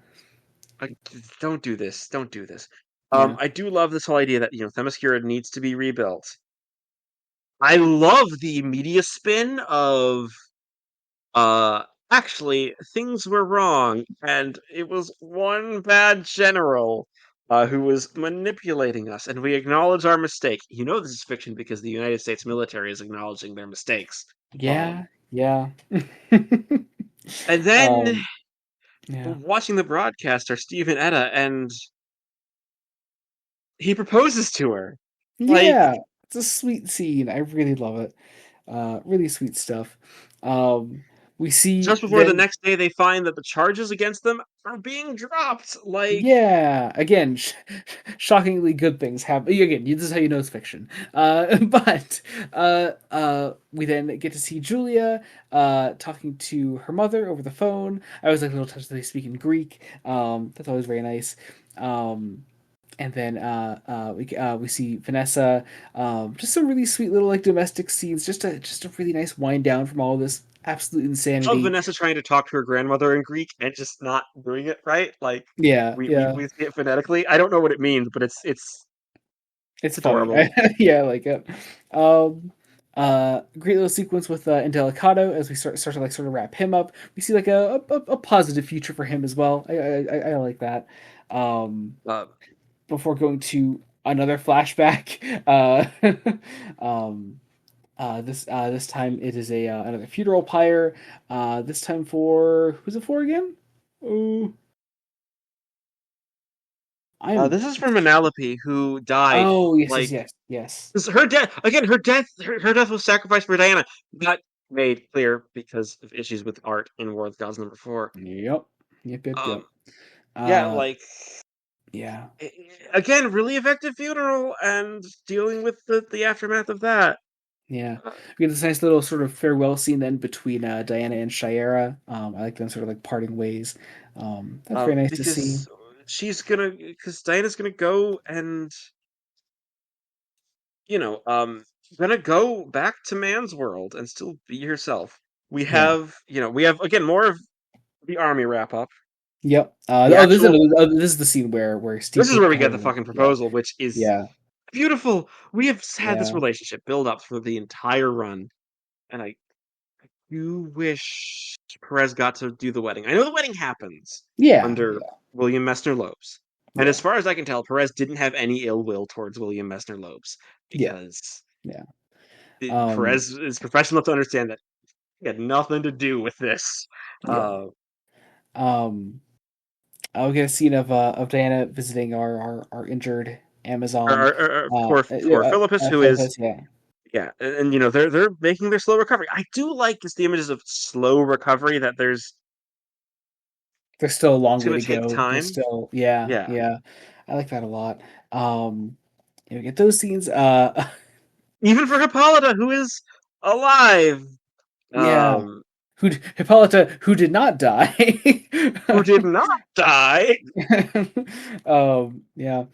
Like, don't do this. Don't do this. yeah, I do love this whole idea that Themyscira needs to be rebuilt. I love the media spin of uh actually things were wrong and it was one bad general who was manipulating us and we acknowledge our mistake. This is fiction because the United States military is acknowledging their mistakes. Um yeah. and then um, yeah, watching the broadcast are Steve and Etta and he proposes to her. Like yeah. It's a sweet scene. I really love it. Really sweet stuff. Um, we just see before the then. next day they find that the charges against them are being dropped. Like Yeah, again, shockingly good things happen. Again, this is how you know it's fiction. But we then get to see Julia talking to her mother over the phone. I always like little touches that they speak in Greek. That's always very nice. Um, and then we see Vanessa. Just some really sweet little like domestic scenes. Just a really nice wind down from all of this absolute of insanity. Vanessa trying to talk to her grandmother in Greek and just not doing it right. Like Yeah, yeah. we see it phonetically. I don't know what it means, but it's It's funny. adorable. Yeah, I like it. Um, great little sequence with Indelicato as we start to like sort of wrap him up. We see like a positive future for him as well. I like that. Um, Uh, before going to another flashback, um, this time it is a another funeral pyre. This time for who's it for again? Oh, I'm. this is from Penelope who died. Oh Like yes. 'cause her death again. Her death was sacrificed for Diana. Not made clear because of issues with art in War of the Gods #4. Yep. Yep. Um, yeah, Uh, like yeah, again, really effective funeral and dealing with the aftermath of that. yeah. We get this nice little sort of farewell scene then between Diana and Shiera. I like them sort of like parting ways. That's very nice to see. Because because Diana's gonna go and you know, um, gonna go back to man's world and still be yourself. Yeah. We have again more of the army wrap up. Yep. The actual This is the scene where This Steve is where we get the Corrigan. fucking Yeah. proposal, which is Yeah. beautiful. We have had this Yeah. relationship build up for the entire run, and I do wish Perez got to do the wedding. I know the wedding happens Yeah. under William Messner Lopes. And as Yeah. far as I can tell, Perez didn't have any ill will towards William Messner Lopes Yeah. because Yeah. Um. Perez is professional enough to understand that he had nothing to do with this. Yeah. Uh, Um. I'll get a scene of Diana visiting our injured Amazon. for Philippus, who is Philippus. Yeah. yeah, and they're making their slow recovery. I do like just the images of slow recovery that there's There's still a long it's way gonna to take go. There's time. still, yeah, Yeah, yeah. I like that a lot. Um, we get those scenes. even for Hippolyta, who is alive. Yeah. Um, Hippolyta, who did not die. who did not die. Yeah.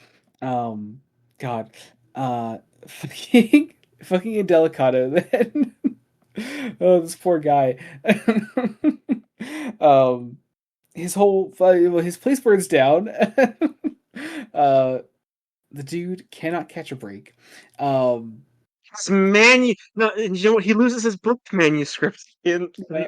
Um, God. Fucking, fucking Indelicato then. Oh, this poor guy. Um, his whole, well, his place burns down. Uh, the dude cannot catch a break. Um, No, and you know what? He loses his book manuscript. He uh,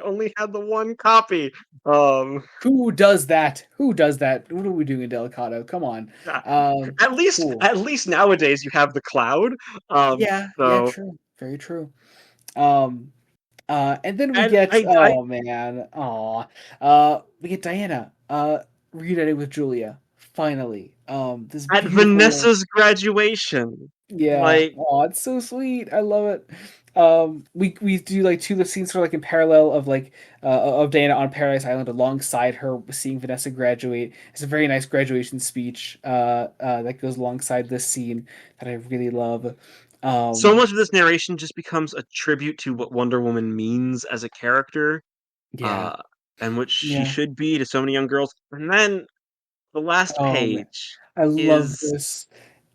only had the one copy. Um, who does that? Who does that? What are we doing in Delicato? Come on. uh, Cool. at least nowadays you have the cloud. Yeah, yeah, So true. Very true. Um, and then we and get, I oh man, we get Diana, reunited with Julia, finally. This at beautiful, Vanessa's graduation, yeah. like Oh, it's so sweet. I love it. We do like two of the scenes sort of like in parallel of like of Diana on Paradise Island alongside her seeing Vanessa graduate. It's a very nice graduation speech that goes alongside this scene that I really love. so Um, much of this narration just becomes a tribute to what Wonder Woman means as a character, yeah, uh, and what she yeah. should be to so many young girls. And then the last Oh man, page I love is this.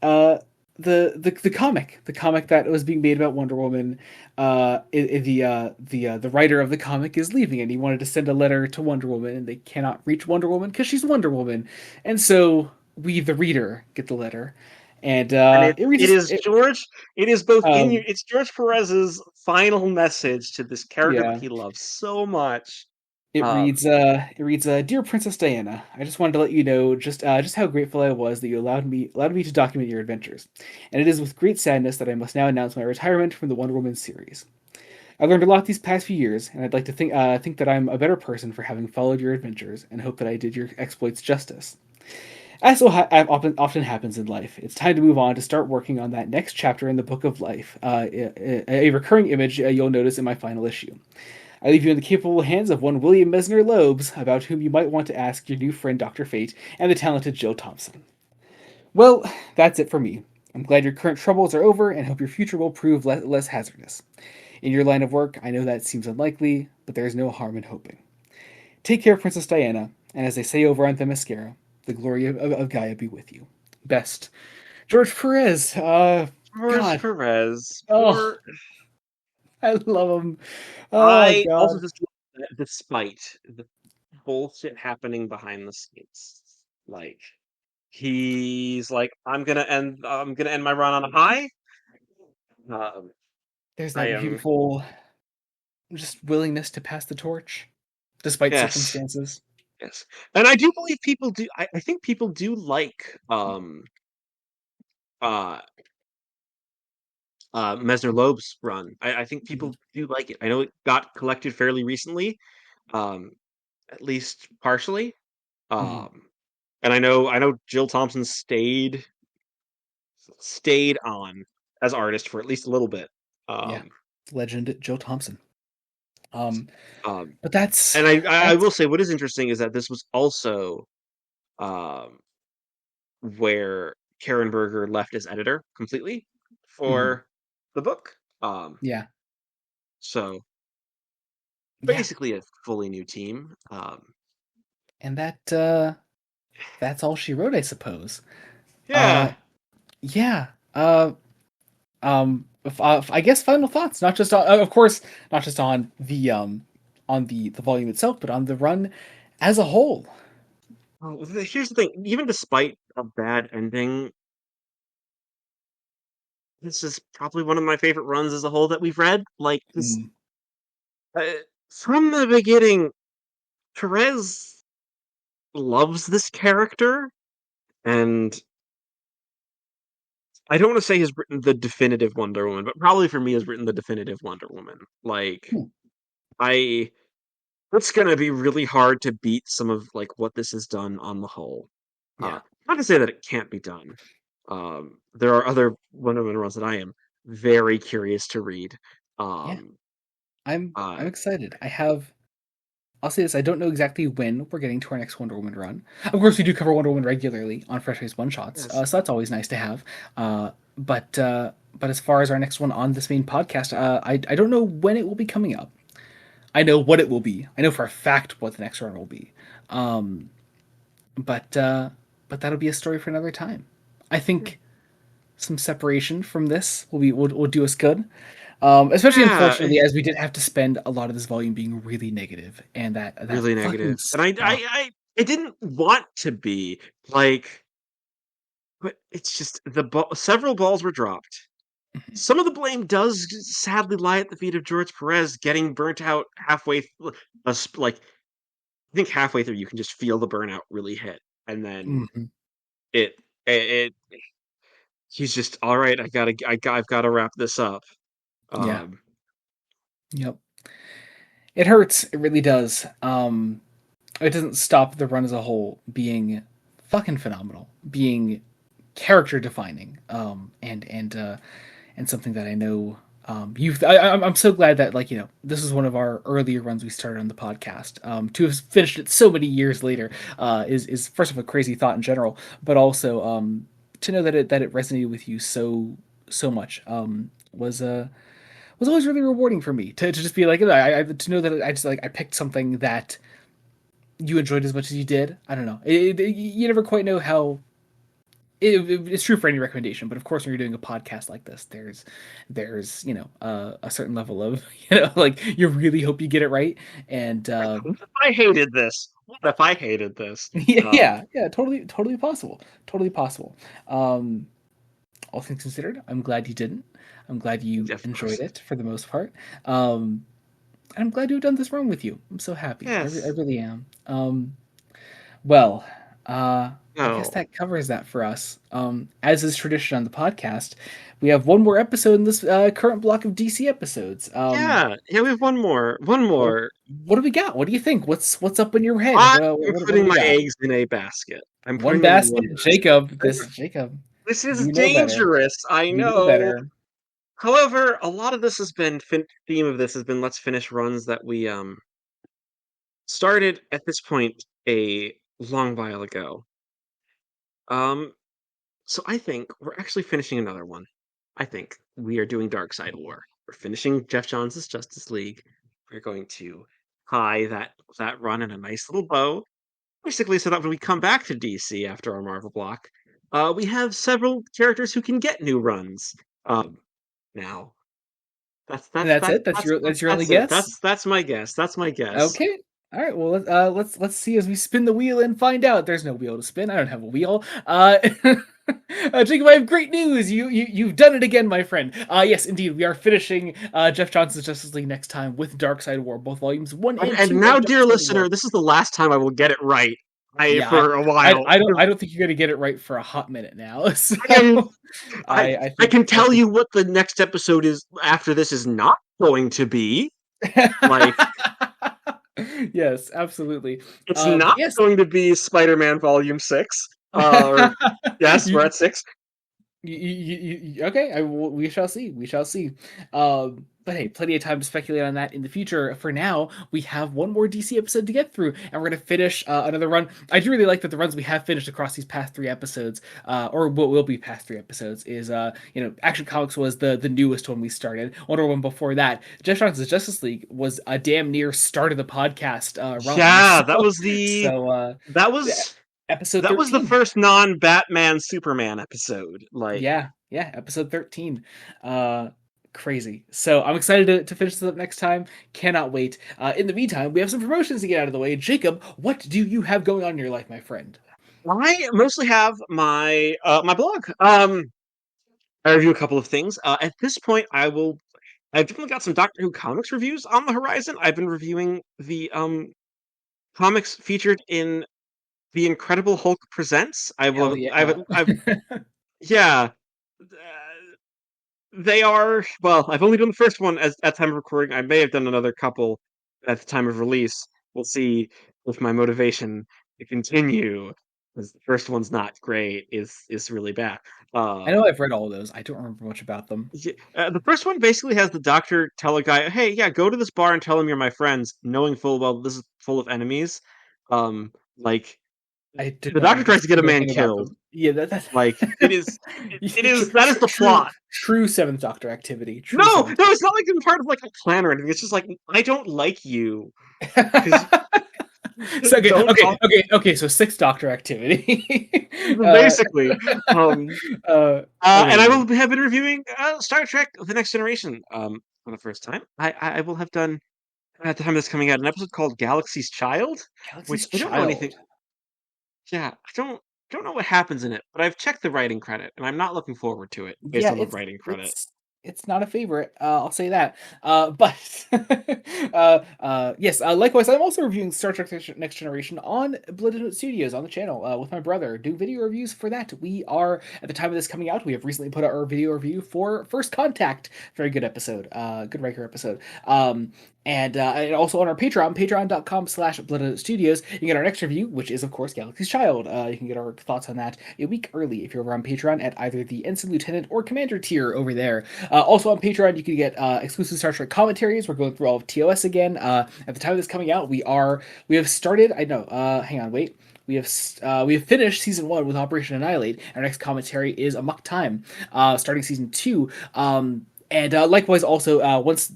Uh, the comic that was being made about Wonder Woman. The writer of the comic is leaving, and he wanted to send a letter to Wonder Woman, and they cannot reach Wonder Woman because she's Wonder Woman, and so we, the reader, get the letter, and and it reads it is both in you um it's George Perez's final message to this character that yeah. he loves so much. It Um, reads, Dear Princess Diana, I just wanted to let you know just how grateful I was that you allowed me to document your adventures. And it is with great sadness that I must now announce my retirement from the Wonder Woman series. I've learned a lot these past few years, and I'd like to think that I'm a better person for having followed your adventures, and hope that I did your exploits justice. As often happens in life, it's time to move on to start working on that next chapter in the book of life, a recurring image you'll notice in my final issue. I leave you in the capable hands of one William Mesner Loebs, about whom you might want to ask your new friend Dr. Fate and the talented Jill Thompson. Well, that's it for me. I'm glad your current troubles are over and hope your future will prove less hazardous. In your line of work, I know that seems unlikely, but there is no harm in hoping. Take care, Princess Diana, and as they say over on Themyscira, the glory of Gaia be with you. Best, George Perez. George God. Perez, Oh, poor. I love him. Oh, I God. also just love that despite the bullshit happening behind the scenes, like he's like, I'm gonna end my run on a high. Um, There's I that am beautiful just willingness to pass the torch despite yes, circumstances. yes, and I do believe people do. I think people do like uh Mesner Loeb's run. I think Mhm. people do like it. I know it got collected fairly recently, um, at least partially. Mhm. Um, and I know Jill Thompson stayed on as artist for at least a little bit. Yeah, Um, legend Joe Thompson. Um, um, but and I that's will say what is interesting is that this was also um, where Karen Berger left as editor completely mhm. for the book. Yeah, So yeah, basically a fully new team. and that's all she wrote, I suppose. Uh, Yeah, yeah. Uh, um, I guess final thoughts, not just on, of course, not just on the volume itself, but on the run as a whole. Oh, here's the thing. Even despite a bad ending, this is probably one of my favorite runs as a whole that we've read. Like this, Mm, uh, from the beginning, Perez loves this character, and I don't want to say has written the definitive Wonder Woman, but probably for me has written the definitive Wonder Woman. Like hmm, I, it's gonna be really hard to beat some of like what this has done on the whole. yeah, Not to say that it can't be done. There are other Wonder Woman runs that I am very curious to read. yeah. Um, I'm uh, excited. I'll say this, I don't know exactly when we're getting to our next Wonder Woman run. Of course, we do cover Wonder Woman regularly on Fresh Face One Shots, yes, so that's always nice to have. But as far as our next one on this main podcast, I don't know when it will be coming up. I know what it will be. I know for a fact what the next run will be. Um, but uh, but that'll be a story for another time. I think some separation from this will do us good. Especially yeah, unfortunately, as we did have to spend a lot of this volume being really negative, and that really fucking negative. And sucked. I didn't want to be like, but it's just several balls were dropped. Some of the blame does sadly lie at the feet of George Perez getting burnt out halfway. Like I think halfway through, you can just feel the burnout really hit, and then Hmm. it it he's just all right. I've got to wrap this up. Yeah. Um, Yep. It hurts. It really does. It doesn't stop the run as a whole being fucking phenomenal, being character defining, and something that I know you've. I'm so glad that like this is one of our earlier runs we started on the podcast. To have finished it so many years later is first of all a crazy thought in general, but also to know that it resonated with you so much was always really rewarding for me to just be like to know that I just like I picked something that you enjoyed as much as you did. I don't know. You never quite know how it's true for any recommendation, but of course, when you're doing a podcast like this, there's a certain level of like you really hope you get it right, and what if I hated this? What if I hated this? yeah, Um, yeah, totally possible, totally possible. Um, all things considered, I'm glad you didn't. I'm glad you of enjoyed course. it for the most part. Um, I'm glad to have done this run with you. I'm so happy. I Yes. really am. Well, I guess No. that covers that for us. As is tradition on the podcast, we have one more episode in this current block of DC episodes. Yeah. Yeah. We have one more. One What, more. what do we got? What do you think? What's up in your head? I'm What do putting we my got? eggs in a basket. I'm One putting them in one basket, Jacob. basket. Jacob. This is You know better. dangerous. I You know know. better. However, a lot of this has been theme of this has been let's finish runs that we started at this point a long while ago. Um, so I think we're actually finishing another one. I think we are doing Dark Side War. We're finishing Jeff Johns' Justice League. We're going to tie that run in a nice little bow, basically, so that when we come back to DC after our Marvel block, we have several characters who can get new runs. Now And that's it. That's your only that's it. guess. That's my guess. That's my guess. Okay. All right. Well, let's see as we spin the wheel and find out. There's no wheel to spin. I don't have a wheel. Jacob, I have great news. You've done it again, my friend. Yes, indeed, we are finishing Jeff Johnson's Justice League next time with Dark Side War, both volumes one and And two now, of dear Dark Side War. listener, this is the last time I will get it right. I Yeah, for a while. I don't think you're gonna get it right for a hot minute now. So I can I I can I tell you what the next episode is after this is not going to be. Like yes, absolutely. it's not Yes. going to be Spider-Man Volume 6. Or yes, we're you, at 6. okay, we shall see. We shall see. But hey, plenty of time to speculate on that in the future. For now, we have one more DC episode to get through, and we're going to finish another run. I do really like that the runs we have finished across these past three episodes, or what will be past three episodes, is Action Comics was the newest one we started. Wonder Woman before that. Jeff Johns' Justice League was a damn near start of the podcast run. Yeah, So that was episode that was the 13. first non-Batman Superman episode. Like Yeah, episode 13. Uh, Crazy. So I'm excited to finish this up next time. Cannot wait. In the meantime, we have some promotions to get out of the way. Jacob, what do you have going on in your life, my friend? I mostly have my blog. I review a couple of things. At this point, I've definitely got some Doctor Who comics reviews on the horizon. I've been reviewing the comics featured in The Incredible Hulk Presents. Hell yeah. Yeah. They are, well, I've only done the first one as at time of recording. I may have done another couple at the time of release. We'll see if my motivation to continue, because the first one's not great, is really bad. I know I've read all of those. I don't remember much about them. The first one basically has the doctor tell a guy, "Hey, yeah, go to this bar and tell him you're my friends," knowing full well this is full of enemies. Like I did the not doctor remember tries to get a man anything about killed. them. Yeah, that's Like it is that is the true, plot. true Seventh Doctor activity. True No, Seventh no, it's not like I'm part of like a clan or anything. It's just like I don't like you because Doctor. So okay, don't okay, talk. okay, okay. So Sixth Doctor activity. uh, Basically, and I amazing. will have been reviewing Star Trek: The Next Generation for the first time. I will have done at the time that's coming out an episode called Galaxy's Child, which Galaxy's I don't know anything. Child. Yeah, I don't know what happens in it, but I've checked the writing credit, and I'm not looking forward to it based Yeah, on the writing credit. it's not a favorite. I'll say that. But yes. Likewise, I'm also reviewing Star Trek Next Generation on Blood Note Studios on the channel with my brother. Doing video reviews for that. We are at the time of this coming out. We have recently put out our video review for First Contact. Very good episode. Good Riker episode. And also on our Patreon, patreon.com/Blood Studios, you can get our next review, which is, of course, Galaxy's Child. You can get our thoughts on that a week early if you're over on Patreon at either the Ensign Lieutenant or Commander tier over there. Also on Patreon, you can get exclusive Star Trek commentaries. We're going through all of TOS again. At the time of this coming out, we have started. I know. Hang on, wait. We have finished season 1 with Operation Annihilate. Our next commentary is Amok Time, starting season 2. And likewise, also once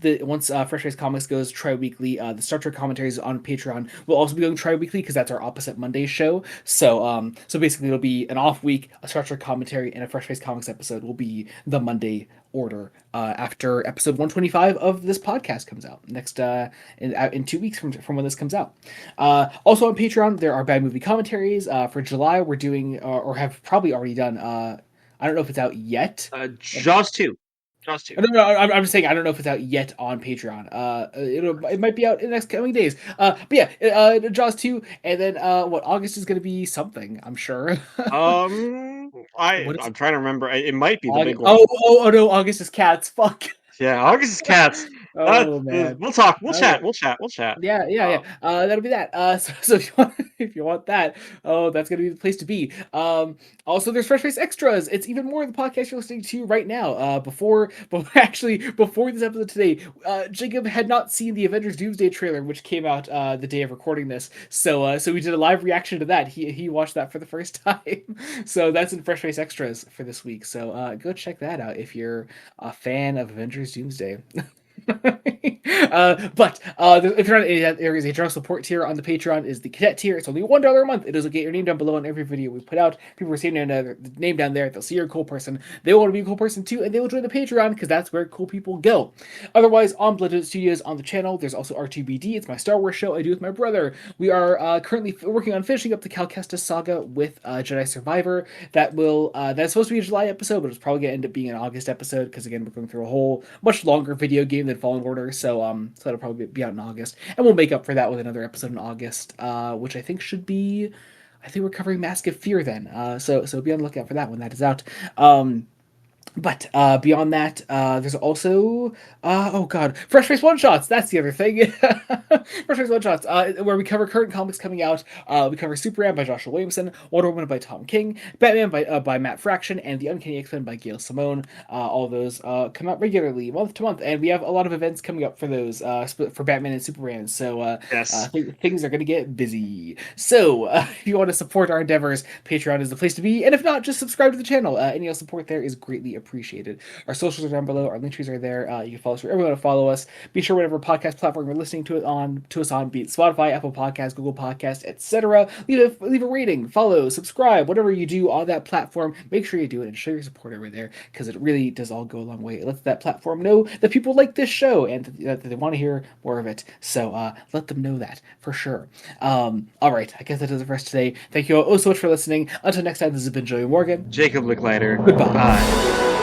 Fresh Face Comics goes tri-weekly, the Star Trek commentaries on Patreon will also be going tri-weekly because that's our opposite Monday show. So basically, it'll be an off week, a Star Trek commentary, and a Fresh Face Comics episode will be the Monday order after episode 125 of this podcast comes out next in 2 weeks from when this comes out. Also on Patreon, there are bad movie commentaries. For July, we're doing or have probably already done. I don't know if it's out yet. Jaws 2. Jaws 2. No, I'm just saying I don't know if it's out yet on Patreon. It might be out in the next coming days. But yeah, Jaws 2, and then what August is going to be something. I'm sure. What is I'm trying to remember. It might be the big August? one. Oh no, August is Cats. Fuck. Yeah, August is Cats. Oh man. We'll talk. We'll Okay. chat. We'll chat. We'll chat. Yeah. That'll be that. So if you want that, oh, that's gonna be the place to be. Also, there's Fresh Face Extras. It's even more of the podcast you're listening to right now. Before this episode today, Jacob had not seen the Avengers Doomsday trailer, which came out the day of recording this. So we did a live reaction to that. He watched that for the first time. So that's in Fresh Face Extras for this week. So go check that out if you're a fan of Avengers Doomsday. If you're not, there is a general support tier on the Patreon. Is the cadet tier. It's only $1 a month. It doesn't get your name down below on every video we put out. People are seeing the name down there. They'll see you're a cool person. They want to be a cool person too, and they will join the Patreon because that's where cool people go. Otherwise, on Blood Studios on the channel, there's also R2BD. It's my Star Wars show I do with my brother. We are currently working on finishing up the Cal Kestis saga with Jedi Survivor. That's supposed to be a July episode, but it's probably gonna end up being an August episode because again we're going through a whole much longer video game than Fallen Order. So that'll probably be out in August, and we'll make up for that with another episode in August, which I think should be. I think we're covering Mask of Fear then. So be on the lookout for that when that is out. But beyond that, there's also oh god, Fresh Face One Shots. That's the other thing. Fresh Face One Shots, where we cover current comics coming out. We cover Superman by Joshua Williamson, Wonder Woman by Tom King, Batman by Matt Fraction, and The Uncanny X-Men by Gail Simone. All of those come out regularly, month to month, and we have a lot of events coming up for those for Batman and Superman. So Yes. things are going to get busy. So if you want to support our endeavors, Patreon is the place to be, and if not, just subscribe to the channel. Any support there is greatly appreciated. appreciated. Our socials are down below. Our link trees are there. You can follow us wherever you want to follow us. Be sure whatever podcast platform you're listening to us on, be it Spotify, Apple Podcasts, Google Podcasts, etc. Leave a rating, follow, subscribe, whatever you do on that platform. Make sure you do it and show your support over there, because it really does all go a long way. It lets that platform know that people like this show and that they want to hear more of it. So let them know that for sure. All right, I guess that does it for us today. Thank you all so much for listening. Until next time, this has been Joey Morgan. Jacob Licklider. Goodbye. Bye.